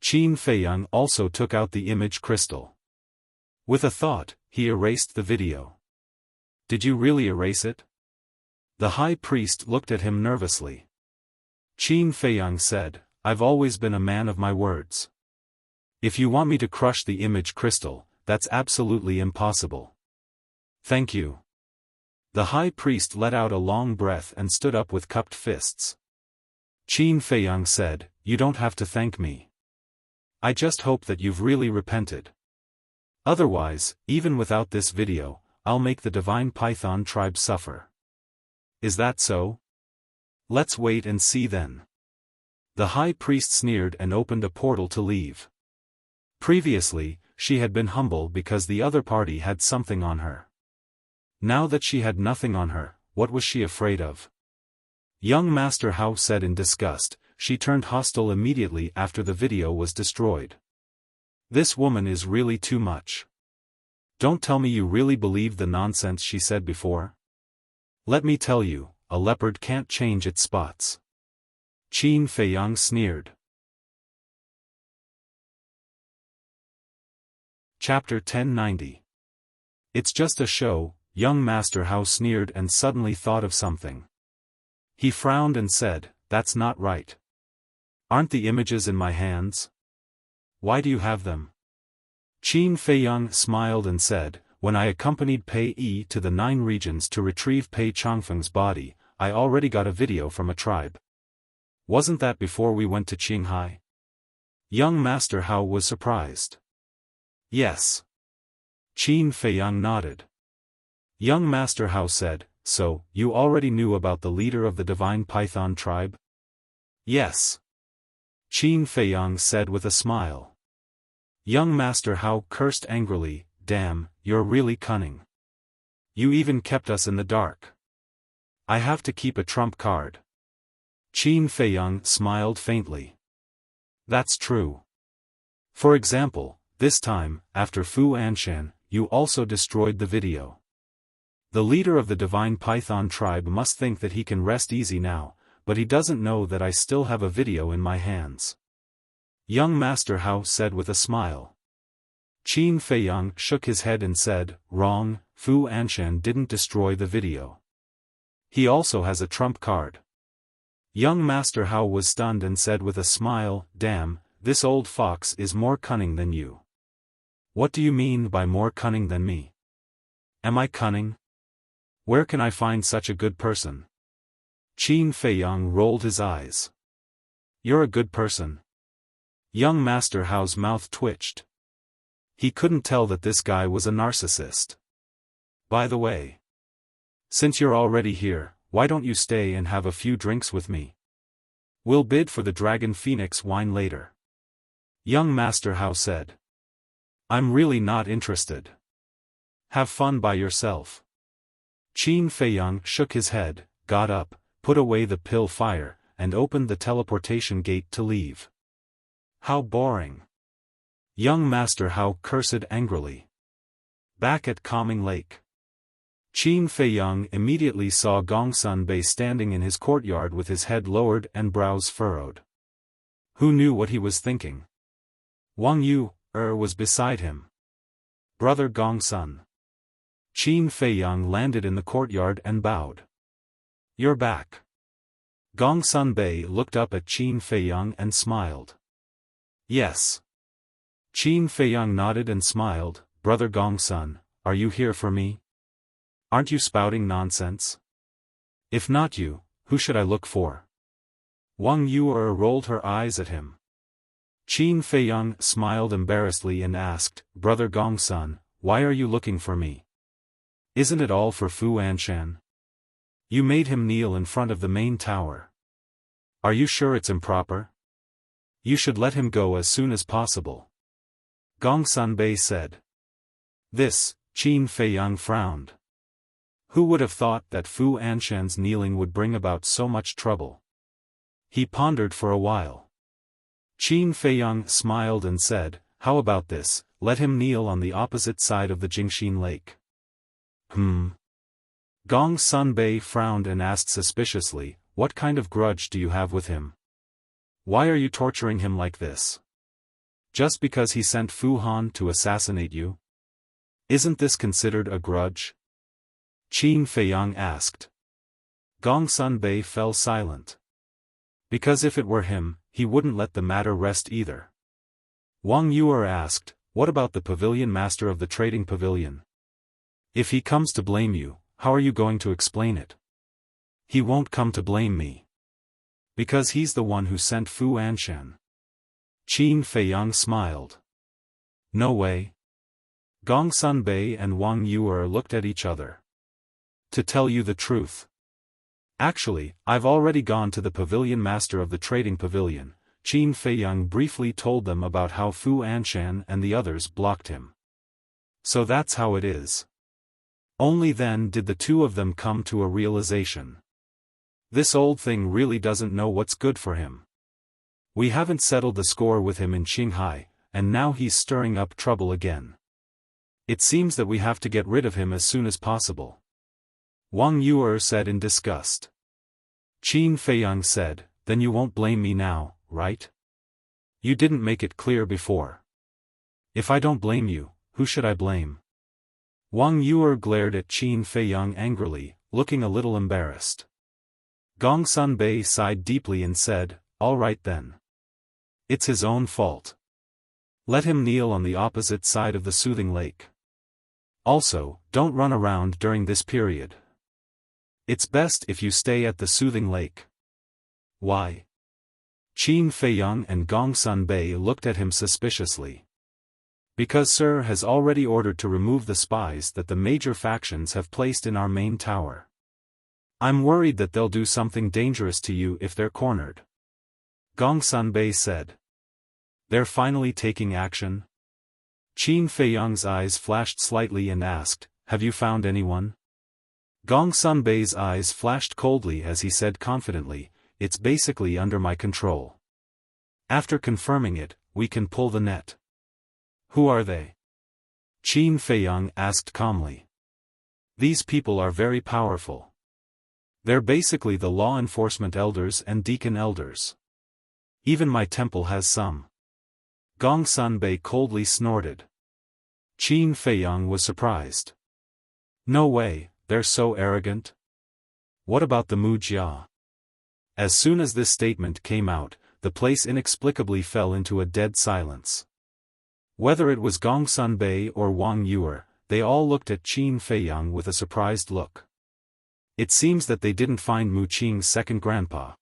Qin Feiyang also took out the image crystal. With a thought, he erased the video. "Did you really erase it?" The high priest looked at him nervously. Qin Feiyang said, "I've always been a man of my words. If you want me to crush the image crystal, that's absolutely impossible." "Thank you." The high priest let out a long breath and stood up with cupped fists. Qin Feiyang said, "You don't have to thank me. I just hope that you've really repented. Otherwise, even without this video, I'll make the Divine Python tribe suffer." "Is that so? Let's wait and see then." The high priest sneered and opened a portal to leave. Previously, she had been humble because the other party had something on her. Now that she had nothing on her, what was she afraid of? Young Master Hao said in disgust, she turned hostile immediately after the video was destroyed. "This woman is really too much. Don't tell me you really believed the nonsense she said before? Let me tell you, a leopard can't change its spots." Qin Feiyang sneered. Chapter 1090. It's just a show, young Master Hao sneered and suddenly thought of something. He frowned and said, "That's not right. Aren't the images in my hands? Why do you have them?" Qin Feiyang smiled and said, "When I accompanied Pei Yi to the 9 regions to retrieve Pei Changfeng's body, I already got a video from a tribe. Wasn't that before we went to Qinghai?" Young Master Hao was surprised. "Yes." Qin Feiyang nodded. Young Master Hao said, "So, you already knew about the leader of the Divine Python tribe?" "Yes." Qin Feiyang said with a smile. Young Master Hao cursed angrily, "Damn, you're really cunning. You even kept us in the dark. I have to keep a trump card." Qin Feiyang smiled faintly. "That's true. For example, this time, after Fu Anshan, you also destroyed the video. The leader of the Divine Python tribe must think that he can rest easy now, but he doesn't know that I still have a video in my hands." Young Master Hao said with a smile. Qin Feiyang shook his head and said, "Wrong, Fu Anshan didn't destroy the video. He also has a trump card." Young Master Hao was stunned and said with a smile, "Damn, this old fox is more cunning than you." "What do you mean by more cunning than me? Am I cunning? Where can I find such a good person?" Qin Feiyang rolled his eyes. "You're a good person?" Young Master Hao's mouth twitched. He couldn't tell that this guy was a narcissist. "By the way, since you're already here, why don't you stay and have a few drinks with me? We'll bid for the Dragon Phoenix wine later." Young Master Hao said. "I'm really not interested. Have fun by yourself." Qin Feiyang shook his head, got up, put away the pill fire, and opened the teleportation gate to leave. "How boring." Young Master Hao cursed angrily. Back at Calming Lake, Qin Feiyang immediately saw Gongsun Bei standing in his courtyard with his head lowered and brows furrowed. Who knew what he was thinking? Wang Yu was beside him. "Brother Gongsun." Qin Feiyang landed in the courtyard and bowed. "You're back." Gongsun Bei looked up at Qin Feiyang and smiled. "Yes." Qin Feiyang nodded and smiled. "Brother Gongsun, are you here for me? Aren't you spouting nonsense? If not you, who should I look for?" Wang Yu rolled her eyes at him. Qin Feiyang smiled embarrassedly and asked, "Brother Gongsun, why are you looking for me? Isn't it all for Fu Anshan? You made him kneel in front of the main tower. Are you sure it's improper? You should let him go as soon as possible." Gongsun Bei said. This, Qin Feiyang frowned. Who would have thought that Fu Anshan's kneeling would bring about so much trouble? He pondered for a while. Qin Feiyang smiled and said, "How about this, let him kneel on the opposite side of the Jingxin Lake." Gongsun Bei frowned and asked suspiciously, "What kind of grudge do you have with him? Why are you torturing him like this? Just because he sent Fu Han to assassinate you? Isn't this considered a grudge?" Qin Feiyang asked. Gongsun Bei fell silent. Because if it were him, he wouldn't let the matter rest either. Wang Yu asked, "What about the pavilion master of the trading pavilion? If he comes to blame you, how are you going to explain it?" "He won't come to blame me. Because he's the one who sent Fu Anshan." Qin Feiyang smiled. "No way." Gongsun Bei and Wang Yu looked at each other. "To tell you the truth. Actually, I've already gone to the pavilion master of the trading pavilion." Qin Feiyang briefly told them about how Fu Anshan and the others blocked him. "So that's how it is." Only then did the two of them come to a realization. This old thing really doesn't know what's good for him. We haven't settled the score with him in Qinghai, and now he's stirring up trouble again. It seems that we have to get rid of him as soon as possible." Wang Yu said in disgust. Qin Feiyang said, "Then you won't blame me now, right? You didn't make it clear before. If I don't blame you, who should I blame? Wang Yuer glared at Qin Feiyang angrily, looking a little embarrassed. Gong Sunbei sighed deeply and said, "All right then. It's his own fault. Let him kneel on the opposite side of the soothing lake. Also, don't run around during this period. It's best if you stay at the soothing lake." "Why?" Qin Feiyang and Gong Sunbei looked at him suspiciously. "Because Sir has already ordered to remove the spies that the major factions have placed in our main tower. I'm worried that they'll do something dangerous to you if they're cornered." Gong Sunbei said. "They're finally taking action?" Qin Feiyang's eyes flashed slightly and asked, "Have you found anyone?" Gong Sunbei's eyes flashed coldly as he said confidently, "It's basically under my control. After confirming it, we can pull the net." "Who are they?" Qin Feiyang asked calmly. "These people are very powerful. They're basically the law enforcement elders and deacon elders. Even my temple has some." Gong Sunbei coldly snorted. Qin Feiyang was surprised. "No way, they're so arrogant. What about the Mujia?" As soon as this statement came out, the place inexplicably fell into a dead silence. Whether it was Gong Sunbei or Wang Yuer, they all looked at Qin Feiyang with a surprised look. It seems that they didn't find Mu Qing's second grandpa.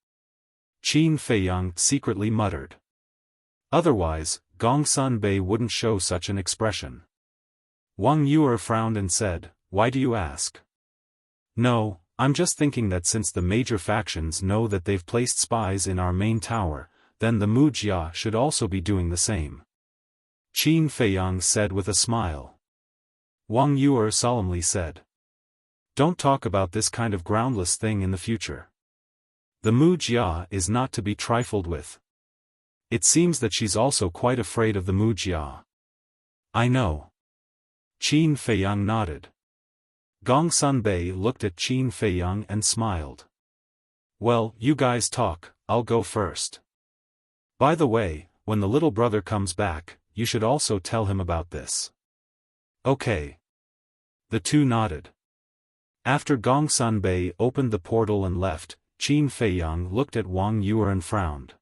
Qin Feiyang secretly muttered. Otherwise, Gong Sunbei wouldn't show such an expression. Wang Yuer frowned and said, "Why do you ask?" "No, I'm just thinking that since the major factions know that they've placed spies in our main tower, then the Mujia should also be doing the same." Qin Feiyang said with a smile. Wang Yuer solemnly said, "Don't talk about this kind of groundless thing in the future. The Mujia is not to be trifled with. It seems that she's also quite afraid of the Mujia." "I know." Qin Feiyang nodded. Gong Sunbei looked at Qin Feiyang and smiled. "Well, you guys talk, I'll go first. By the way, when the little brother comes back, you should also tell him about this." "Okay." The two nodded. After Gong Sunbei opened the portal and left, Qin Feiyang looked at Wang Yuer and frowned.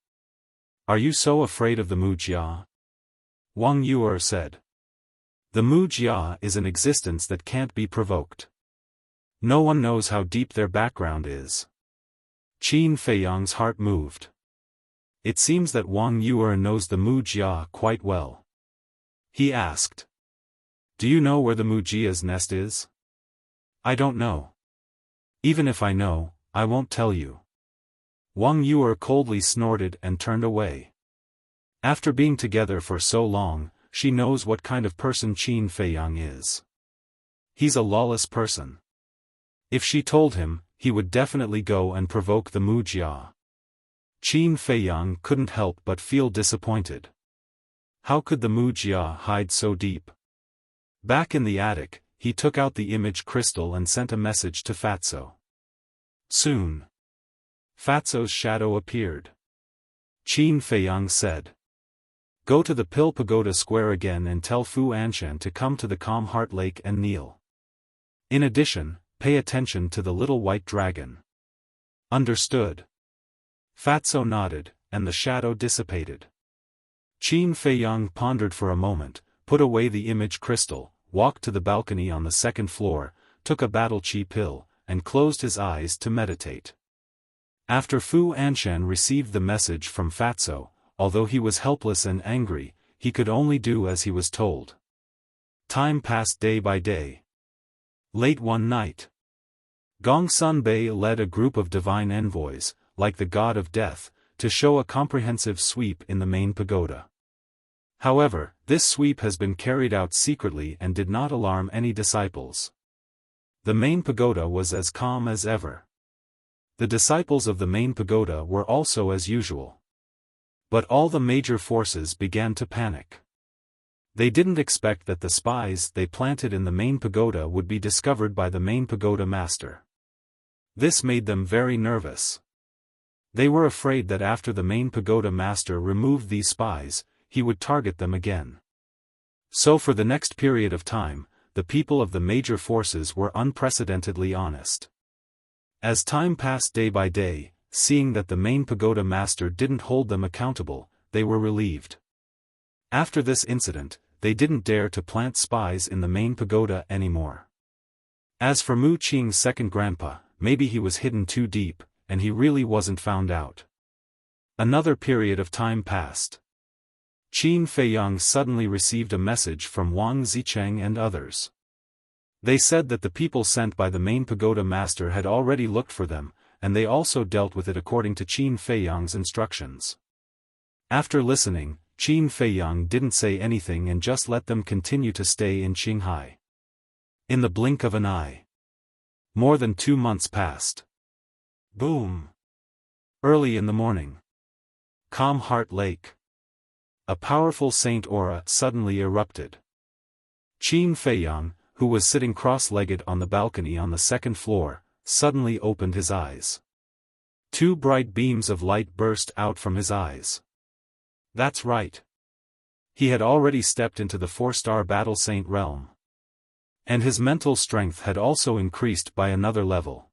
"Are you so afraid of the Mujia?" Wang Yuer said. "The Mujia is an existence that can't be provoked. No one knows how deep their background is." Qin Feiyang's heart moved. It seems that Wang Yuer knows the Mujia quite well. He asked, "Do you know where the Mujia's nest is?" "I don't know. Even if I know, I won't tell you." Wang Yuer coldly snorted and turned away. After being together for so long, she knows what kind of person Qin Feiyang is. He's a lawless person. If she told him, he would definitely go and provoke the Mujia. Qin Feiyang couldn't help but feel disappointed. How could the Mujia hide so deep? Back in the attic, he took out the image crystal and sent a message to Fatso. Soon, Fatso's shadow appeared. Qin Feiyang said, "Go to the Pill Pagoda Square again and tell Fu Anshan to come to the Calm Heart Lake and kneel. In addition, pay attention to the little white dragon." "Understood." Fatso nodded, and the shadow dissipated. Qin Feiyang pondered for a moment, put away the image crystal, walked to the balcony on the second floor, took a battle chi pill, and closed his eyes to meditate. After Fu Anshan received the message from Fatso, although he was helpless and angry, he could only do as he was told. Time passed day by day. Late one night, Gong Sunbei led a group of divine envoys, like the god of death, to show a comprehensive sweep in the main pagoda. However, this sweep has been carried out secretly and did not alarm any disciples. The main pagoda was as calm as ever. The disciples of the main pagoda were also as usual. But all the major forces began to panic. They didn't expect that the spies they planted in the main pagoda would be discovered by the main pagoda master. This made them very nervous. They were afraid that after the main pagoda master removed these spies, he would target them again. So for the next period of time, the people of the major forces were unprecedentedly honest. As time passed day by day, seeing that the main pagoda master didn't hold them accountable, they were relieved. After this incident, they didn't dare to plant spies in the main pagoda anymore. As for Mu Qing's second grandpa, maybe he was hidden too deep, and he really wasn't found out. Another period of time passed. Qin Feiyang suddenly received a message from Wang Zicheng and others. They said that the people sent by the main pagoda master had already looked for them, and they also dealt with it according to Qin Feiyang's instructions. After listening, Qin Feiyang didn't say anything and just let them continue to stay in Qinghai. In the blink of an eye, more than 2 months passed. Boom! Early in the morning. Calm Heart Lake. A powerful saint aura suddenly erupted. Qin Feiyang, who was sitting cross-legged on the balcony on the second floor, suddenly opened his eyes. 2 bright beams of light burst out from his eyes. That's right. He had already stepped into the 4-star battle saint realm. And his mental strength had also increased by another level.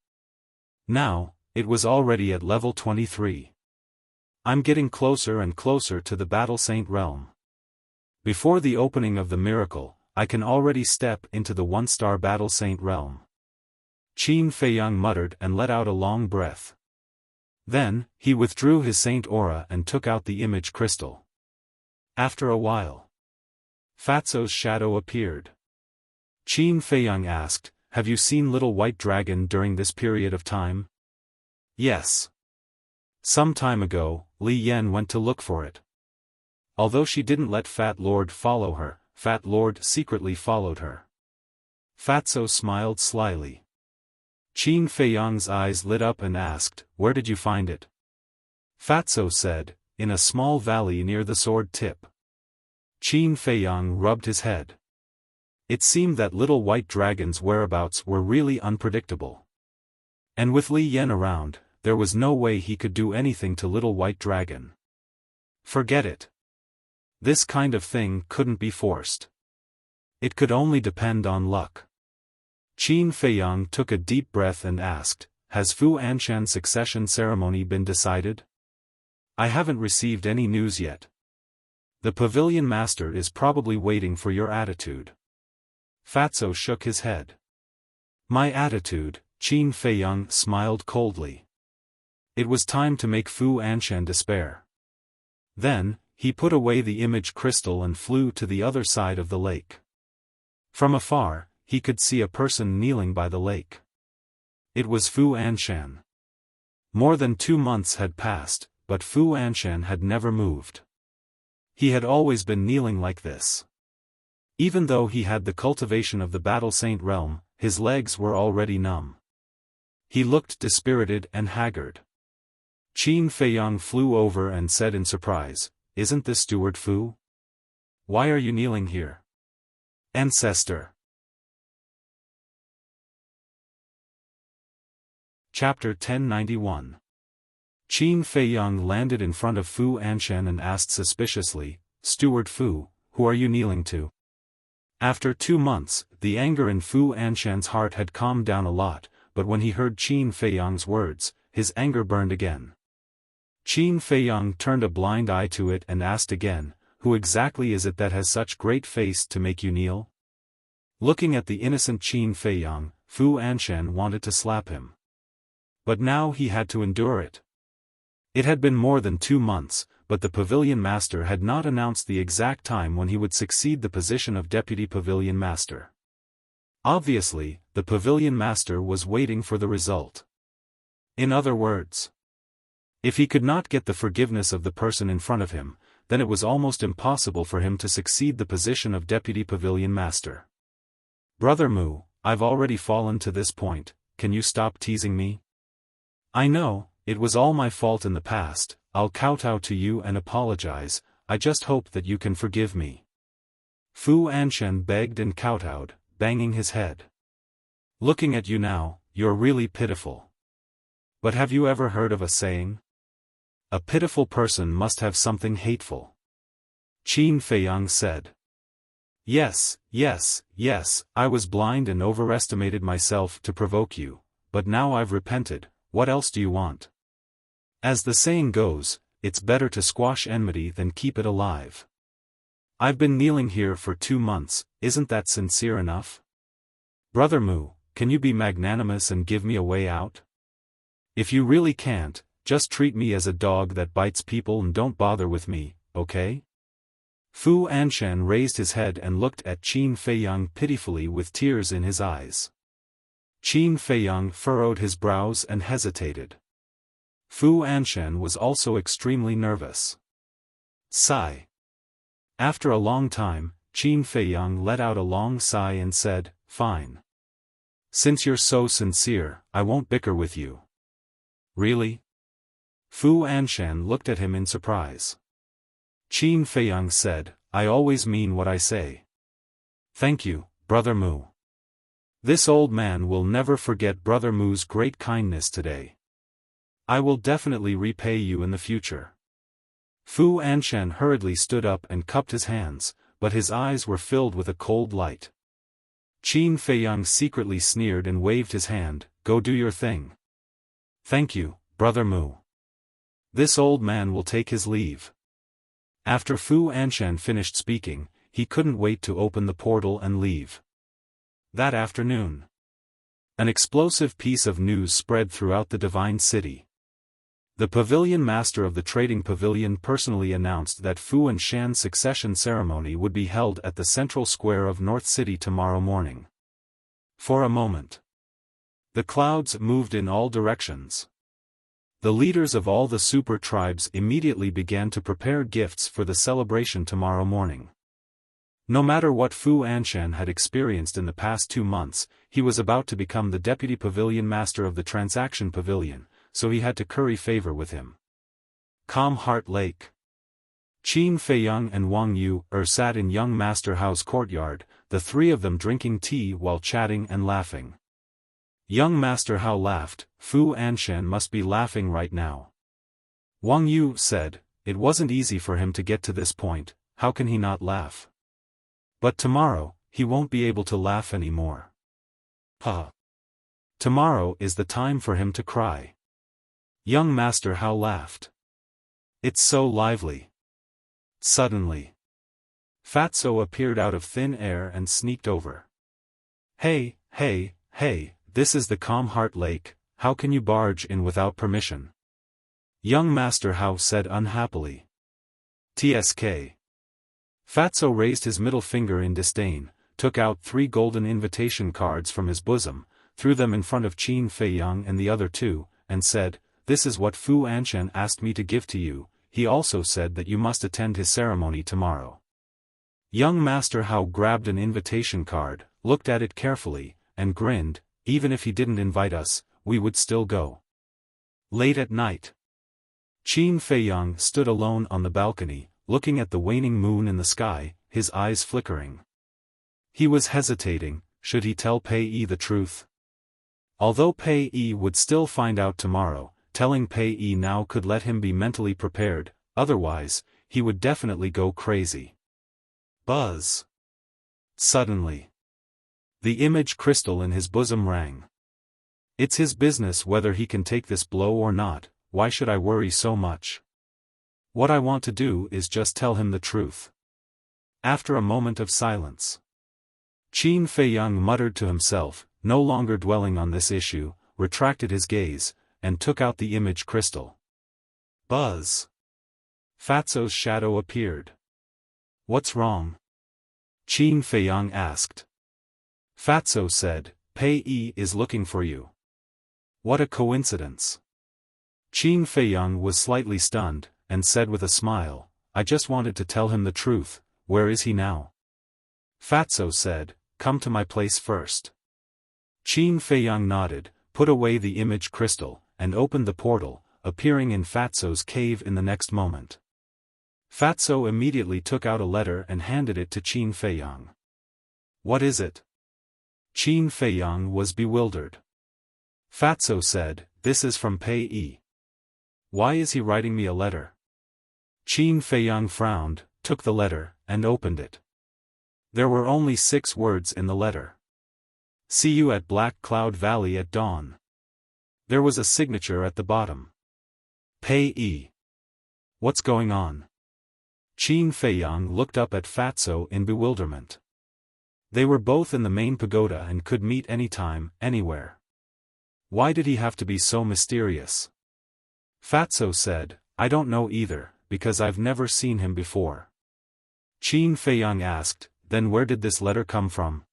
Now, it was already at level 23. I'm getting closer and closer to the battle saint realm. Before the opening of the miracle, I can already step into the 1-star battle saint realm. Qin Feiyang muttered and let out a long breath. Then, he withdrew his saint aura and took out the image crystal. After a while, Fatso's shadow appeared. Qin Feiyang asked, "Have you seen Little White Dragon during this period of time?" "Yes. Some time ago, Li Yan went to look for it. Although she didn't let Fat Lord follow her, Fat Lord secretly followed her." Fatso smiled slyly. Qin Feiyang's eyes lit up and asked, "Where did you find it?" Fatso said, "In a small valley near the sword tip." Qin Feiyang rubbed his head. It seemed that Little White Dragon's whereabouts were really unpredictable. And with Li Yan around, there was no way he could do anything to Little White Dragon. Forget it. This kind of thing couldn't be forced. It could only depend on luck. Qin Feiyang took a deep breath and asked, "Has Fu Anshan's succession ceremony been decided?" "I haven't received any news yet. The pavilion master is probably waiting for your attitude." Fatso shook his head. "My attitude," Qin Feiyang smiled coldly. It was time to make Fu Anshan despair. Then, he put away the image crystal and flew to the other side of the lake. From afar, he could see a person kneeling by the lake. It was Fu Anshan. More than 2 months had passed, but Fu Anshan had never moved. He had always been kneeling like this. Even though he had the cultivation of the battle saint realm, his legs were already numb. He looked dispirited and haggard. Qin Feiyang flew over and said in surprise, "Isn't this Steward Fu? Why are you kneeling here?" "Ancestor." Chapter 1091. Qin Feiyang landed in front of Fu Anshan and asked suspiciously, "Steward Fu, who are you kneeling to?" After 2 months, the anger in Fu Anshan's heart had calmed down a lot, but when he heard Qin Feiyang's words, his anger burned again. Qin Feiyang turned a blind eye to it and asked again, "Who exactly is it that has such great face to make you kneel?" Looking at the innocent Qin Feiyang, Fu Anshan wanted to slap him. But now he had to endure it. It had been more than 2 months, but the pavilion master had not announced the exact time when he would succeed the position of deputy pavilion master. Obviously, the pavilion master was waiting for the result. In other words, if he could not get the forgiveness of the person in front of him, then it was almost impossible for him to succeed the position of deputy pavilion master. "Brother Mu, I've already fallen to this point, can you stop teasing me? I know, it was all my fault in the past, I'll kowtow to you and apologize, I just hope that you can forgive me." Fu Anshan begged and kowtowed, banging his head. "Looking at you now, you're really pitiful. But have you ever heard of a saying? A pitiful person must have something hateful." Qin Feiyang said. Yes, yes, yes, I was blind and overestimated myself to provoke you, but now I've repented. What else do you want? As the saying goes, it's better to squash enmity than keep it alive. I've been kneeling here for 2 months, isn't that sincere enough? Brother Mu, can you be magnanimous and give me a way out? If you really can't, just treat me as a dog that bites people and don't bother with me, okay? Fu Anshan raised his head and looked at Qin Feiyang pitifully with tears in his eyes. Qin Feiyang furrowed his brows and hesitated. Fu Anshan was also extremely nervous. Sigh. After a long time, Qin Feiyang let out a long sigh and said, "Fine. Since you're so sincere, I won't bicker with you." Really? Fu Anshan looked at him in surprise. Qin Feiyang said, "I always mean what I say." "Thank you, Brother Mu. This old man will never forget Brother Mu's great kindness today. I will definitely repay you in the future." Fu Anshan hurriedly stood up and cupped his hands, but his eyes were filled with a cold light. Qin Feiyang secretly sneered and waved his hand, "Go do your thing." "Thank you, Brother Mu. This old man will take his leave." After Fu Anshan finished speaking, he couldn't wait to open the portal and leave. That afternoon, an explosive piece of news spread throughout the Divine City. The pavilion master of the trading pavilion personally announced that Fu Anshan's succession ceremony would be held at the central square of North City tomorrow morning. For a moment, the clouds moved in all directions. The leaders of all the super tribes immediately began to prepare gifts for the celebration tomorrow morning. No matter what Fu Anshan had experienced in the past 2 months, he was about to become the deputy pavilion master of the transaction pavilion, so he had to curry favor with him. Calm Heart Lake. Qin Feiyang and Wang Yu sat in young Master Hao's courtyard, the three of them drinking tea while chatting and laughing. Young Master Hao laughed. "Fu Anshan must be laughing right now." Wang Yu said, "It wasn't easy for him to get to this point, how can he not laugh? But tomorrow, he won't be able to laugh anymore. Tomorrow is the time for him to cry." Young Master Hao laughed. "It's so lively." Suddenly, Fatso appeared out of thin air and sneaked over. Hey, this is the Calm Heart Lake, how can you barge in without permission?" Young Master Hao said unhappily. "Tsk." Fatso raised his middle finger in disdain, took out 3 golden invitation cards from his bosom, threw them in front of Qin Feiyang and the other 2, and said, "This is what Fu Anshan asked me to give to you. He also said that you must attend his ceremony tomorrow." Young Master Hao grabbed an invitation card, looked at it carefully, and grinned, "Even if he didn't invite us, we would still go." Late at night, Qin Feiyang stood alone on the balcony, looking at the waning moon in the sky, his eyes flickering. He was hesitating, should he tell Pei Yi the truth? Although Pei Yi would still find out tomorrow, telling Pei Yi now could let him be mentally prepared, otherwise, he would definitely go crazy. Buzz. Suddenly, the image crystal in his bosom rang. "It's his business whether he can take this blow or not, why should I worry so much? What I want to do is just tell him the truth." After a moment of silence, Qin Feiyang muttered to himself, no longer dwelling on this issue, retracted his gaze, and took out the image crystal. Buzz. Fatso's shadow appeared. "What's wrong?" Qin Feiyang asked. Fatso said, "Pei Yi is looking for you." "What a coincidence." Qin Feiyang was slightly stunned, and said with a smile, "I just wanted to tell him the truth, where is he now?" Fatso said, "Come to my place first." Qin Feiyang nodded, put away the image crystal, and opened the portal, appearing in Fatso's cave in the next moment. Fatso immediately took out a letter and handed it to Qin Feiyang. "What is it?" Qin Feiyang was bewildered. Fatso said, "This is from Pei Yi." "Why is he writing me a letter?" Qin Feiyang frowned, took the letter, and opened it. There were only 6 words in the letter. See you at Black Cloud Valley at dawn. There was a signature at the bottom. Pei. What's going on? Qin Feiyang looked up at Fatso in bewilderment. They were both in the main pagoda and could meet anytime, anywhere. Why did he have to be so mysterious? Fatso said, I don't know either, because I've never seen him before. Qin Feiyang asked, then where did this letter come from?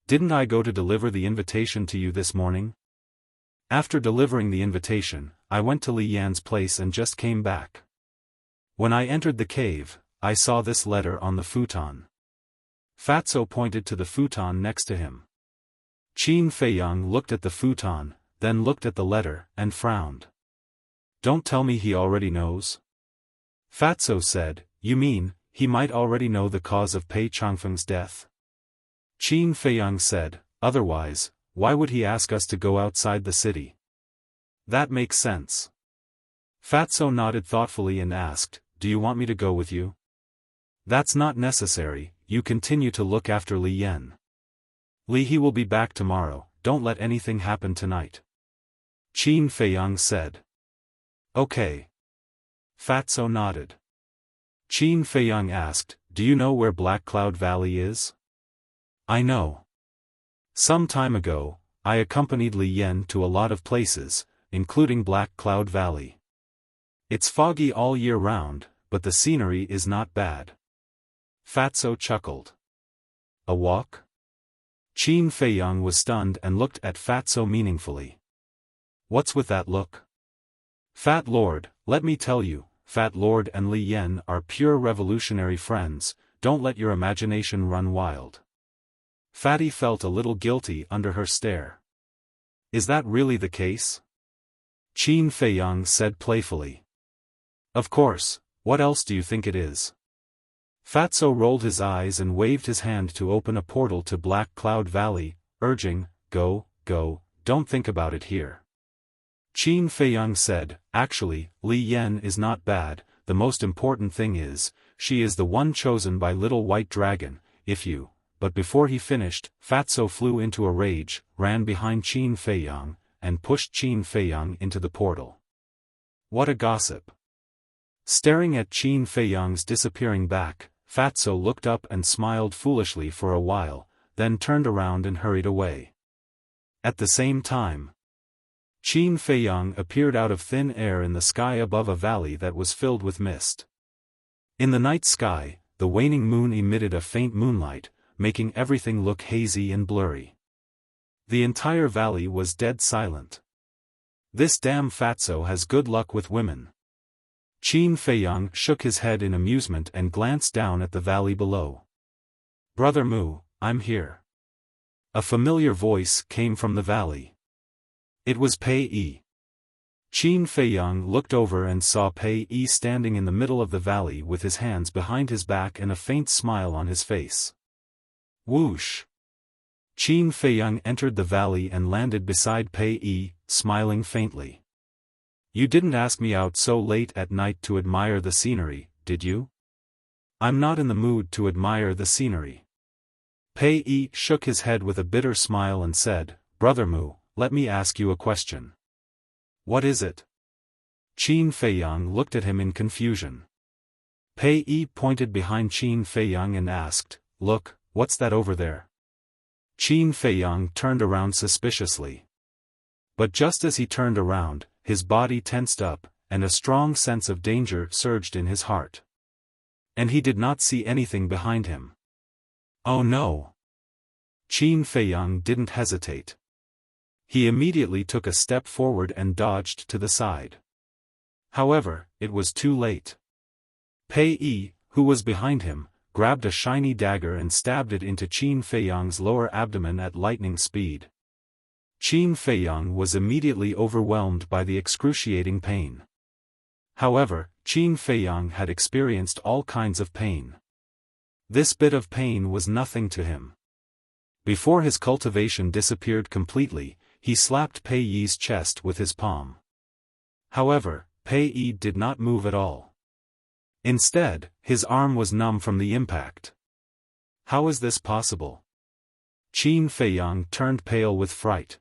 Didn't I go to deliver the invitation to you this morning? After delivering the invitation, I went to Li Yan's place and just came back. When I entered the cave, I saw this letter on the futon. Fatso pointed to the futon next to him. Qin Feiyang looked at the futon, then looked at the letter, and frowned. Don't tell me he already knows? Fatso said, you mean, he might already know the cause of Pei Changfeng's death? Qin Feiyang said, otherwise, why would he ask us to go outside the city? That makes sense. Fatso nodded thoughtfully and asked, do you want me to go with you? That's not necessary, you continue to look after Li Yan. He will be back tomorrow, don't let anything happen tonight. Qin Feiyang said. Okay. Fatso nodded. Qin Feiyang asked, do you know where Black Cloud Valley is? I know. Some time ago, I accompanied Li Yan to a lot of places, including Black Cloud Valley. It's foggy all year round, but the scenery is not bad. Fatso chuckled. A walk? Qin Feiyang was stunned and looked at Fatso meaningfully. What's with that look? Fat Lord, let me tell you, Fat Lord and Li Yan are pure revolutionary friends, don't let your imagination run wild. Fatty felt a little guilty under her stare. Is that really the case? Qin Feiyang said playfully. Of course, what else do you think it is? Fatso rolled his eyes and waved his hand to open a portal to Black Cloud Valley, urging, go, go, don't think about it here. Qin Feiyang said, actually, Li Yan is not bad, the most important thing is, she is the one chosen by Little White Dragon, if you... But before he finished, Fatso flew into a rage, ran behind Qin Feiyang, and pushed Qin Feiyang into the portal. What a gossip. Staring at Qin Feiyang's disappearing back, Fatso looked up and smiled foolishly for a while, then turned around and hurried away. At the same time, Qin Feiyang appeared out of thin air in the sky above a valley that was filled with mist. In the night sky, the waning moon emitted a faint moonlight, making everything look hazy and blurry. The entire valley was dead silent. This damn Fatso has good luck with women. Qin Feiyang shook his head in amusement and glanced down at the valley below. Brother Mu, I'm here. A familiar voice came from the valley. It was Pei. Qin Feiyang looked over and saw Pei standing in the middle of the valley with his hands behind his back and a faint smile on his face. Whoosh! Qin Feiyang entered the valley and landed beside Pei, smiling faintly. You didn't ask me out so late at night to admire the scenery, did you? I'm not in the mood to admire the scenery. Pei shook his head with a bitter smile and said, Brother Mu, let me ask you a question. What is it? Qin Feiyang looked at him in confusion. Pei pointed behind Qin Feiyang and asked, Look, what's that over there? Qin Feiyang turned around suspiciously. But just as he turned around, his body tensed up, and a strong sense of danger surged in his heart. And he did not see anything behind him. Oh no! Qin Feiyang didn't hesitate. He immediately took a step forward and dodged to the side. However, it was too late. Pei, who was behind him, grabbed a shiny dagger and stabbed it into Qin Feiyang's lower abdomen at lightning speed. Qin Feiyang was immediately overwhelmed by the excruciating pain. However, Qin Feiyang had experienced all kinds of pain. This bit of pain was nothing to him. Before his cultivation disappeared completely, he slapped Pei's chest with his palm. However, Pei did not move at all. Instead, his arm was numb from the impact. How is this possible? Qin Feiyang turned pale with fright.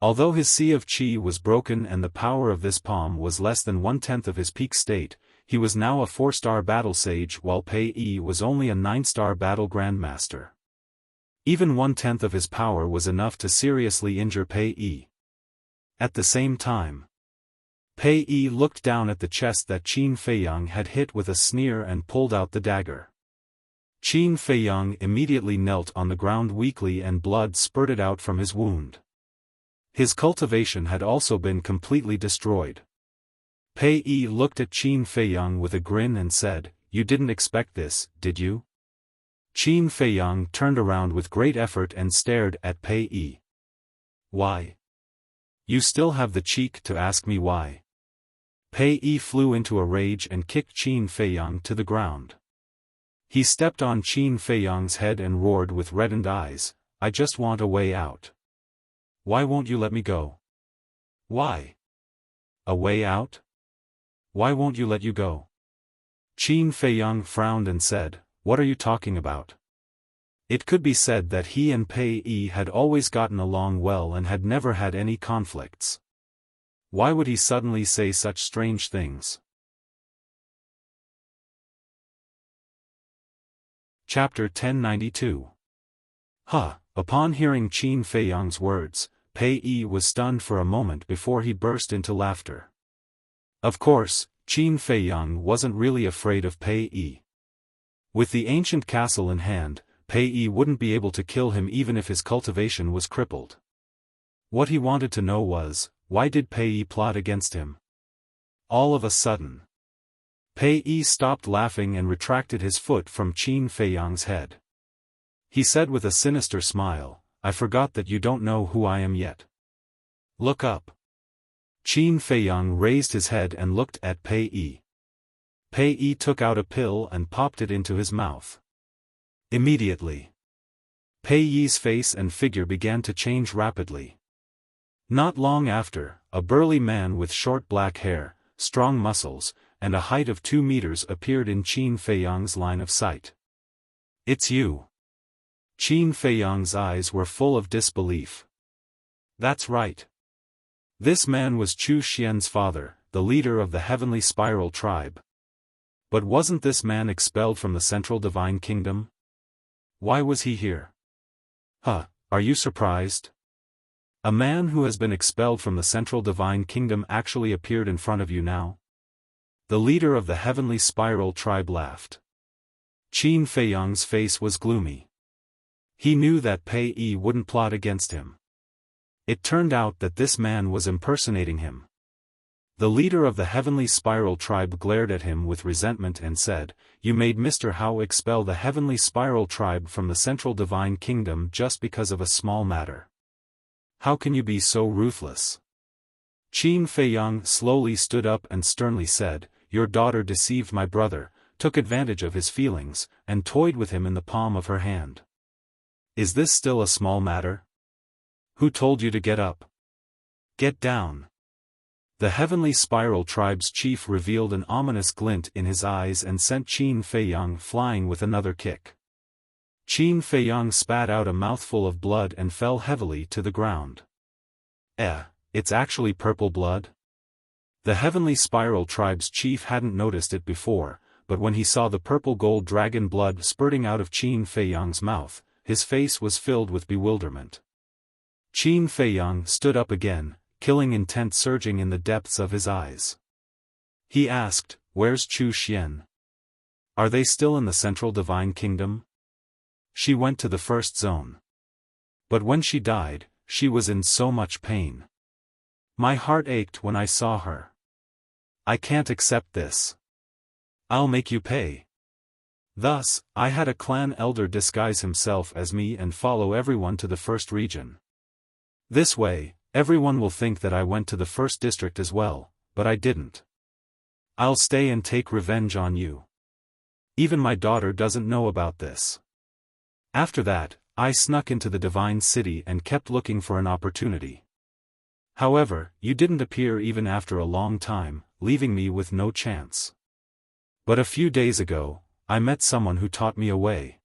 Although his sea of qi was broken and the power of this palm was less than 1/10 of his peak state, he was now a 4-star battle sage while Pei Yi was only a 9-star battle grandmaster. Even 1/10 of his power was enough to seriously injure Pei Yi. At the same time, Pei Yi looked down at the chest that Qin Feiyang had hit with a sneer and pulled out the dagger. Qin Feiyang immediately knelt on the ground weakly and blood spurted out from his wound. His cultivation had also been completely destroyed. Pei Yi looked at Qin Feiyang with a grin and said, "You didn't expect this, did you?" Qin Feiyang turned around with great effort and stared at Pei Yi. "Why? You still have the cheek to ask me why?" Pei Yi flew into a rage and kicked Qin Feiyang to the ground. He stepped on Qin Feiyang's head and roared with reddened eyes, "I just want a way out. Why won't you let me go?" "Why? A way out? Why won't you let you go?" Qin Feiyang frowned and said, "What are you talking about?" It could be said that he and Pei Yi had always gotten along well and had never had any conflicts. Why would he suddenly say such strange things? Chapter 1092. Upon hearing Qin Feiyang's words, Pei Yi was stunned for a moment before he burst into laughter. Of course, Qin Feiyang wasn't really afraid of Pei Yi. With the ancient castle in hand, Pei Yi wouldn't be able to kill him even if his cultivation was crippled. What he wanted to know was, why did Pei Yi plot against him? All of a sudden, Pei Yi stopped laughing and retracted his foot from Qin Feiyang's head. He said with a sinister smile, "I forgot that you don't know who I am yet. Look up." Qin Feiyang raised his head and looked at Pei Yi. Pei Yi took out a pill and popped it into his mouth. Immediately, Pei Yi's face and figure began to change rapidly. Not long after, a burly man with short black hair, strong muscles, and a height of 2 meters appeared in Qin Feiyang's line of sight. "It's you." Qin Feiyang's eyes were full of disbelief. That's right. This man was Chu Xian's father, the leader of the Heavenly Spiral tribe. But wasn't this man expelled from the Central Divine Kingdom? Why was he here? Are you surprised? A man who has been expelled from the Central Divine Kingdom actually appeared in front of you now? The leader of the Heavenly Spiral tribe laughed. Qin Feiyang's face was gloomy. He knew that Pei Yi wouldn't plot against him. It turned out that this man was impersonating him. The leader of the Heavenly Spiral tribe glared at him with resentment and said, "You made Mr. Hao expel the Heavenly Spiral tribe from the Central Divine Kingdom just because of a small matter. How can you be so ruthless?" Qin Feiyang slowly stood up and sternly said, "Your daughter deceived my brother, took advantage of his feelings, and toyed with him in the palm of her hand. Is this still a small matter? Who told you to get up? Get down." The Heavenly Spiral tribe's chief revealed an ominous glint in his eyes and sent Qin Feiyang flying with another kick. Qin Feiyang spat out a mouthful of blood and fell heavily to the ground. It's actually purple blood? The Heavenly Spiral tribe's chief hadn't noticed it before, but when he saw the purple gold dragon blood spurting out of Qin Feiyang's mouth, his face was filled with bewilderment. Qin Feiyang stood up again, killing intent surging in the depths of his eyes. He asked, "Where's Chu Xian? Are they still in the Central Divine Kingdom?" "She went to the first zone. But when she died, she was in so much pain. My heart ached when I saw her. I can't accept this. I'll make you pay." Thus, I had a clan elder disguise himself as me and follow everyone to the first region. This way, everyone will think that I went to the first district as well, but I didn't. I'll stay and take revenge on you. Even my daughter doesn't know about this. After that, I snuck into the Divine City and kept looking for an opportunity. However, you didn't appear even after a long time, leaving me with no chance. But a few days ago, I met someone who taught me a way.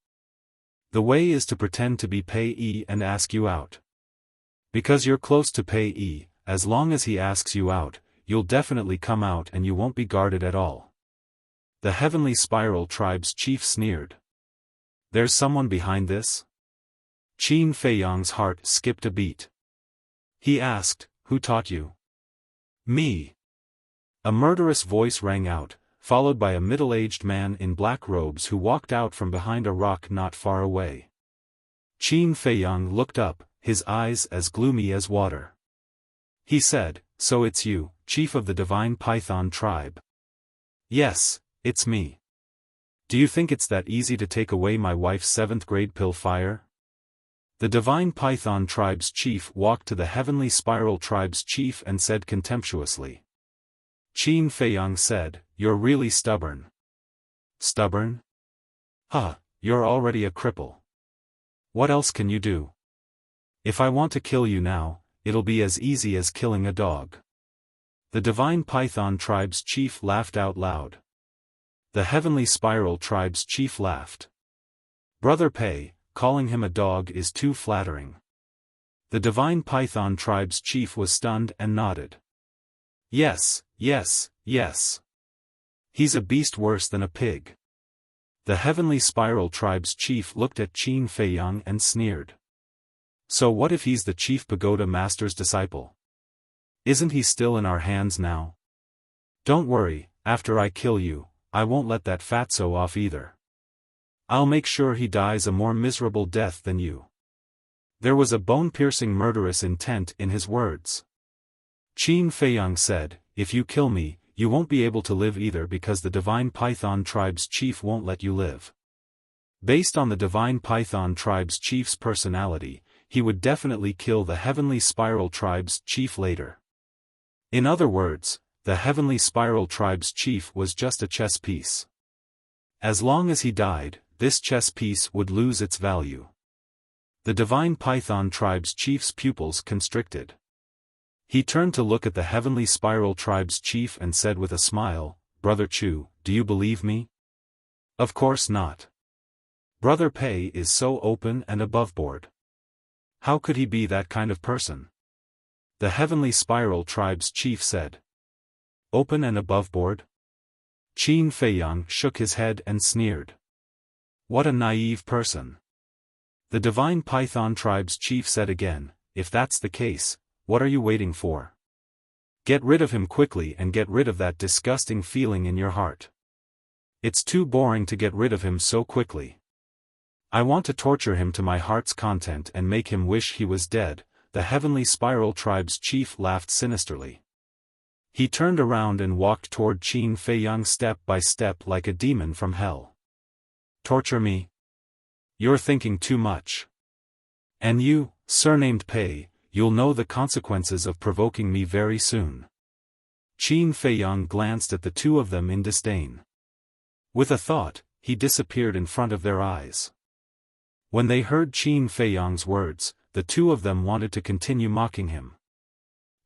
The way is to pretend to be Pei Yi and ask you out. Because you're close to Pei Yi, as long as he asks you out, you'll definitely come out and you won't be guarded at all. The Heavenly Spiral Tribe's chief sneered. There's someone behind this? Qin Feiyang's heart skipped a beat. He asked, who taught you? Me. A murderous voice rang out, followed by a middle-aged man in black robes who walked out from behind a rock not far away. Qin Feiyang looked up, his eyes as gloomy as water. He said, so it's you, chief of the Divine Python tribe. Yes, it's me. Do you think it's that easy to take away my wife's 7th grade pill fire? The Divine Python tribe's chief walked to the Heavenly Spiral tribe's chief and said contemptuously. Qin Feiyang said, you're really stubborn. Stubborn? Huh, you're already a cripple. What else can you do? If I want to kill you now, it'll be as easy as killing a dog. The Divine Python tribe's chief laughed out loud. The Heavenly Spiral tribe's chief laughed. Brother Pei, calling him a dog is too flattering. The Divine Python tribe's chief was stunned and nodded. Yes, yes, yes. He's a beast worse than a pig. The Heavenly Spiral tribe's chief looked at Qin Feiyang and sneered. So what if he's the chief pagoda master's disciple? Isn't he still in our hands now? Don't worry, after I kill you, I won't let that fatso off either. I'll make sure he dies a more miserable death than you. There was a bone-piercing murderous intent in his words. Qin Feiyang said, if you kill me, you won't be able to live either because the Divine Python tribe's chief won't let you live. Based on the Divine Python tribe's chief's personality, he would definitely kill the Heavenly Spiral tribe's chief later. In other words, the Heavenly Spiral tribe's chief was just a chess piece. As long as he died, this chess piece would lose its value. The Divine Python tribe's chief's pupils constricted. He turned to look at the Heavenly Spiral tribe's chief and said with a smile, Brother Chu, do you believe me? Of course not. Brother Pei is so open and aboveboard. How could he be that kind of person? The Heavenly Spiral tribe's chief said. Open and aboveboard? Qin Feiyang shook his head and sneered. What a naive person. The Divine Python tribe's chief said again, if that's the case, what are you waiting for? Get rid of him quickly and get rid of that disgusting feeling in your heart. It's too boring to get rid of him so quickly. I want to torture him to my heart's content and make him wish he was dead. The Heavenly Spiral tribe's chief laughed sinisterly. He turned around and walked toward Qin Feiyang step by step like a demon from hell. Torture me? You're thinking too much. And you, surnamed Pei, you'll know the consequences of provoking me very soon. Qin Feiyang glanced at the two of them in disdain. With a thought, he disappeared in front of their eyes. When they heard Qin Feiyang's words, the two of them wanted to continue mocking him.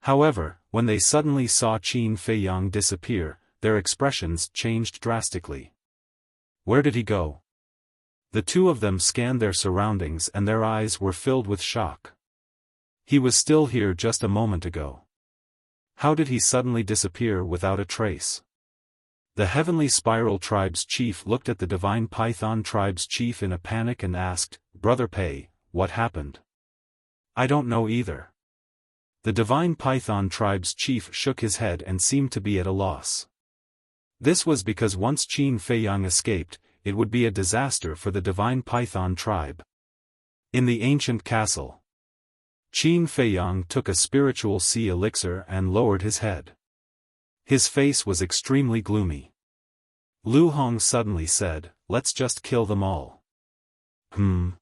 However, when they suddenly saw Qin Feiyang disappear, their expressions changed drastically. Where did he go? The two of them scanned their surroundings and their eyes were filled with shock. He was still here just a moment ago. How did he suddenly disappear without a trace? The Heavenly Spiral tribe's chief looked at the Divine Python tribe's chief in a panic and asked, Brother Pei, what happened? I don't know either. The Divine Python tribe's chief shook his head and seemed to be at a loss. This was because once Qin Feiyang escaped, it would be a disaster for the Divine Python tribe. In the ancient castle, Qin Feiyang took a spiritual sea elixir and lowered his head. His face was extremely gloomy. Lu Hong suddenly said, let's just kill them all. Qin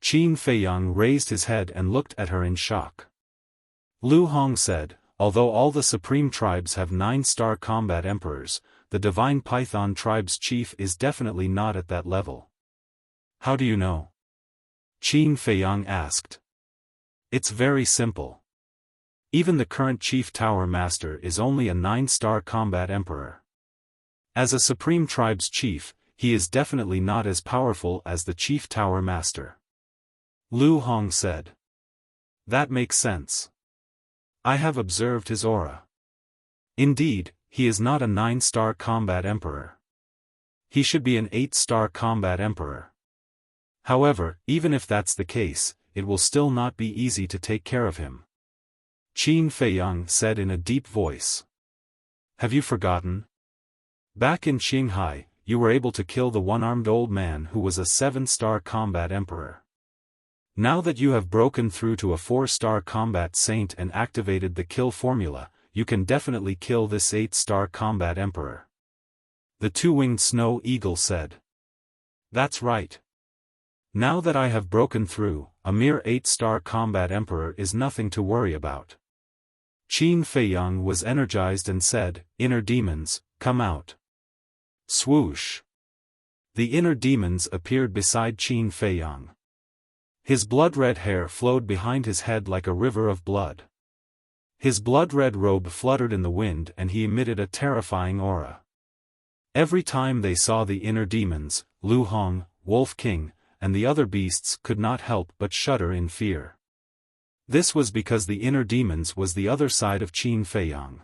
Feiyang raised his head and looked at her in shock. Lu Hong said, although all the supreme tribes have 9-star combat emperors, the Divine Python tribe's chief is definitely not at that level. How do you know? Qin Feiyang asked. It's very simple. Even the current chief tower master is only a 9-star combat emperor. As a supreme tribe's chief, he is definitely not as powerful as the Chief Tower Master. Lu Hong said. That makes sense. I have observed his aura. Indeed, he is not a 9-star combat emperor. He should be an 8-star combat emperor. However, even if that's the case, it will still not be easy to take care of him. Qin Feiyang said in a deep voice. Have you forgotten? Back in Qinghai, you were able to kill the one-armed old man who was a 7-star combat emperor. Now that you have broken through to a 4-star combat saint and activated the kill formula, you can definitely kill this 8-star combat emperor. The two-winged snow eagle said. That's right. Now that I have broken through, a mere 8-star combat emperor is nothing to worry about. Qin Feiyang was energized and said, Inner demons, come out. Swoosh. The inner demons appeared beside Qin Feiyang. His blood-red hair flowed behind his head like a river of blood. His blood-red robe fluttered in the wind and he emitted a terrifying aura. Every time they saw the inner demons, Lu Hong, Wolf King, and the other beasts could not help but shudder in fear. This was because the inner demons was the other side of Qin Feiyang.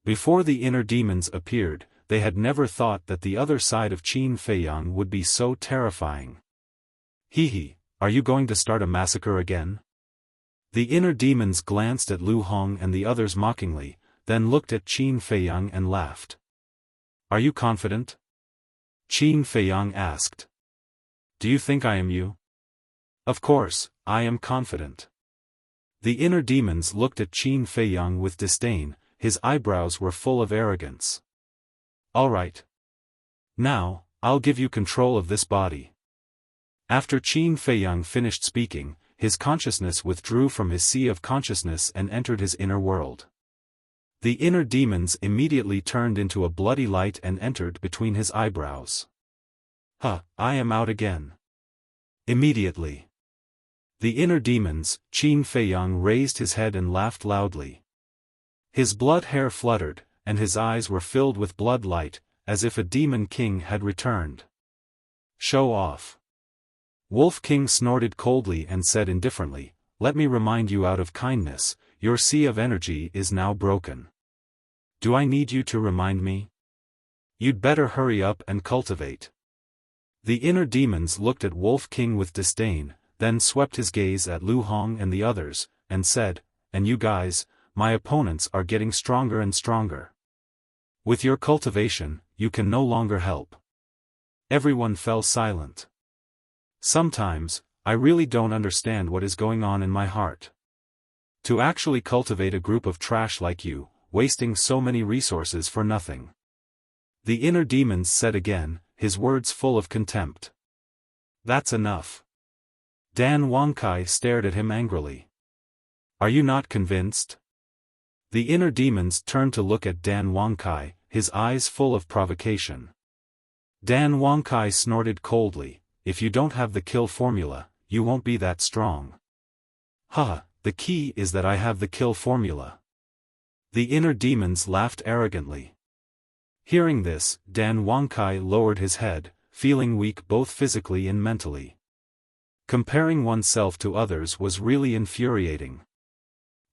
Before the inner demons appeared, they had never thought that the other side of Qin Feiyang would be so terrifying. Hee. Are you going to start a massacre again? The inner demons glanced at Lu Hong and the others mockingly, then looked at Qin Feiyang and laughed. Are you confident? Qin Feiyang asked. Do you think I am you? Of course, I am confident. The inner demons looked at Qin Feiyang with disdain, his eyebrows were full of arrogance. All right. Now, I'll give you control of this body. After Qin Feiyang finished speaking, his consciousness withdrew from his sea of consciousness and entered his inner world. The inner demons immediately turned into a bloody light and entered between his eyebrows. I am out again. Immediately. The inner demons, Qin Feiyang raised his head and laughed loudly. His blood hair fluttered, and his eyes were filled with blood light, as if a demon king had returned. Show off. Wolf King snorted coldly and said indifferently, Let me remind you out of kindness, your sea of energy is now broken. Do I need you to remind me? You'd better hurry up and cultivate. The inner demons looked at Wolf King with disdain, then swept his gaze at Lu Hong and the others, and said, And you guys, my opponents are getting stronger and stronger. With your cultivation, you can no longer help. Everyone fell silent. Sometimes, I really don't understand what is going on in my heart. To actually cultivate a group of trash like you, wasting so many resources for nothing. The inner demons said again, his words full of contempt. That's enough. Dan Wangkai stared at him angrily. Are you not convinced? The inner demons turned to look at Dan Wangkai, his eyes full of provocation. Dan Wangkai snorted coldly, If you don't have the kill formula, you won't be that strong. The key is that I have the kill formula. The inner demons laughed arrogantly. Hearing this, Dan Wangkai lowered his head, feeling weak both physically and mentally. Comparing oneself to others was really infuriating.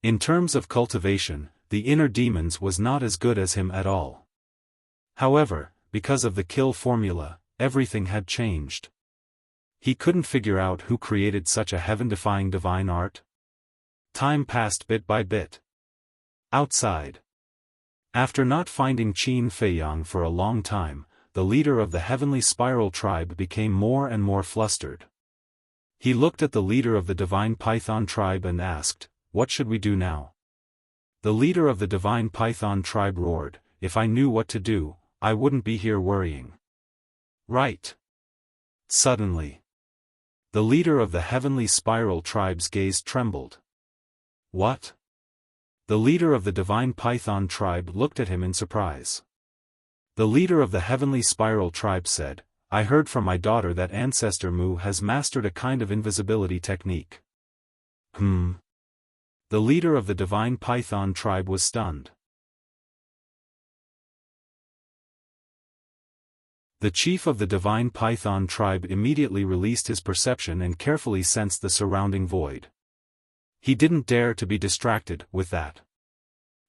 In terms of cultivation, the inner demons was not as good as him at all. However, because of the kill formula, everything had changed. He couldn't figure out who created such a heaven-defying divine art. Time passed bit by bit. Outside. After not finding Qin Feiyang for a long time, the leader of the Heavenly Spiral tribe became more and more flustered. He looked at the leader of the Divine Python tribe and asked, What should we do now? The leader of the Divine Python tribe roared, If I knew what to do, I wouldn't be here worrying. Right. Suddenly. The leader of the Heavenly Spiral tribe's gaze trembled. What? The leader of the Divine Python tribe looked at him in surprise. The leader of the Heavenly Spiral tribe said, I heard from my daughter that Ancestor Mu has mastered a kind of invisibility technique. The leader of the Divine Python tribe was stunned. The chief of the divine python tribe immediately released his perception and carefully sensed the surrounding void. He didn't dare to be distracted with that.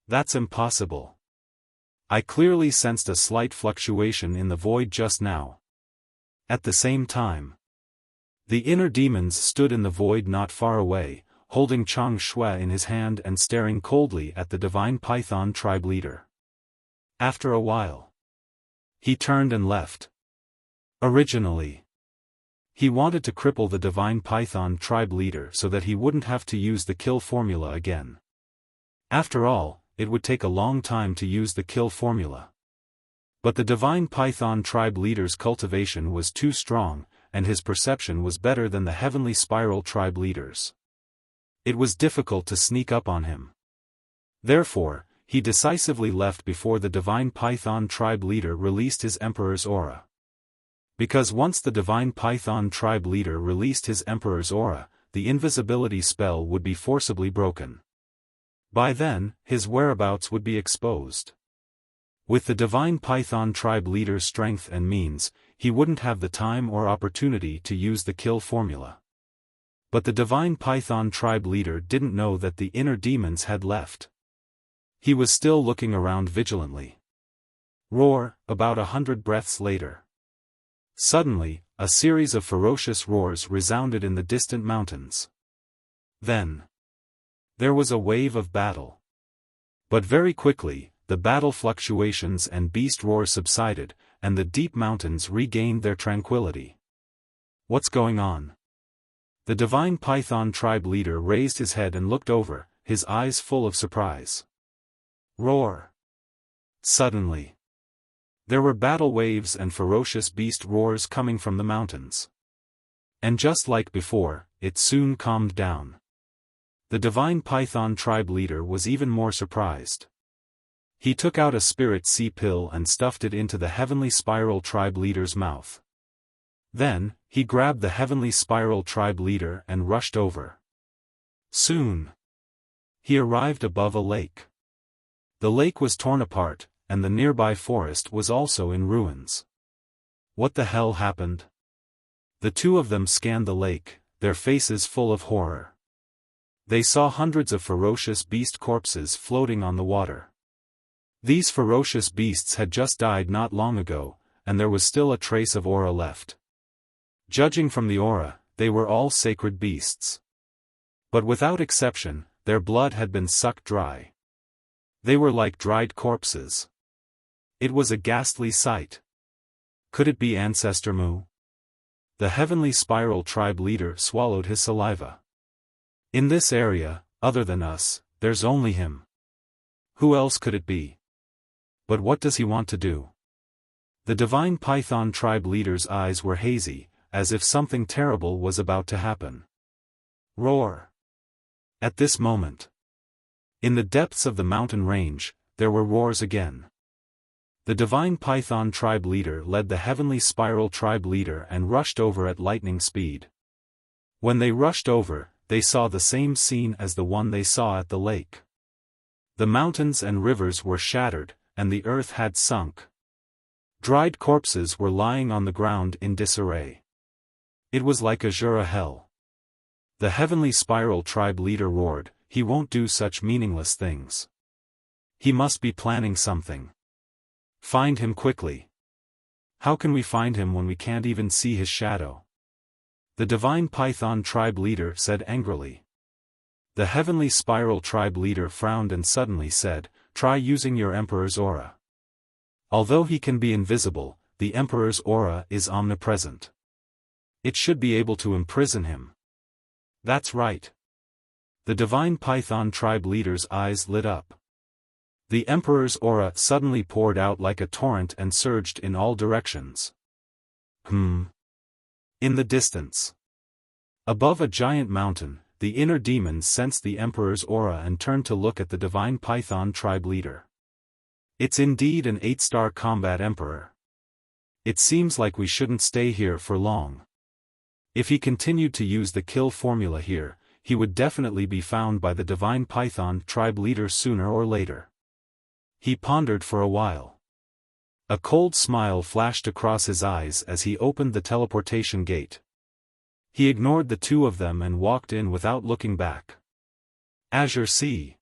That's impossible. I clearly sensed a slight fluctuation in the void just now. At the same time, the inner demons stood in the void not far away, holding Chang Shui in his hand and staring coldly at the divine python tribe leader. After a while, he turned and left. Originally, he wanted to cripple the divine python tribe leader so that he wouldn't have to use the kill formula again. After all, it would take a long time to use the kill formula. But the divine python tribe leader's cultivation was too strong, and his perception was better than the heavenly spiral tribe leader's. It was difficult to sneak up on him. Therefore, he decisively left before the divine python tribe leader released his emperor's aura. Because once the divine python tribe leader released his emperor's aura, the invisibility spell would be forcibly broken. By then, his whereabouts would be exposed. With the divine python tribe leader's strength and means, he wouldn't have the time or opportunity to use the kill formula. But the divine python tribe leader didn't know that the inner demons had left. He was still looking around vigilantly. Roar, about 100 breaths later. Suddenly, a series of ferocious roars resounded in the distant mountains. Then, there was a wave of battle. But very quickly, the battle fluctuations and beast roars subsided, and the deep mountains regained their tranquility. What's going on? The divine python tribe leader raised his head and looked over, his eyes full of surprise. Roar! Suddenly, there were battle waves and ferocious beast roars coming from the mountains. And just like before, it soon calmed down. The divine python tribe leader was even more surprised. He took out a spirit sea pill and stuffed it into the heavenly spiral tribe leader's mouth. Then, he grabbed the heavenly spiral tribe leader and rushed over. Soon, he arrived above a lake. The lake was torn apart, and the nearby forest was also in ruins. What the hell happened? The two of them scanned the lake, their faces full of horror. They saw hundreds of ferocious beast corpses floating on the water. These ferocious beasts had just died not long ago, and there was still a trace of aura left. Judging from the aura, they were all sacred beasts. But without exception, their blood had been sucked dry. They were like dried corpses. It was a ghastly sight. Could it be Ancestor Mu? The heavenly spiral tribe leader swallowed his saliva. In this area, other than us, there's only him. Who else could it be? But what does he want to do? The divine python tribe leader's eyes were hazy, as if something terrible was about to happen. Roar! At this moment, in the depths of the mountain range, there were roars again. The divine python tribe leader led the heavenly spiral tribe leader and rushed over at lightning speed. When they rushed over, they saw the same scene as the one they saw at the lake. The mountains and rivers were shattered, and the earth had sunk. Dried corpses were lying on the ground in disarray. It was like Azura hell. The heavenly spiral tribe leader roared, "He won't do such meaningless things. He must be planning something. Find him quickly." How can we find him when we can't even see his shadow? The divine python tribe leader said angrily. The heavenly spiral tribe leader frowned and suddenly said, "Try using your emperor's aura." Although he can be invisible, the emperor's aura is omnipresent. It should be able to imprison him. That's right. The divine python tribe leader's eyes lit up. The emperor's aura suddenly poured out like a torrent and surged in all directions. In the distance, above a giant mountain, the inner demons sensed the emperor's aura and turned to look at the divine python tribe leader. It's indeed an 8-star combat emperor. It seems like we shouldn't stay here for long. If he continued to use the kill formula here, he would definitely be found by the divine python tribe leader sooner or later. He pondered for a while. A cold smile flashed across his eyes as he opened the teleportation gate. He ignored the two of them and walked in without looking back. Azure Sea.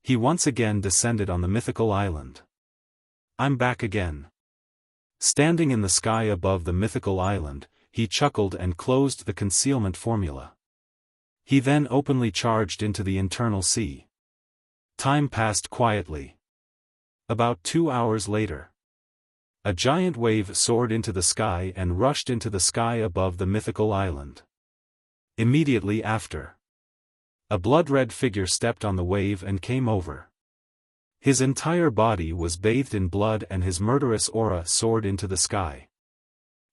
He once again descended on the mythical island. I'm back again. Standing in the sky above the mythical island, he chuckled and closed the concealment formula. He then openly charged into the internal sea. Time passed quietly. About 2 hours later, a giant wave soared into the sky and rushed into the sky above the mythical island. Immediately after, a blood-red figure stepped on the wave and came over. His entire body was bathed in blood and his murderous aura soared into the sky.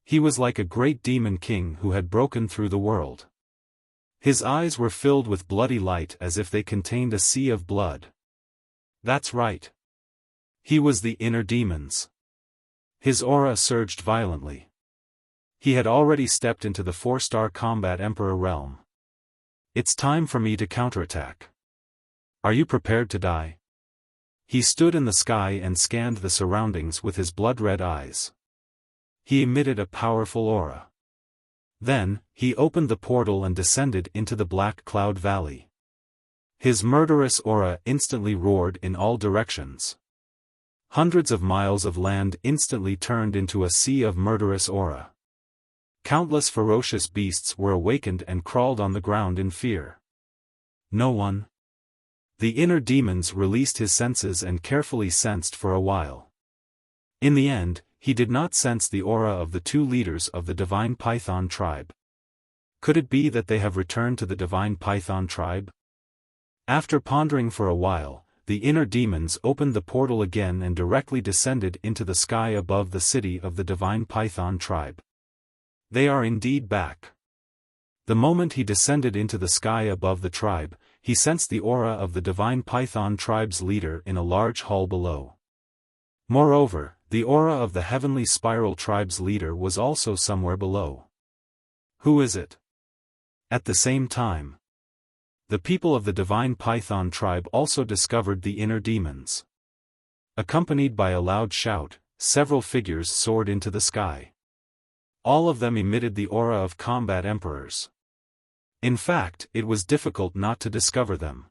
He was like a great demon king who had broken through the world. His eyes were filled with bloody light as if they contained a sea of blood. That's right. He was the inner demons. His aura surged violently. He had already stepped into the 4-star combat emperor realm. It's time for me to counterattack. Are you prepared to die? He stood in the sky and scanned the surroundings with his blood-red eyes. He emitted a powerful aura. Then, he opened the portal and descended into the Black Cloud Valley. His murderous aura instantly roared in all directions. Hundreds of miles of land instantly turned into a sea of murderous aura. Countless ferocious beasts were awakened and crawled on the ground in fear. No one. The inner demons released his senses and carefully sensed for a while. In the end, he did not sense the aura of the two leaders of the Divine Python tribe. Could it be that they have returned to the Divine Python tribe? After pondering for a while, the inner demons opened the portal again and directly descended into the sky above the city of the Divine Python tribe. They are indeed back. The moment he descended into the sky above the tribe, he sensed the aura of the Divine Python tribe's leader in a large hall below. Moreover, the aura of the Heavenly Spiral tribe's leader was also somewhere below. Who is it? At the same time, the people of the Divine Python tribe also discovered the inner demons. Accompanied by a loud shout, several figures soared into the sky. All of them emitted the aura of combat emperors. In fact, it was difficult not to discover them.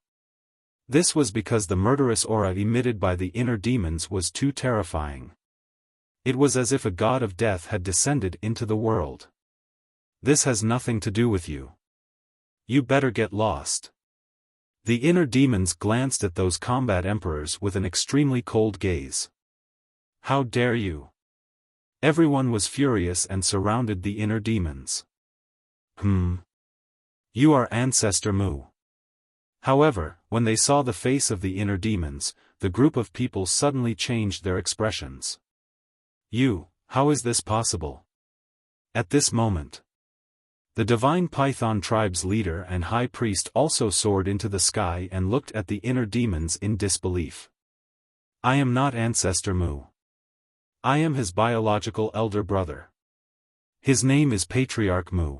This was because the murderous aura emitted by the inner demons was too terrifying. It was as if a god of death had descended into the world. This has nothing to do with you. You better get lost. The inner demons glanced at those combat emperors with an extremely cold gaze. How dare you? Everyone was furious and surrounded the inner demons. You are Ancestor Mu. However, when they saw the face of the inner demons, the group of people suddenly changed their expressions. How is this possible? At this moment, the Divine Python tribe's leader and high priest also soared into the sky and looked at the inner demons in disbelief. I am not Ancestor Mu. I am his biological elder brother. His name is Patriarch Mu.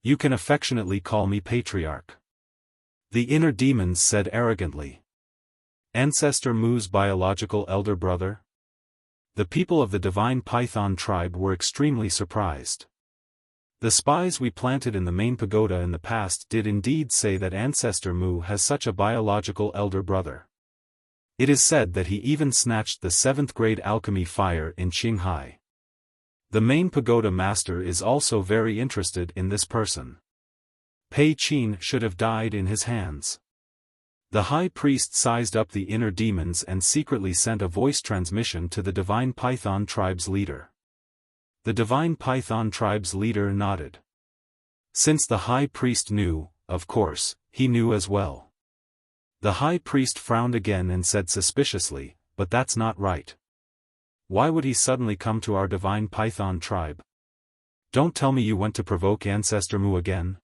You can affectionately call me Patriarch. The inner demons said arrogantly. Ancestor Mu's biological elder brother? The people of the Divine Python tribe were extremely surprised. The spies we planted in the main pagoda in the past did indeed say that Ancestor Mu has such a biological elder brother. It is said that he even snatched the 7th grade alchemy fire in Qinghai. The main pagoda master is also very interested in this person. Pei Qin should have died in his hands. The high priest sized up the inner demons and secretly sent a voice transmission to the Divine Python tribe's leader. The Divine Python tribe's leader nodded. Since the high priest knew, of course, he knew as well. The high priest frowned again and said suspiciously, but that's not right. Why would he suddenly come to our Divine Python tribe? Don't tell me you went to provoke Ancestor Mu again?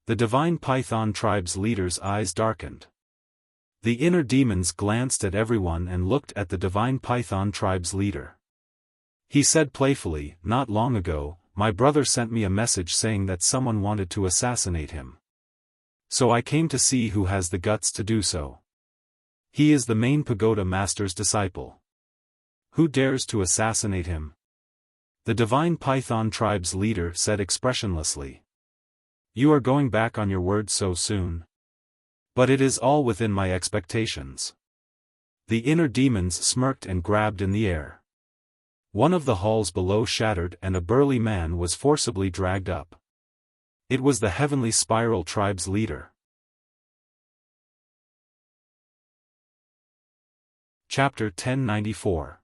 The Divine Python tribe's leader's eyes darkened. The inner demons glanced at everyone and looked at the Divine Python tribe's leader. He said playfully, not long ago, my brother sent me a message saying that someone wanted to assassinate him. So I came to see who has the guts to do so. He is the main pagoda master's disciple. Who dares to assassinate him? The Divine Python tribe's leader said expressionlessly. You are going back on your word so soon? But it is all within my expectations. The inner demons smirked and grabbed in the air. One of the halls below shattered and a burly man was forcibly dragged up. It was the Heavenly Spiral tribe's leader. Chapter 1094.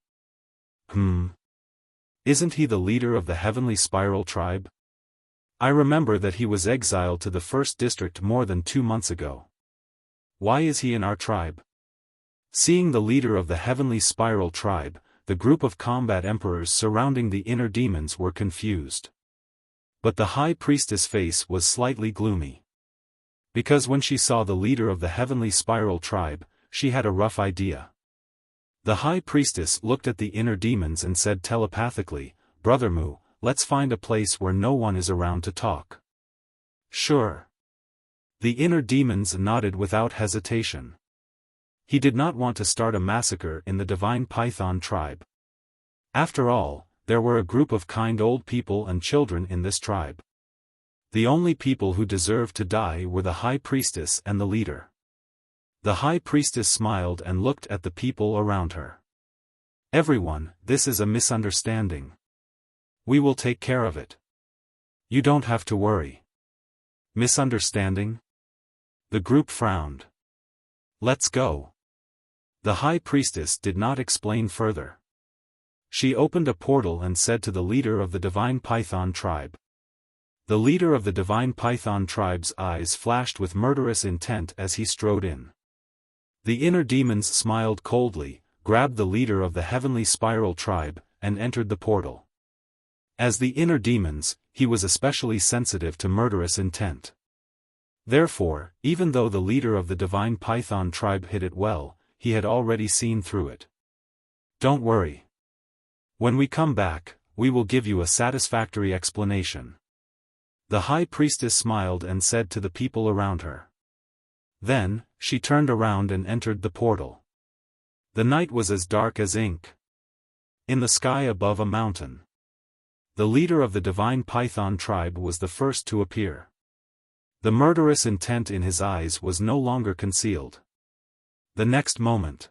Isn't he the leader of the Heavenly Spiral tribe? I remember that he was exiled to the first district more than 2 months ago. Why is he in our tribe? Seeing the leader of the Heavenly Spiral tribe, the group of combat emperors surrounding the inner demons were confused. But the high priestess' face was slightly gloomy. Because when she saw the leader of the Heavenly Spiral tribe, she had a rough idea. The high priestess looked at the inner demons and said telepathically, Brother Mu, let's find a place where no one is around to talk. Sure. The inner demons nodded without hesitation. He did not want to start a massacre in the Divine Python tribe. After all, there were a group of kind old people and children in this tribe. The only people who deserved to die were the high priestess and the leader. The high priestess smiled and looked at the people around her. Everyone, this is a misunderstanding. We will take care of it. You don't have to worry. Misunderstanding? The group frowned. Let's go. The high priestess did not explain further. She opened a portal and said to the leader of the Divine Python tribe. The leader of the Divine Python tribe's eyes flashed with murderous intent as he strode in. The inner demons smiled coldly, grabbed the leader of the Heavenly Spiral tribe, and entered the portal. As the inner demons, he was especially sensitive to murderous intent. Therefore, even though the leader of the Divine Python tribe hid it well, he had already seen through it. Don't worry. When we come back, we will give you a satisfactory explanation. The high priestess smiled and said to the people around her. Then, she turned around and entered the portal. The night was as dark as ink. In the sky above a mountain. The leader of the Divine Python tribe was the first to appear. The murderous intent in his eyes was no longer concealed. The next moment,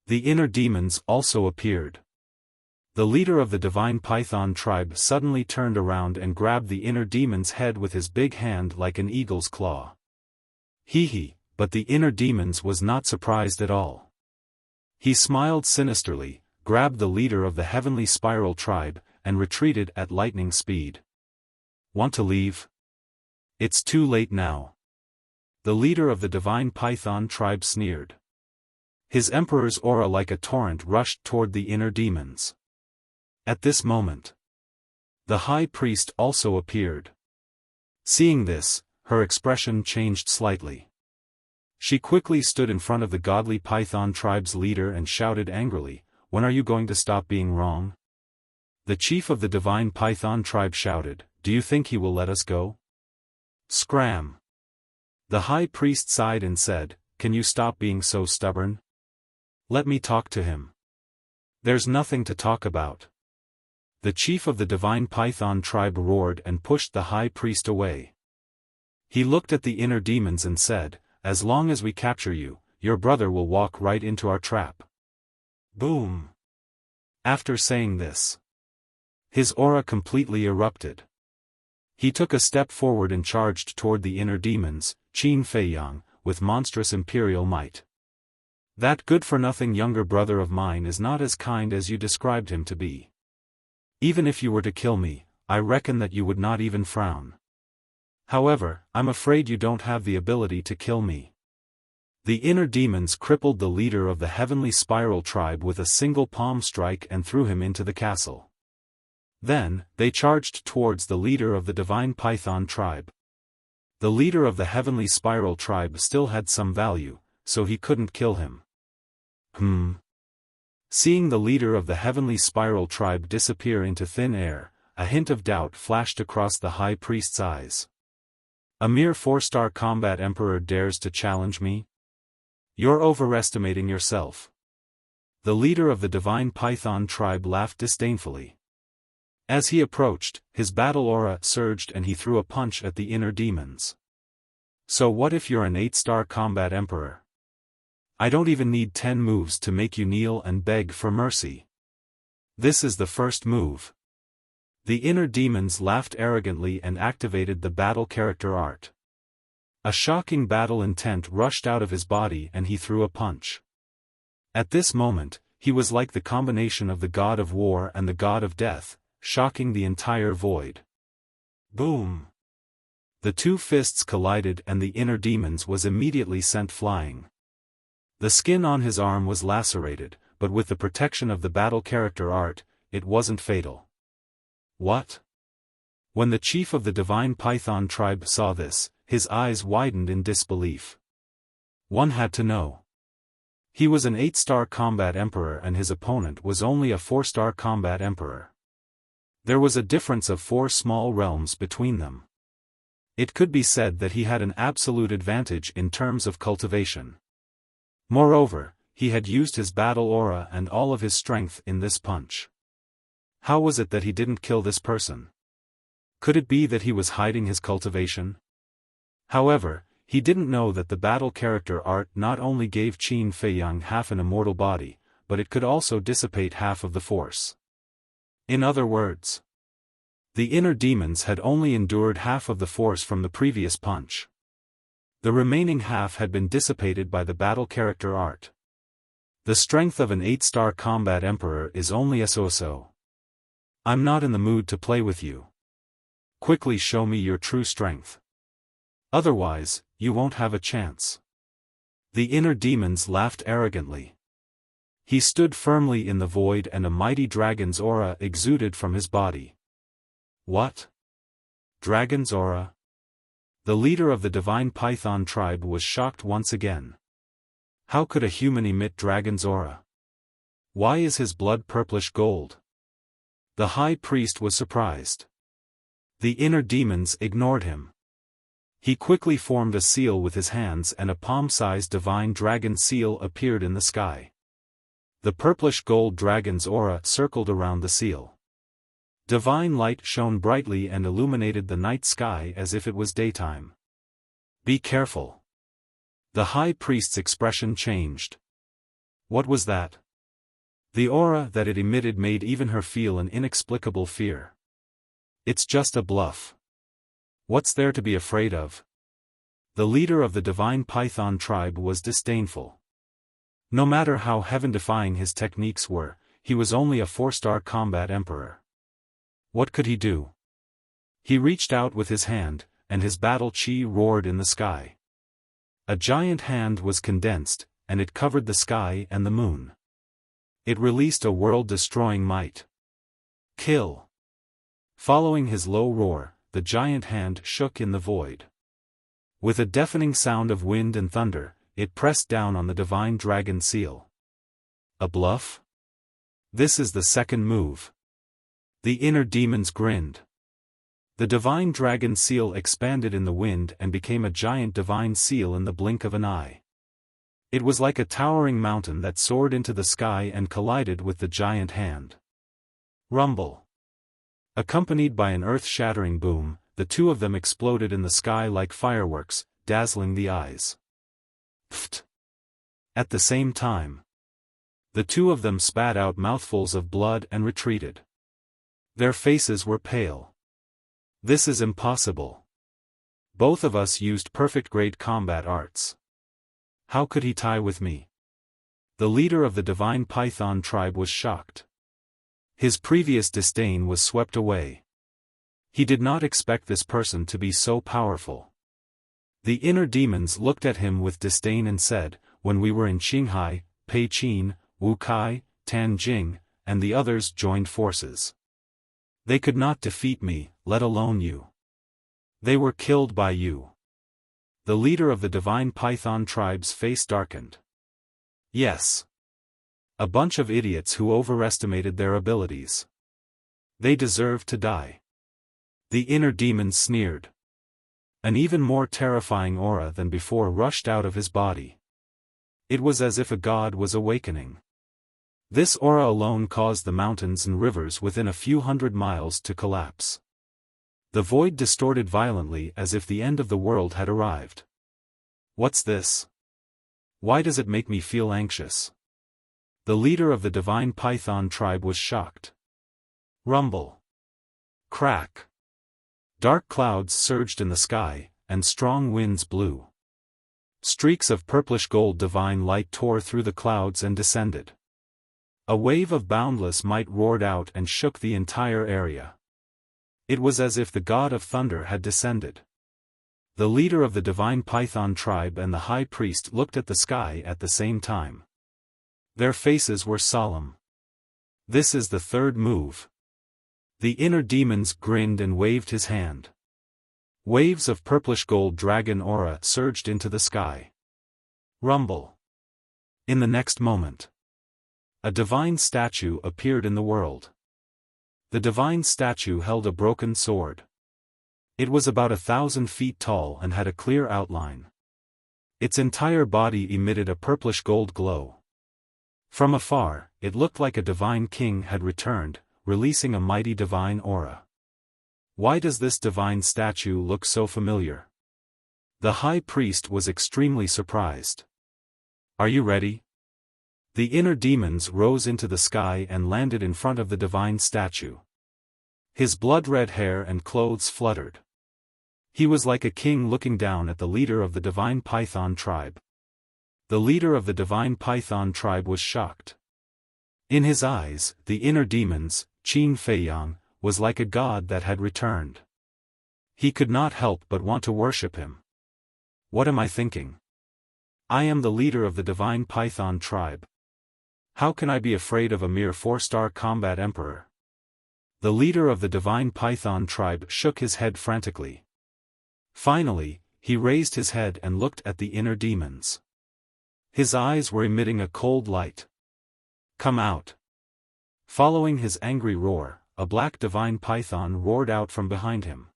the inner demons also appeared. The leader of the Divine Python tribe suddenly turned around and grabbed the inner demon's head with his big hand like an eagle's claw. But the inner demons was not surprised at all. He smiled sinisterly, grabbed the leader of the Heavenly Spiral tribe, and retreated at lightning speed. Want to leave? It's too late now. The leader of the Divine Python tribe sneered. His emperor's aura like a torrent rushed toward the inner demons. At this moment, the high priest also appeared. Seeing this, her expression changed slightly. She quickly stood in front of the godly Python tribe's leader and shouted angrily, "When are you going to stop being wrong?" The chief of the Divine Python tribe shouted, "Do you think he will let us go?" Scram! The high priest sighed and said, "Can you stop being so stubborn? Let me talk to him." "There's nothing to talk about." The chief of the Divine Python tribe roared and pushed the high priest away. He looked at the inner demons and said, "As long as we capture you, your brother will walk right into our trap." Boom! After saying this, his aura completely erupted. He took a step forward and charged toward the inner demons, Qin Feiyang, with monstrous imperial might. "That good-for-nothing younger brother of mine is not as kind as you described him to be. Even if you were to kill me, I reckon that you would not even frown. However, I'm afraid you don't have the ability to kill me." The inner demons crippled the leader of the Heavenly Spiral tribe with a single palm strike and threw him into the castle. Then, they charged towards the leader of the Divine Python tribe. The leader of the Heavenly Spiral tribe still had some value, so he couldn't kill him. Seeing the leader of the Heavenly Spiral tribe disappear into thin air, a hint of doubt flashed across the high priest's eyes. "A mere 4-star combat emperor dares to challenge me? You're overestimating yourself." The leader of the divine python tribe laughed disdainfully. As he approached, his battle aura surged and he threw a punch at the inner demons. So what if you're an 8-star combat emperor? I don't even need 10 moves to make you kneel and beg for mercy. This is the first move. The inner demons laughed arrogantly and activated the battle character art. A shocking battle intent rushed out of his body and he threw a punch. At this moment, he was like the combination of the god of war and the god of death, shocking the entire void. Boom! The two fists collided and the inner demons was immediately sent flying. The skin on his arm was lacerated, but with the protection of the battle character art, it wasn't fatal. What? When the chief of the divine python tribe saw this, his eyes widened in disbelief. One had to know. He was an 8-star combat emperor and his opponent was only a 4-star combat emperor. There was a difference of 4 small realms between them. It could be said that he had an absolute advantage in terms of cultivation. Moreover, he had used his battle aura and all of his strength in this punch. How was it that he didn't kill this person? Could it be that he was hiding his cultivation? However, he didn't know that the battle character art not only gave Qin Feiyang half an immortal body, but it could also dissipate half of the force. In other words, the inner demons had only endured half of the force from the previous punch. The remaining half had been dissipated by the battle character art. The strength of an 8-star combat emperor is only so. I'm not in the mood to play with you. Quickly show me your true strength. Otherwise, you won't have a chance. The inner demons laughed arrogantly. He stood firmly in the void and a mighty dragon's aura exuded from his body. What? Dragon's aura? The leader of the divine python tribe was shocked once again. How could a human emit dragon's aura? Why is his blood purplish gold? The high priest was surprised. The inner demons ignored him. He quickly formed a seal with his hands and a palm-sized divine dragon seal appeared in the sky. The purplish gold dragon's aura circled around the seal. Divine light shone brightly and illuminated the night sky as if it was daytime. Be careful. The high priest's expression changed. What was that? The aura that it emitted made even her feel an inexplicable fear. It's just a bluff. What's there to be afraid of? The leader of the divine python tribe was disdainful. No matter how heaven-defying his techniques were, he was only a 4-star combat emperor. What could he do? He reached out with his hand, and his battle chi roared in the sky. A giant hand was condensed, and it covered the sky and the moon. It released a world-destroying might. Kill! Following his low roar, the giant hand shook in the void. With a deafening sound of wind and thunder, it pressed down on the divine dragon seal. A bluff? This is the second move. The inner demons grinned. The divine dragon seal expanded in the wind and became a giant divine seal in the blink of an eye. It was like a towering mountain that soared into the sky and collided with the giant hand. Rumble. Accompanied by an earth-shattering boom, the two of them exploded in the sky like fireworks, dazzling the eyes. Pfft! At the same time, the two of them spat out mouthfuls of blood and retreated. Their faces were pale. This is impossible. Both of us used perfect-grade combat arts. How could he tie with me? The leader of the divine python tribe was shocked. His previous disdain was swept away. He did not expect this person to be so powerful. The inner demons looked at him with disdain and said, "When we were in Qinghai, Peiqin, Wukai, Tanjing, and the others joined forces. They could not defeat me, let alone you. They were killed by you." The leader of the divine python tribe's face darkened. Yes. A bunch of idiots who overestimated their abilities. They deserved to die. The inner demon sneered. An even more terrifying aura than before rushed out of his body. It was as if a god was awakening. This aura alone caused the mountains and rivers within a few hundred miles to collapse. The void distorted violently as if the end of the world had arrived. What's this? Why does it make me feel anxious? The leader of the divine python tribe was shocked. Rumble. Crack. Dark clouds surged in the sky, and strong winds blew. Streaks of purplish-gold divine light tore through the clouds and descended. A wave of boundless might roared out and shook the entire area. It was as if the god of thunder had descended. The leader of the divine python tribe and the high priest looked at the sky at the same time. Their faces were solemn. This is the third move. The inner demons grinned and waved his hand. Waves of purplish-gold dragon aura surged into the sky. Rumble. In the next moment, a divine statue appeared in the world. The divine statue held a broken sword. It was about 1,000 feet tall and had a clear outline. Its entire body emitted a purplish-gold glow. From afar, it looked like a divine king had returned, releasing a mighty divine aura. Why does this divine statue look so familiar? The high priest was extremely surprised. Are you ready? The inner demons rose into the sky and landed in front of the divine statue. His blood-red hair and clothes fluttered. He was like a king looking down at the leader of the divine python tribe. The leader of the divine python tribe was shocked. In his eyes, the inner demons, Qin Feiyang, was like a god that had returned. He could not help but want to worship him. What am I thinking? I am the leader of the divine python tribe. How can I be afraid of a mere 4-star combat emperor? The leader of the divine python tribe shook his head frantically. Finally, he raised his head and looked at the inner demons. His eyes were emitting a cold light. Come out. Following his angry roar, a black divine python roared out from behind him.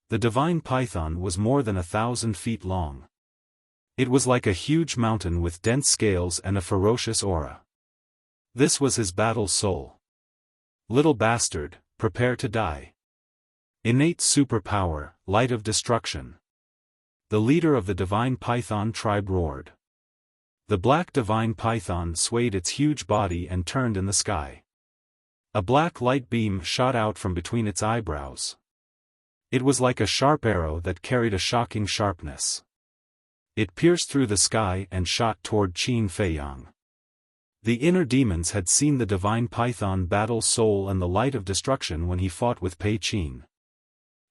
The divine python was more than 1,000 feet long. It was like a huge mountain with dense scales and a ferocious aura. This was his battle soul. Little bastard, prepare to die. Innate superpower, light of destruction. The leader of the divine python tribe roared. The black divine python swayed its huge body and turned in the sky. A black light beam shot out from between its eyebrows. It was like a sharp arrow that carried a shocking sharpness. It pierced through the sky and shot toward Qin Feiyang. The inner demons had seen the divine python battle soul and the light of destruction when he fought with Pei Qin.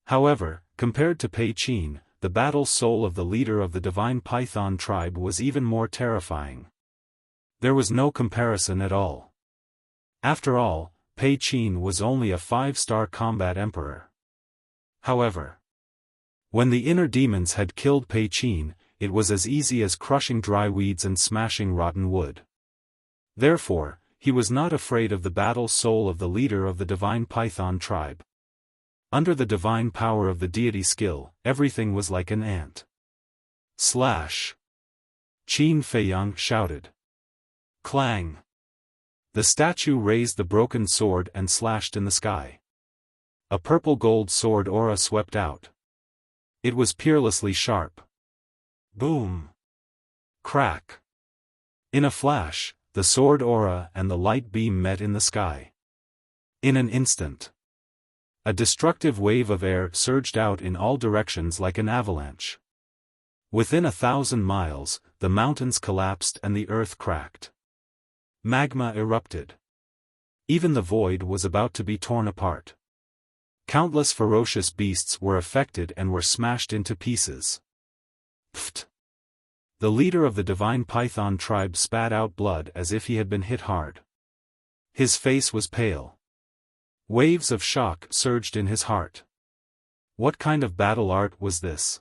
However, compared to Pei Qin, the battle soul of the leader of the divine python tribe was even more terrifying. There was no comparison at all. After all, Pei Qin was only a 5-star combat emperor. However, when the inner demons had killed Pei Qin, it was as easy as crushing dry weeds and smashing rotten wood. Therefore, he was not afraid of the battle soul of the leader of the divine python tribe. Under the divine power of the deity skill, everything was like an ant. Slash! Qin Feiyang shouted. Clang! The statue raised the broken sword and slashed in the sky. A purple-gold sword aura swept out. It was peerlessly sharp. Boom! Crack! In a flash, the sword aura and the light beam met in the sky. In an instant, a destructive wave of air surged out in all directions like an avalanche. Within 1,000 miles, the mountains collapsed and the earth cracked. Magma erupted. Even the void was about to be torn apart. Countless ferocious beasts were affected and were smashed into pieces. Pfft! The leader of the divine python tribe spat out blood as if he had been hit hard. His face was pale. Waves of shock surged in his heart. What kind of battle art was this?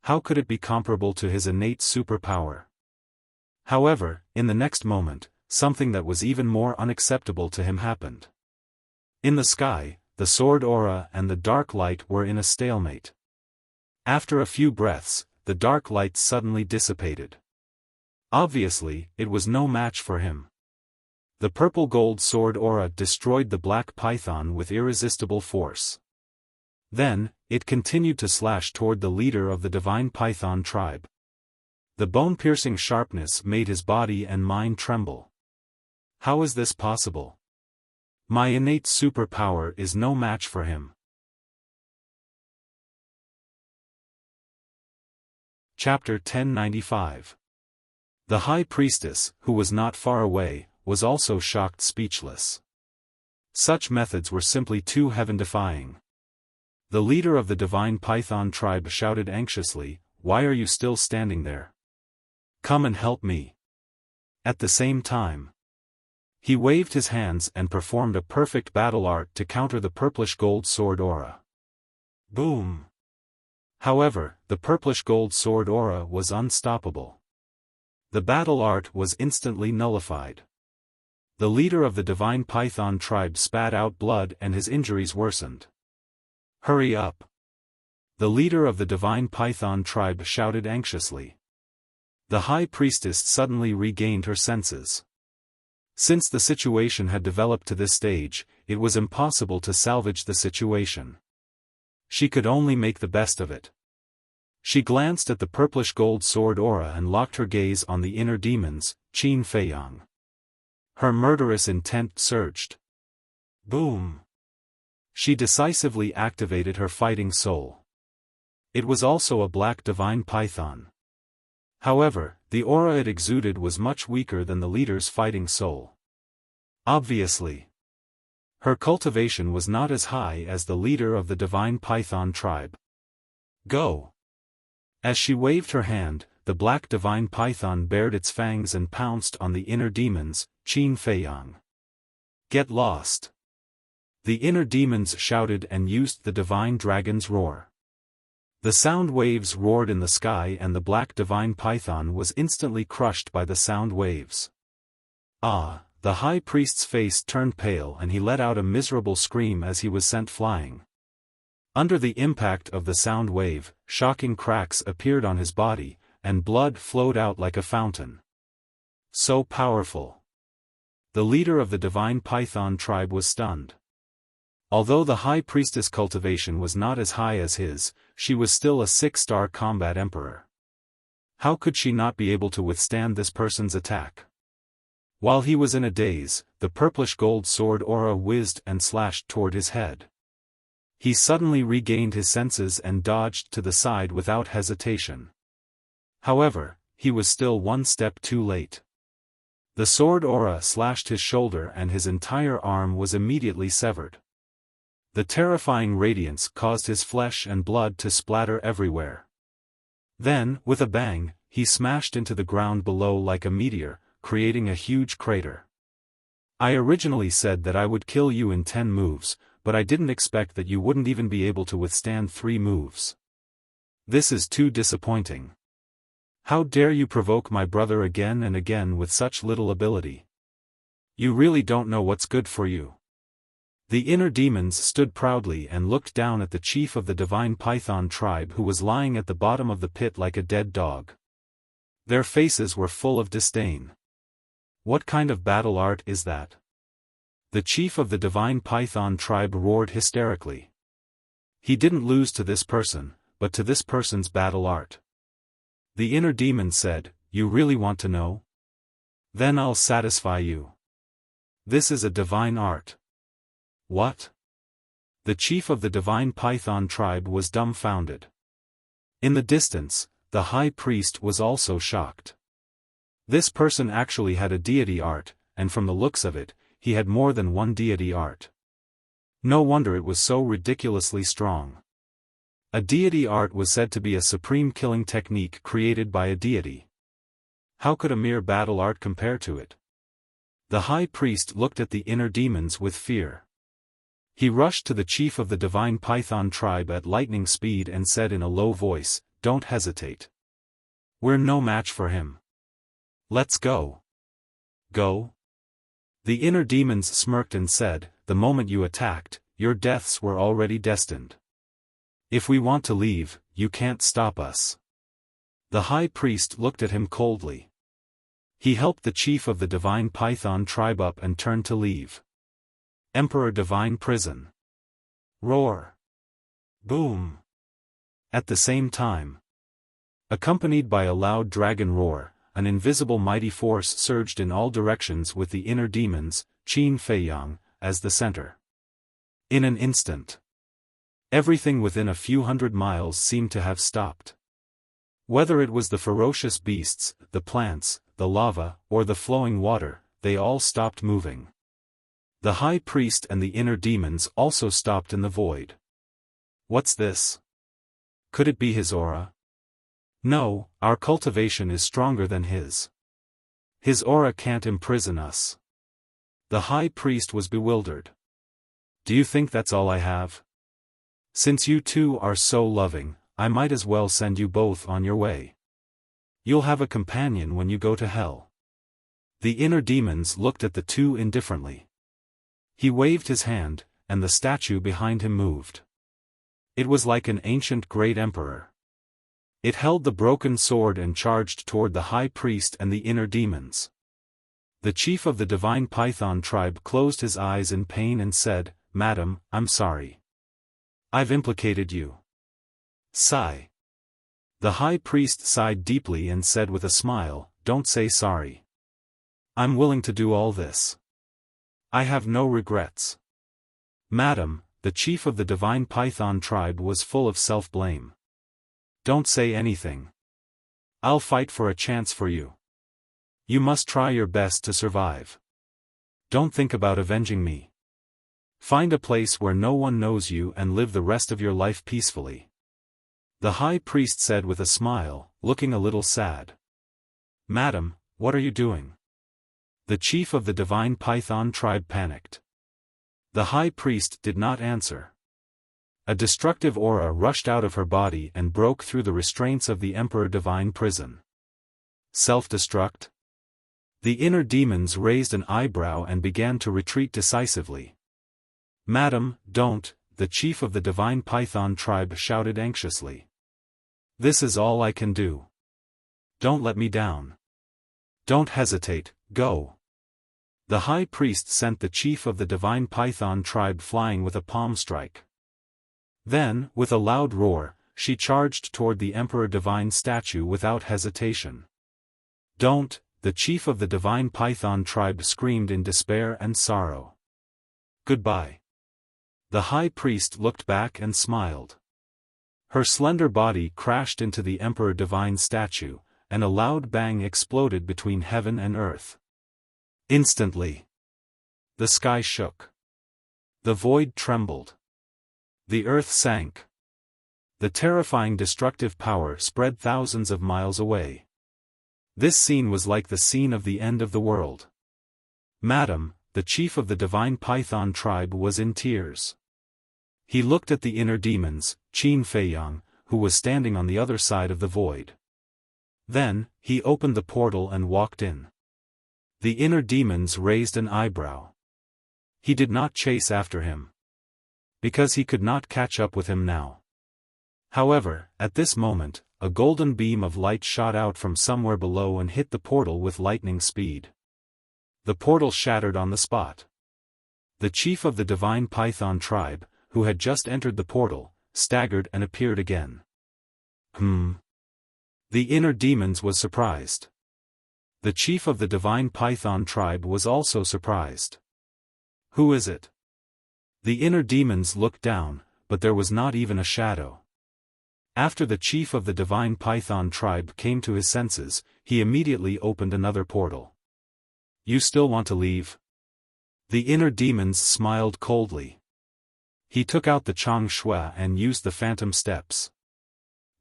How could it be comparable to his innate superpower? However, in the next moment, something that was even more unacceptable to him happened. In the sky, the sword aura and the dark light were in a stalemate. After a few breaths, the dark light suddenly dissipated. Obviously, it was no match for him. The purple gold sword aura destroyed the black python with irresistible force. Then, it continued to slash toward the leader of the divine python tribe. The bone-piercing sharpness made his body and mind tremble. How is this possible? My innate superpower is no match for him. Chapter 1095. The High Priestess, who was not far away, was also shocked speechless. Such methods were simply too heaven-defying. The leader of the divine python tribe shouted anxiously, "Why are you still standing there? Come and help me." At the same time, he waved his hands and performed a perfect battle art to counter the purplish gold sword aura. Boom! However, the purplish gold sword aura was unstoppable. The battle art was instantly nullified. The leader of the divine python tribe spat out blood and his injuries worsened. "Hurry up!" The leader of the divine python tribe shouted anxiously. The high priestess suddenly regained her senses. Since the situation had developed to this stage, it was impossible to salvage the situation. She could only make the best of it. She glanced at the purplish gold sword aura and locked her gaze on the inner demons, Qin Feiyang. Her murderous intent surged. Boom! She decisively activated her fighting soul. It was also a black divine python. However, the aura it exuded was much weaker than the leader's fighting soul. Obviously, her cultivation was not as high as the leader of the divine python tribe. Go! As she waved her hand, the black divine python bared its fangs and pounced on the inner demons, Qin Feiyang. Get lost! The inner demons shouted and used the divine dragon's roar. The sound waves roared in the sky and the black divine python was instantly crushed by the sound waves. Ah! The high priest's face turned pale and he let out a miserable scream as he was sent flying. Under the impact of the sound wave, shocking cracks appeared on his body, and blood flowed out like a fountain. So powerful! The leader of the divine python tribe was stunned. Although the high priestess cultivation was not as high as his, she was still a 6-star combat emperor. How could she not be able to withstand this person's attack? While he was in a daze, the purplish gold sword aura whizzed and slashed toward his head. He suddenly regained his senses and dodged to the side without hesitation. However, he was still one step too late. The sword aura slashed his shoulder and his entire arm was immediately severed. The terrifying radiance caused his flesh and blood to splatter everywhere. Then, with a bang, he smashed into the ground below like a meteor, creating a huge crater. I originally said that I would kill you in 10 moves, but I didn't expect that you wouldn't even be able to withstand 3 moves. This is too disappointing. How dare you provoke my brother again and again with such little ability? You really don't know what's good for you. The inner demons stood proudly and looked down at the chief of the divine python tribe who was lying at the bottom of the pit like a dead dog. Their faces were full of disdain. What kind of battle art is that? The chief of the divine python tribe roared hysterically. He didn't lose to this person, but to this person's battle art. The inner demon said, "You really want to know? Then I'll satisfy you. This is a divine art." What? The chief of the divine python tribe was dumbfounded. In the distance, the high priest was also shocked. This person actually had a deity art, and from the looks of it, he had more than one deity art. No wonder it was so ridiculously strong. A deity art was said to be a supreme killing technique created by a deity. How could a mere battle art compare to it? The high priest looked at the inner demons with fear. He rushed to the chief of the divine python tribe at lightning speed and said in a low voice, "Don't hesitate. We're no match for him. Let's go." Go? The inner demons smirked and said, "The moment you attacked, your deaths were already destined. If we want to leave, you can't stop us." The high priest looked at him coldly. He helped the chief of the divine python tribe up and turned to leave. Emperor Divine Prison. Roar. Boom. At the same time, accompanied by a loud dragon roar, an invisible mighty force surged in all directions with the inner demons, Qin Feiyang, as the center. In an instant, everything within a few hundred miles seemed to have stopped. Whether it was the ferocious beasts, the plants, the lava, or the flowing water, they all stopped moving. The high priest and the inner demons also stopped in the void. What's this? Could it be his aura? No, our cultivation is stronger than his. His aura can't imprison us. The high priest was bewildered. Do you think that's all I have? Since you two are so loving, I might as well send you both on your way. You'll have a companion when you go to hell. The inner demons looked at the two indifferently. He waved his hand, and the statue behind him moved. It was like an ancient great emperor. It held the broken sword and charged toward the high priest and the inner demons. The chief of the divine python tribe closed his eyes in pain and said, "Madam, I'm sorry. I've implicated you." Sigh. The high priest sighed deeply and said with a smile, "Don't say sorry. I'm willing to do all this. I have no regrets." "Madam," the chief of the divine python tribe was full of self-blame. "Don't say anything. I'll fight for a chance for you. You must try your best to survive. Don't think about avenging me. Find a place where no one knows you and live the rest of your life peacefully." The high priest said with a smile, looking a little sad. "Madam, what are you doing?" The chief of the divine python tribe panicked. The high priest did not answer. A destructive aura rushed out of her body and broke through the restraints of the Emperor Divine Prison. Self-destruct? The inner demons raised an eyebrow and began to retreat decisively. "Madam, don't," the chief of the divine python tribe shouted anxiously. "This is all I can do. Don't let me down. Don't hesitate, go." The high priest sent the chief of the divine python tribe flying with a palm strike. Then, with a loud roar, she charged toward the Emperor Divine statue without hesitation. "Don't," the chief of the divine python tribe screamed in despair and sorrow. "Goodbye." The high priest looked back and smiled. Her slender body crashed into the Emperor Divine statue, and a loud bang exploded between heaven and earth. Instantly, the sky shook. The void trembled. The earth sank. The terrifying destructive power spread thousands of miles away. This scene was like the scene of the end of the world. "Madam," the chief of the divine python tribe was in tears. He looked at the inner demons, Qin Feiyang, who was standing on the other side of the void. Then, he opened the portal and walked in. The inner demons raised an eyebrow. He did not chase after him, because he could not catch up with him now. However, at this moment, a golden beam of light shot out from somewhere below and hit the portal with lightning speed. The portal shattered on the spot. The chief of the divine python tribe, who had just entered the portal, staggered and appeared again. The inner demons was surprised. The chief of the divine python tribe was also surprised. "Who is it?" The inner demons looked down, but there was not even a shadow. After the chief of the divine python tribe came to his senses, he immediately opened another portal. "You still want to leave?" The inner demons smiled coldly. He took out the Chang Shui and used the phantom steps.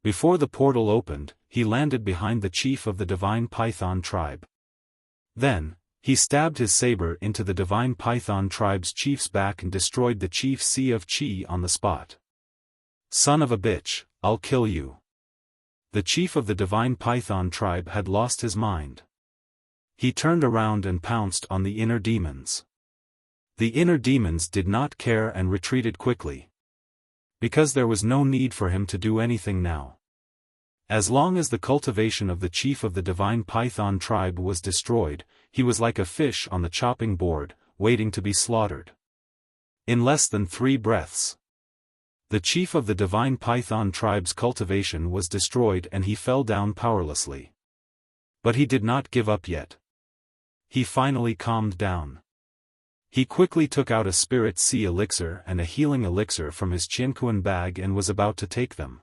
Before the portal opened, he landed behind the chief of the divine python tribe. Then, he stabbed his saber into the divine python tribe's chief's back and destroyed the chief's sea of chi on the spot. "Son of a bitch, I'll kill you." The chief of the divine python tribe had lost his mind. He turned around and pounced on the inner demons. The inner demons did not care and retreated quickly, because there was no need for him to do anything now. As long as the cultivation of the chief of the divine python tribe was destroyed, he was like a fish on the chopping board, waiting to be slaughtered. In less than 3 breaths, the chief of the divine python tribe's cultivation was destroyed and he fell down powerlessly. But he did not give up yet. He finally calmed down. He quickly took out a spirit sea elixir and a healing elixir from his Qianquan bag and was about to take them.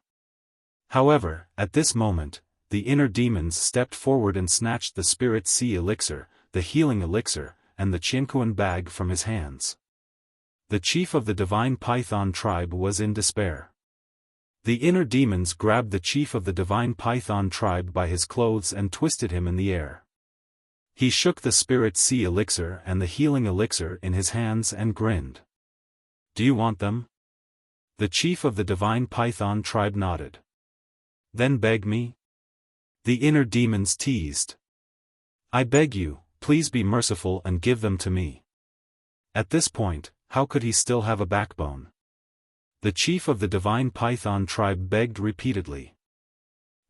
However, at this moment, the inner demons stepped forward and snatched the spirit sea elixir, the healing elixir, and the Qianquan bag from his hands. The chief of the divine python tribe was in despair. The inner demons grabbed the chief of the divine python tribe by his clothes and twisted him in the air. He shook the spirit sea elixir and the healing elixir in his hands and grinned. "Do you want them?" The chief of the divine python tribe nodded. "Then beg me?" The inner demons teased. "I beg you, please be merciful and give them to me." At this point, how could he still have a backbone? The chief of the divine python tribe begged repeatedly.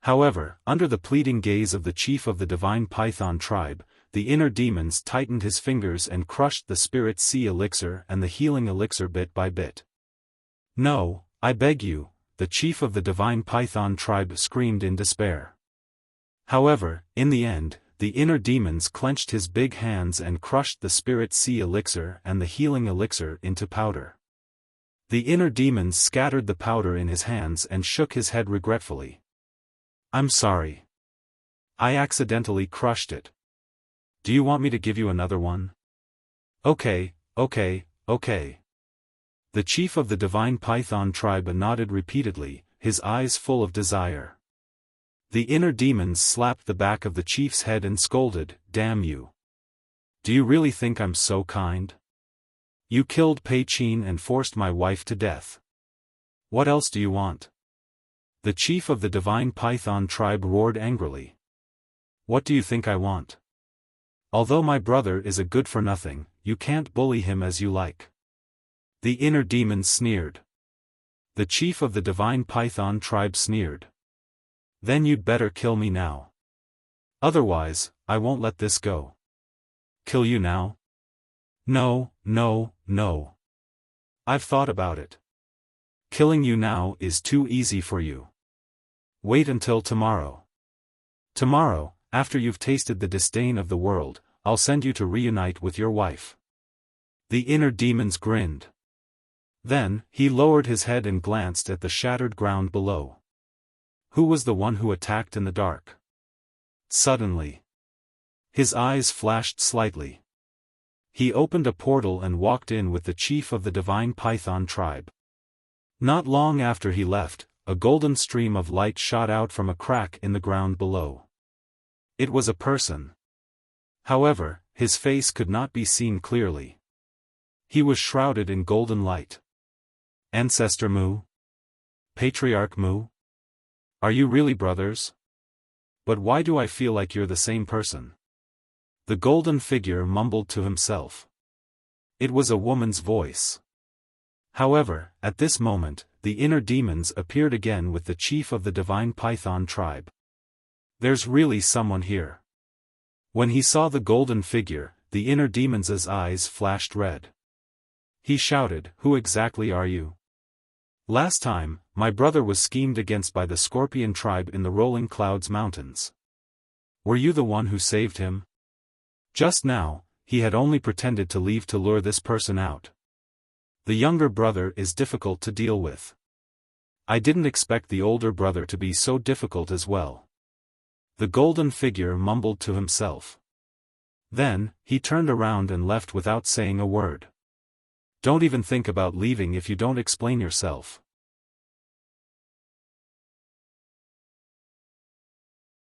However, under the pleading gaze of the chief of the divine python tribe, the inner demons tightened his fingers and crushed the spirit sea elixir and the healing elixir bit by bit. "No, I beg you," the chief of the divine python tribe screamed in despair. However, in the end, the inner demons clenched his big hands and crushed the spirit sea elixir and the healing elixir into powder. The inner demons scattered the powder in his hands and shook his head regretfully. "I'm sorry. I accidentally crushed it. Do you want me to give you another one?" "Okay, okay, okay." The chief of the divine python tribe nodded repeatedly, his eyes full of desire. The inner demons slapped the back of the chief's head and scolded, "Damn you. Do you really think I'm so kind? You killed Pei Qin and forced my wife to death. What else do you want?" The chief of the divine python tribe roared angrily. "What do you think I want? Although my brother is a good-for-nothing, you can't bully him as you like." The inner demons sneered. The chief of the divine python tribe sneered. "Then you'd better kill me now. Otherwise, I won't let this go." "Kill you now?" "No, no, no. I've thought about it. Killing you now is too easy for you. Wait until tomorrow. Tomorrow, after you've tasted the disdain of the world, I'll send you to reunite with your wife." The inner demons grinned. Then, he lowered his head and glanced at the shattered ground below. Who was the one who attacked in the dark? Suddenly, his eyes flashed slightly. He opened a portal and walked in with the chief of the divine python tribe. Not long after he left, a golden stream of light shot out from a crack in the ground below. It was a person. However, his face could not be seen clearly. He was shrouded in golden light. "Ancestor Mu? Patriarch Mu? Are you really brothers? But why do I feel like you're the same person?" The golden figure mumbled to himself. It was a woman's voice. However, at this moment, the inner demons appeared again with the chief of the divine python tribe. "There's really someone here." When he saw the golden figure, the inner demon's eyes flashed red. He shouted, "Who exactly are you? Last time, my brother was schemed against by the Scorpion tribe in the Rolling Clouds Mountains. Were you the one who saved him? Just now, he had only pretended to leave to lure this person out. The younger brother is difficult to deal with. I didn't expect the older brother to be so difficult as well." The golden figure mumbled to himself. Then, he turned around and left without saying a word. "Don't even think about leaving if you don't explain yourself."